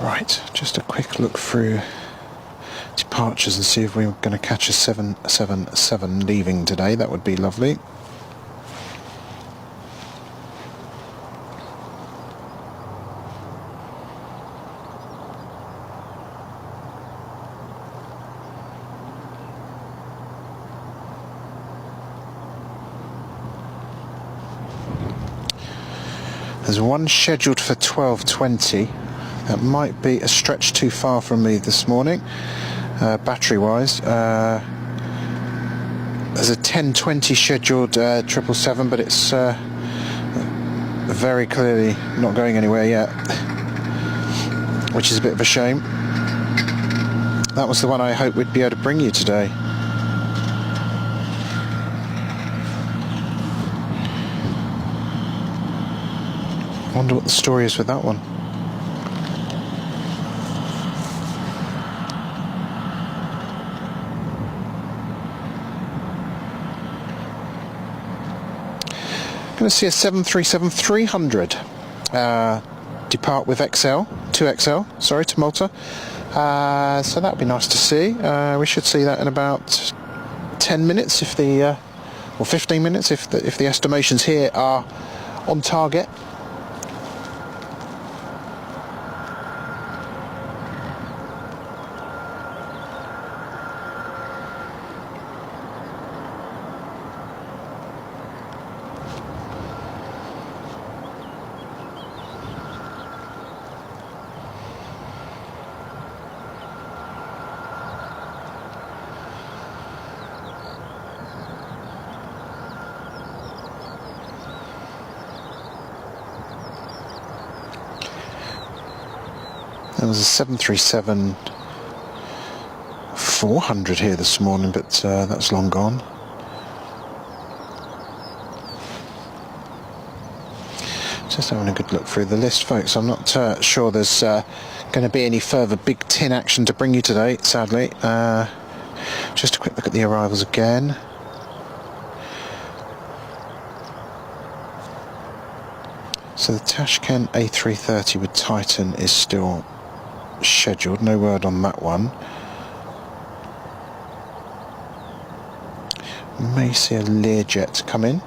Right, just a quick look through departures and see if we're going to catch a 777 leaving today. That would be lovely. There's one scheduled for 12:20. That might be a stretch too far from me this morning, battery wise. There's a 10:20 scheduled 777, but it's very clearly not going anywhere yet, which is a bit of a shame. That was the one I hoped we'd be able to bring you today. I wonder what the story is with that one. Going to see a 737-300 depart with XL, 2XL, sorry, to Malta. So that would be nice to see. We should see that in about 10 minutes, if the or 15 minutes, if the estimations here are on target. There was a 737-400 here this morning, but that's long gone. Just having a good look through the list, folks. I'm not sure there's going to be any further big tin action to bring you today, sadly. Just a quick look at the arrivals again. So the Tashkent A330 with Titan is still scheduled, no word on that one. May see a Learjet come in.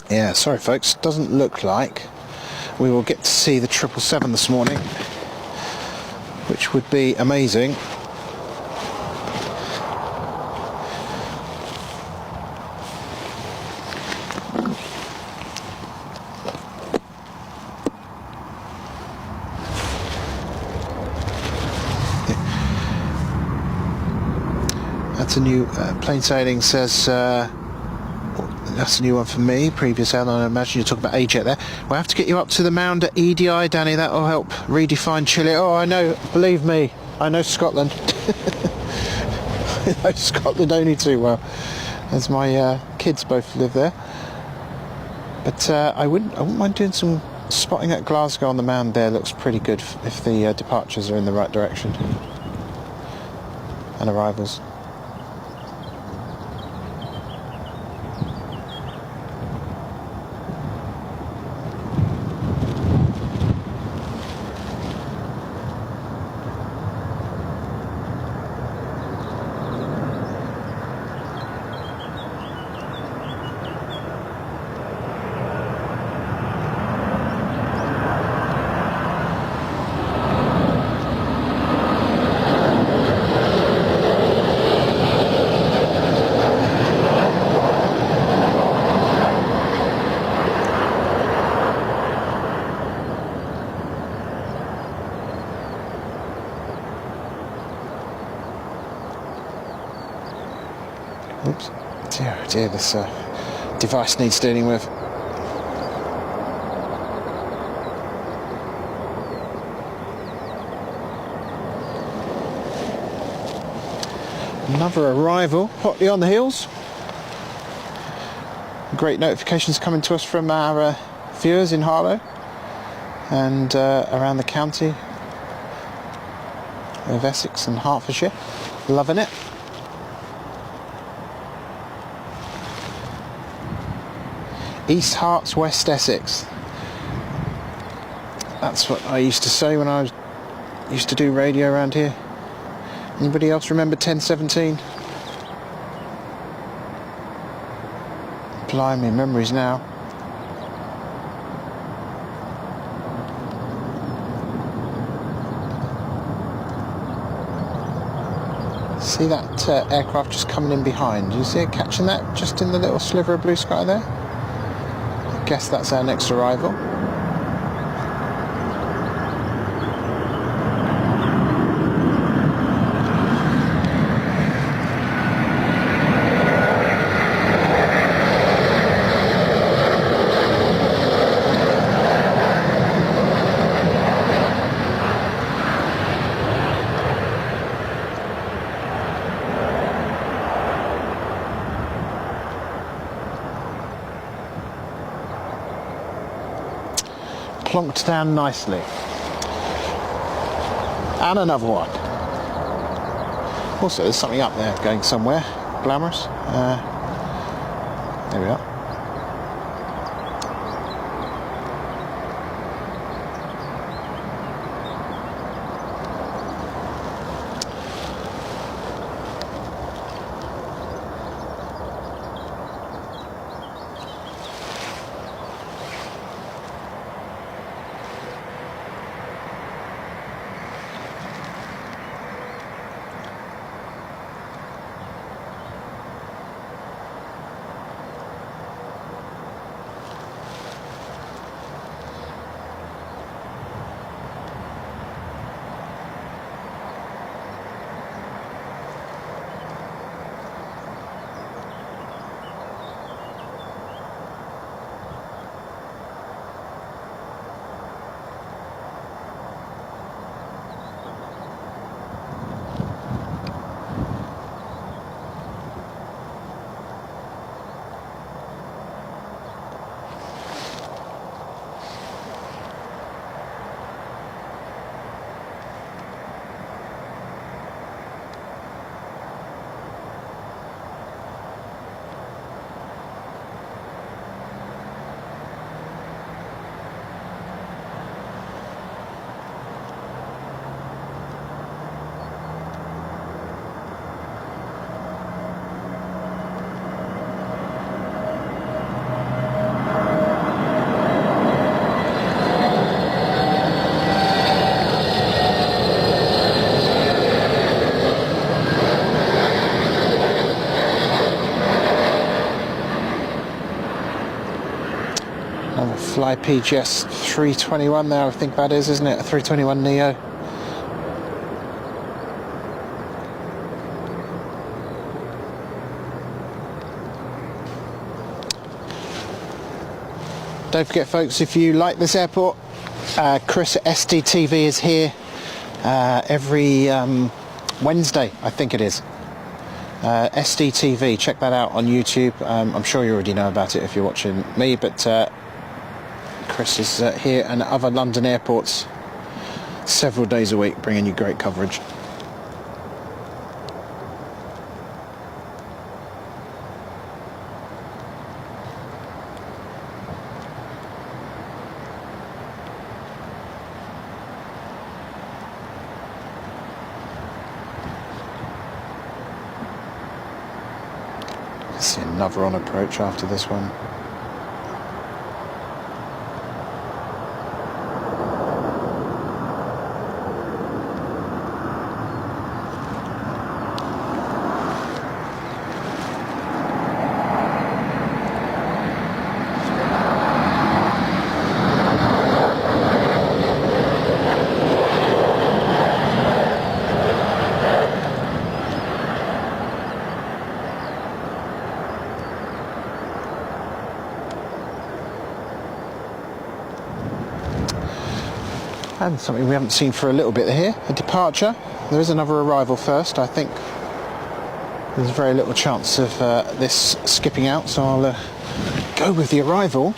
Yeah, sorry folks, doesn't look like we will get to see the 777 this morning, which would be amazing. That's a new plain sailing says that's a new one for me. Previous airline, I imagine you're talking about A-Jet there. We'll have to get you up to the mound at EDI, Danny. That will help redefine Chile. Oh, I know. Believe me, I know Scotland. I know Scotland only too well, as my kids both live there. But I wouldn't mind doing some spotting at Glasgow on the mound there. Looks pretty good if the departures are in the right direction and arrivals. Oops. Dear, dear, this device needs dealing with. Another arrival, hotly on the heels. Great notifications coming to us from our viewers in Harlow and around the county of Essex and Hertfordshire. Loving it. East Herts, West Essex. That's what I used to say when I used to do radio around here. Anybody else remember 1017? Blimey, memories now. See that aircraft just coming in behind? Do you see it catching that just in the little sliver of blue sky there? I guess that's our next arrival. Plonked down nicely. And another one. Also, there's something up there going somewhere. Glamorous. There we are. Fly PGS 321 there, I think that is, isn't it? A 321 Neo. Don't forget, folks, if you like this airport, Chris at SDTV is here every Wednesday, I think it is. SDTV, check that out on YouTube. I'm sure you already know about it if you're watching me, but Chris is here and other London airports several days a week, bringing you great coverage. See another on approach after this one. And something we haven't seen for a little bit here, a departure. There is another arrival first, I think. There's very little chance of this skipping out, so I'll go with the arrival.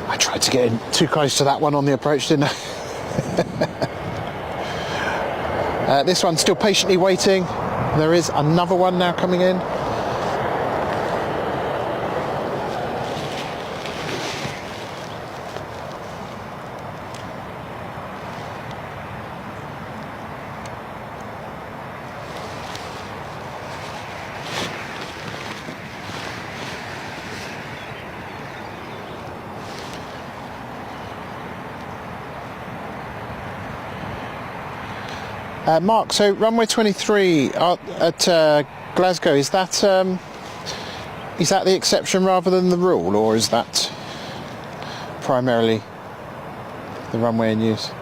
I tried to get in too close to that one on the approach, didn't I? This one's still patiently waiting. There is another one now coming in. Mark, so runway 23 at Glasgow, is that the exception rather than the rule, or is that primarily the runway in use?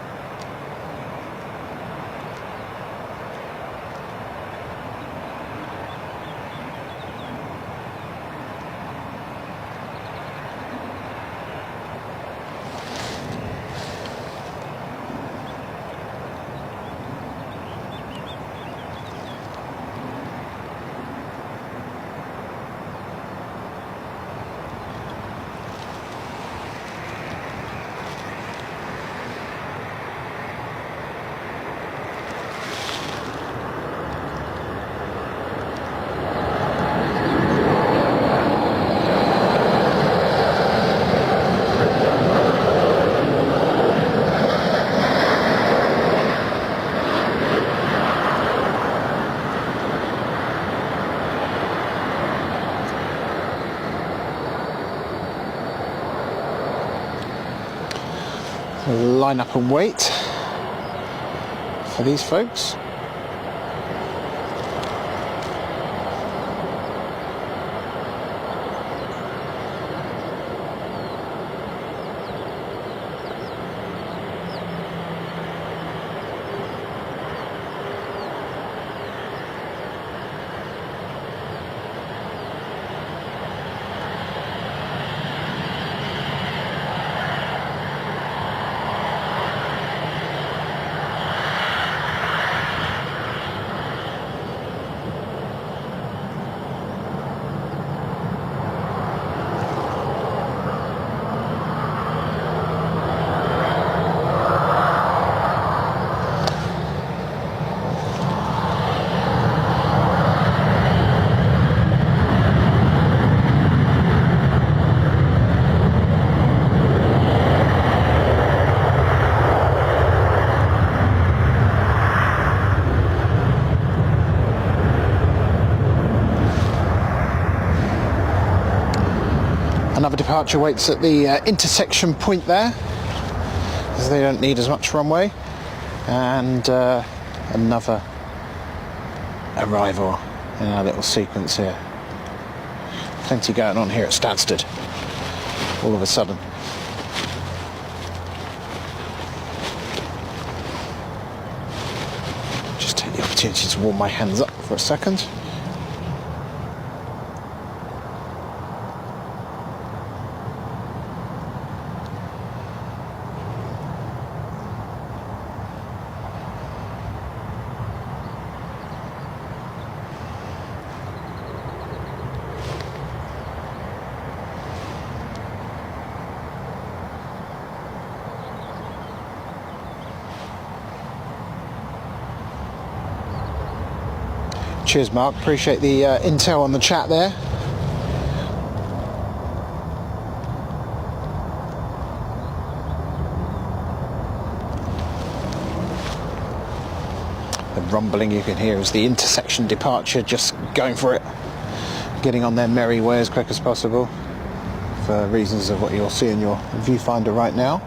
Line up and wait for these folks. Another departure waits at the intersection point there, because they don't need as much runway, and another arrival in our little sequence here. Plenty going on here at Stansted all of a sudden. Just take the opportunity to warm my hands up for a second. Cheers, Mark. Appreciate the intel on the chat there. The rumbling you can hear is the intersection departure, just going for it, getting on their merry way as quick as possible, for reasons of what you'll see in your viewfinder right now.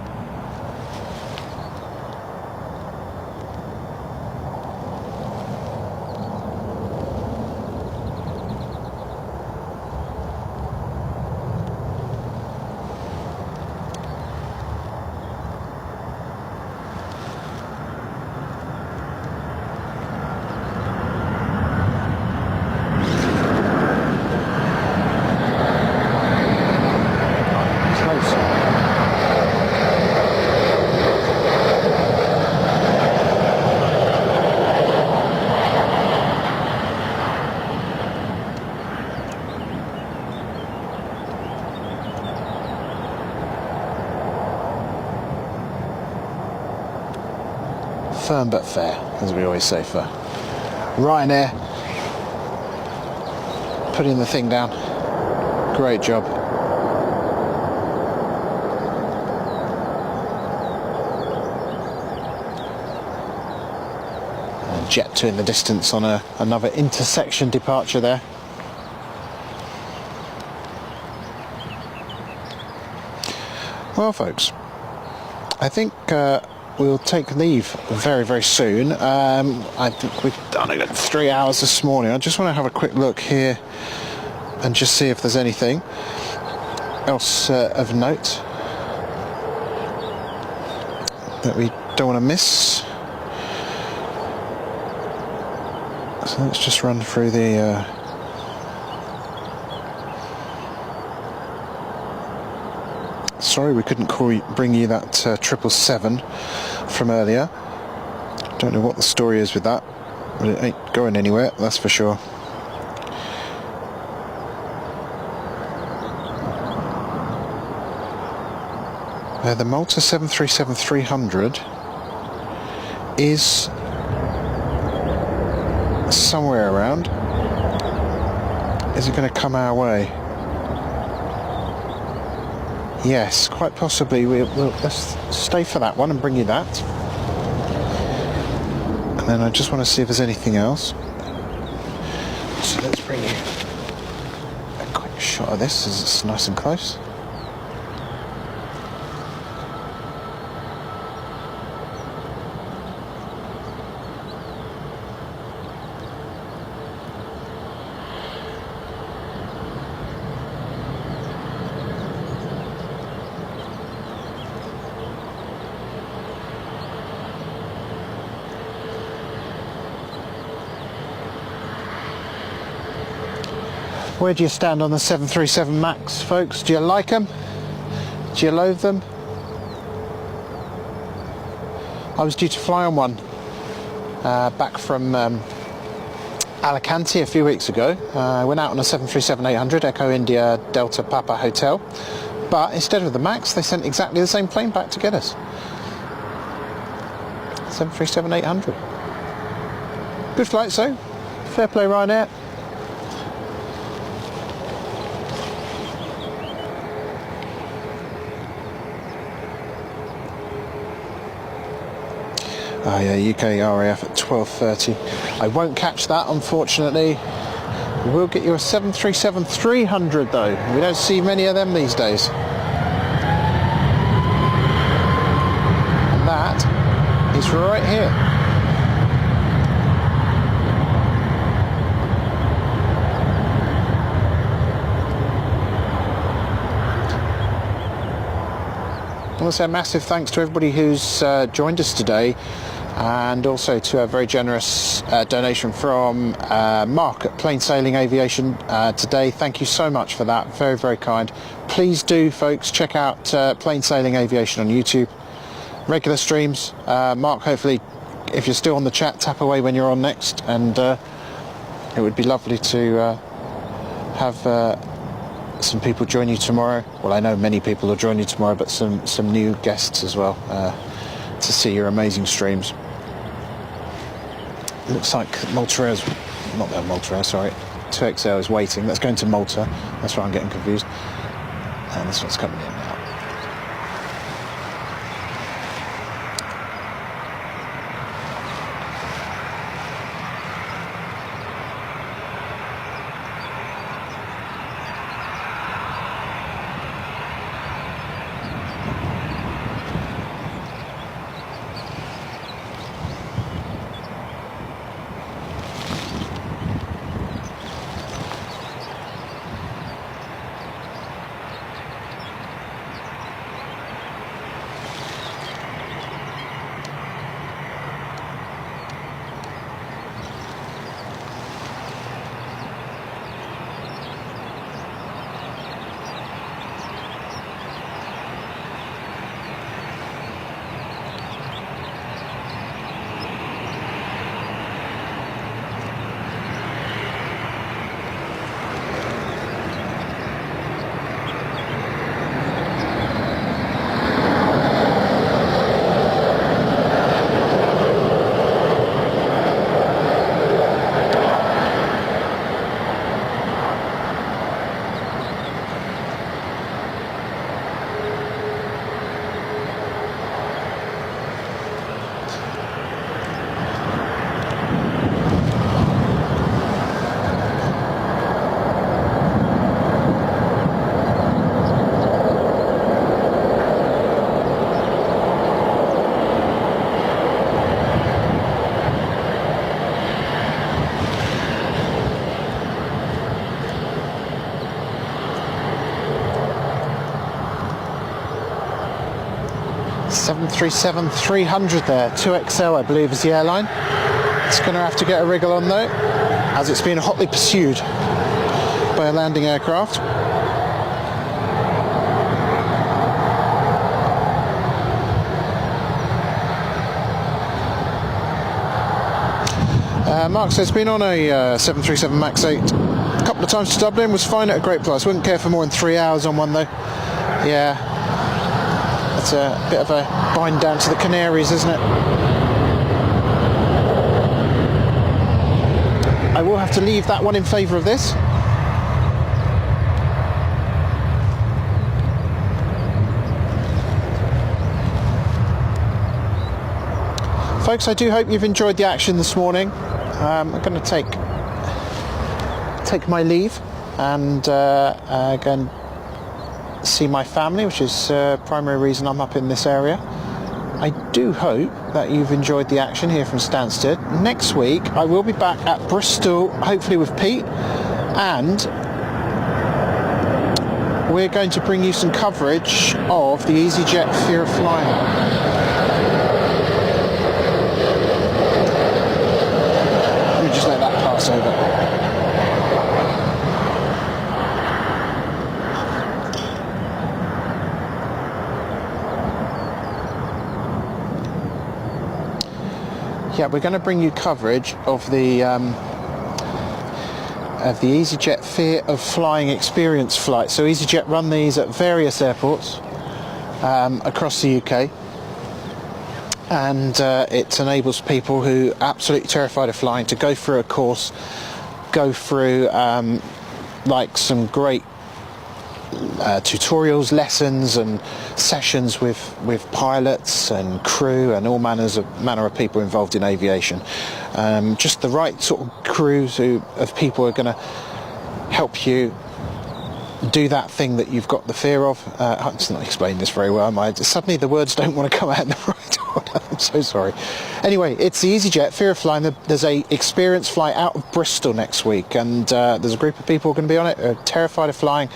Firm but fair, as we always say for Ryanair. Putting the thing down. Great job. And Jet 2 in the distance on another intersection departure there. Well, folks, I think we'll take leave very, very soon. I think we've done it 3 hours this morning. I just want to have a quick look here and just see if there's anything else of note that we don't want to miss. So let's just run through the sorry we couldn't bring you that 777 from earlier. Don't know what the story is with that, but it ain't going anywhere, that's for sure. The Malta 737-300 is somewhere around. Is it going to come our way? Yes, quite possibly. Let's stay for that one and bring you that. And then I just want to see if there's anything else. So let's bring you a quick shot of this as it's nice and close. Where do you stand on the 737 MAX, folks? Do you like them? Do you loathe them? I was due to fly on one back from Alicante a few weeks ago. I went out on a 737-800 Echo India Delta Papa Hotel, but instead of the MAX they sent exactly the same plane back to get us. 737-800. Good flight, so fair play Ryanair. Yeah, UK RAF at 12:30. I won't catch that, unfortunately. We will get you a 737-300 though. We don't see many of them these days. And that is right here. I want to say a massive thanks to everybody who's joined us today, and also to a very generous donation from Mark at Plain Sailing Aviation today. Thank you so much for that, very, very kind. Please do, folks, check out Plain Sailing Aviation on YouTube. Regular streams. Mark, hopefully, if you're still on the chat, tap away when you're on next, and it would be lovely to have some people join you tomorrow. Well, I know many people will join you tomorrow, but some new guests as well to see your amazing streams. It looks like Malta Air's not the Malta Air, sorry. 2XL is waiting. That's going to Malta. That's why I'm getting confused. And this one's coming in now. Seven 737-300 there, 2XL I believe is the airline. It's going to have to get a wriggle on though, as it's being hotly pursued by a landing aircraft. Mark says, been on a 737 MAX 8 a couple of times to Dublin, was fine at a great price. Wouldn't care for more than 3 hours on one though. Yeah, it's a bit of a bind down to the Canaries, isn't it? I will have to leave that one in favour of this. Folks, I do hope you've enjoyed the action this morning. I'm going to take my leave and go and see my family, which is primary reason I'm up in this area. I do hope that you've enjoyed the action here from Stansted. Next week I will be back at Bristol, hopefully with Pete, and we're going to bring you some coverage of the EasyJet Fear of Flying. Over. Yeah, we're going to bring you coverage of the EasyJet Fear of Flying experience flight. So EasyJet run these at various airports across the UK. And it enables people who are absolutely terrified of flying to go through a course, go through like some great tutorials, lessons and sessions with pilots and crew and all manner of people involved in aviation. Just the right sort of crews of people are going to help you do that thing that you've got the fear of. I'm just not explaining this very well, am I? Suddenly the words don't want to come out in the right order. I'm so sorry. Anyway, it's the EasyJet Fear of Flying. There's a experience flight out of Bristol next week, and there's a group of people going to be on it who are terrified of flying,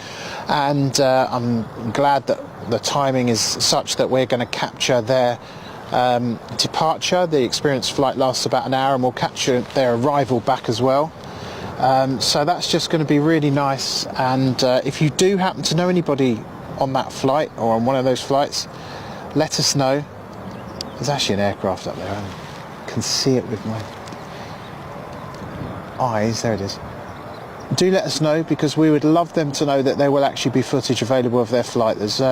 and I'm glad that the timing is such that we're going to capture their departure. The experience flight lasts about an hour, and we'll capture their arrival back as well. So that's just going to be really nice, and if you do happen to know anybody on that flight or on one of those flights, let us know. There's actually an aircraft up there, I can see it with my eyes. There it is. Do let us know, because we would love them to know that there will actually be footage available of their flight. There's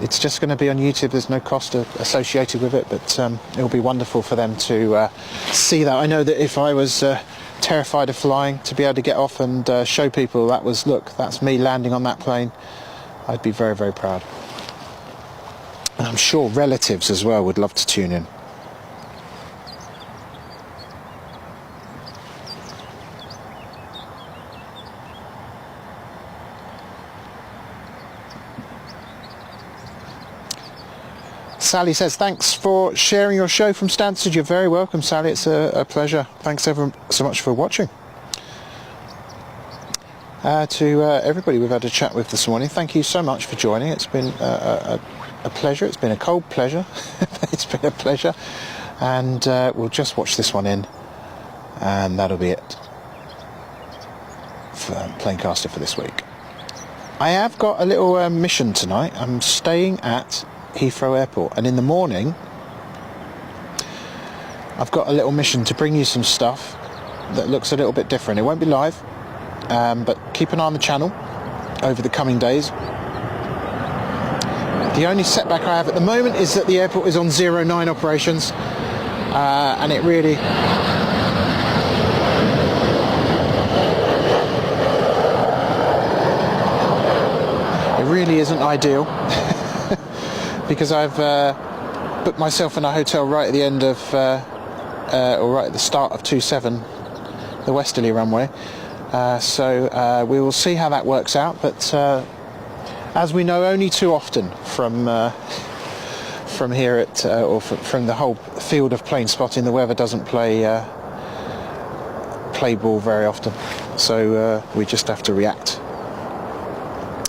it's just going to be on YouTube. There's no cost associated with it, but it'll be wonderful for them to see that. I know that if I was terrified of flying, to be able to get off and show people that's me landing on that plane, I'd be very, very proud. And I'm sure relatives as well would love to tune in. Sally says, thanks for sharing your show from Stansted. You're very welcome, Sally. It's a pleasure. Thanks ever so much for watching. To everybody we've had a chat with this morning, thank you so much for joining. It's been a pleasure. It's been a cold pleasure. It's been a pleasure. And we'll just watch this one in, and that'll be it for Planecaster for this week. I have got a little mission tonight. I'm staying at Heathrow Airport, and in the morning I've got a little mission to bring you some stuff that looks a little bit different. It won't be live, but keep an eye on the channel over the coming days. The only setback I have at the moment is that the airport is on 09 operations, and it really isn't ideal. Because I've booked myself in a hotel right at the end of, or right at the start of 27, the westerly runway. So we will see how that works out. But as we know only too often from here at, or from the whole field of plane spotting, the weather doesn't play ball very often. So we just have to react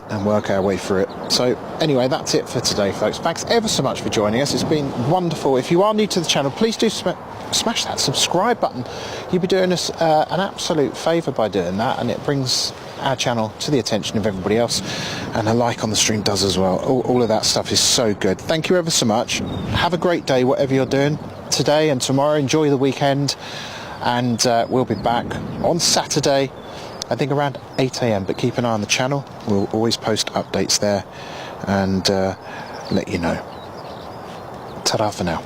and work our way through it. So anyway, that's it for today, folks. Thanks ever so much for joining us. It's been wonderful. If you are new to the channel, please do smash that subscribe button. You'll be doing us an absolute favour by doing that, and it brings our channel to the attention of everybody else, and a like on the stream does as well. All of that stuff is so good. Thank you ever so much. Have a great day, whatever you're doing today and tomorrow. Enjoy the weekend, and we'll be back on Saturday, I think around 8 AM, but keep an eye on the channel. We'll always post updates there and let you know. Ta-ra for now.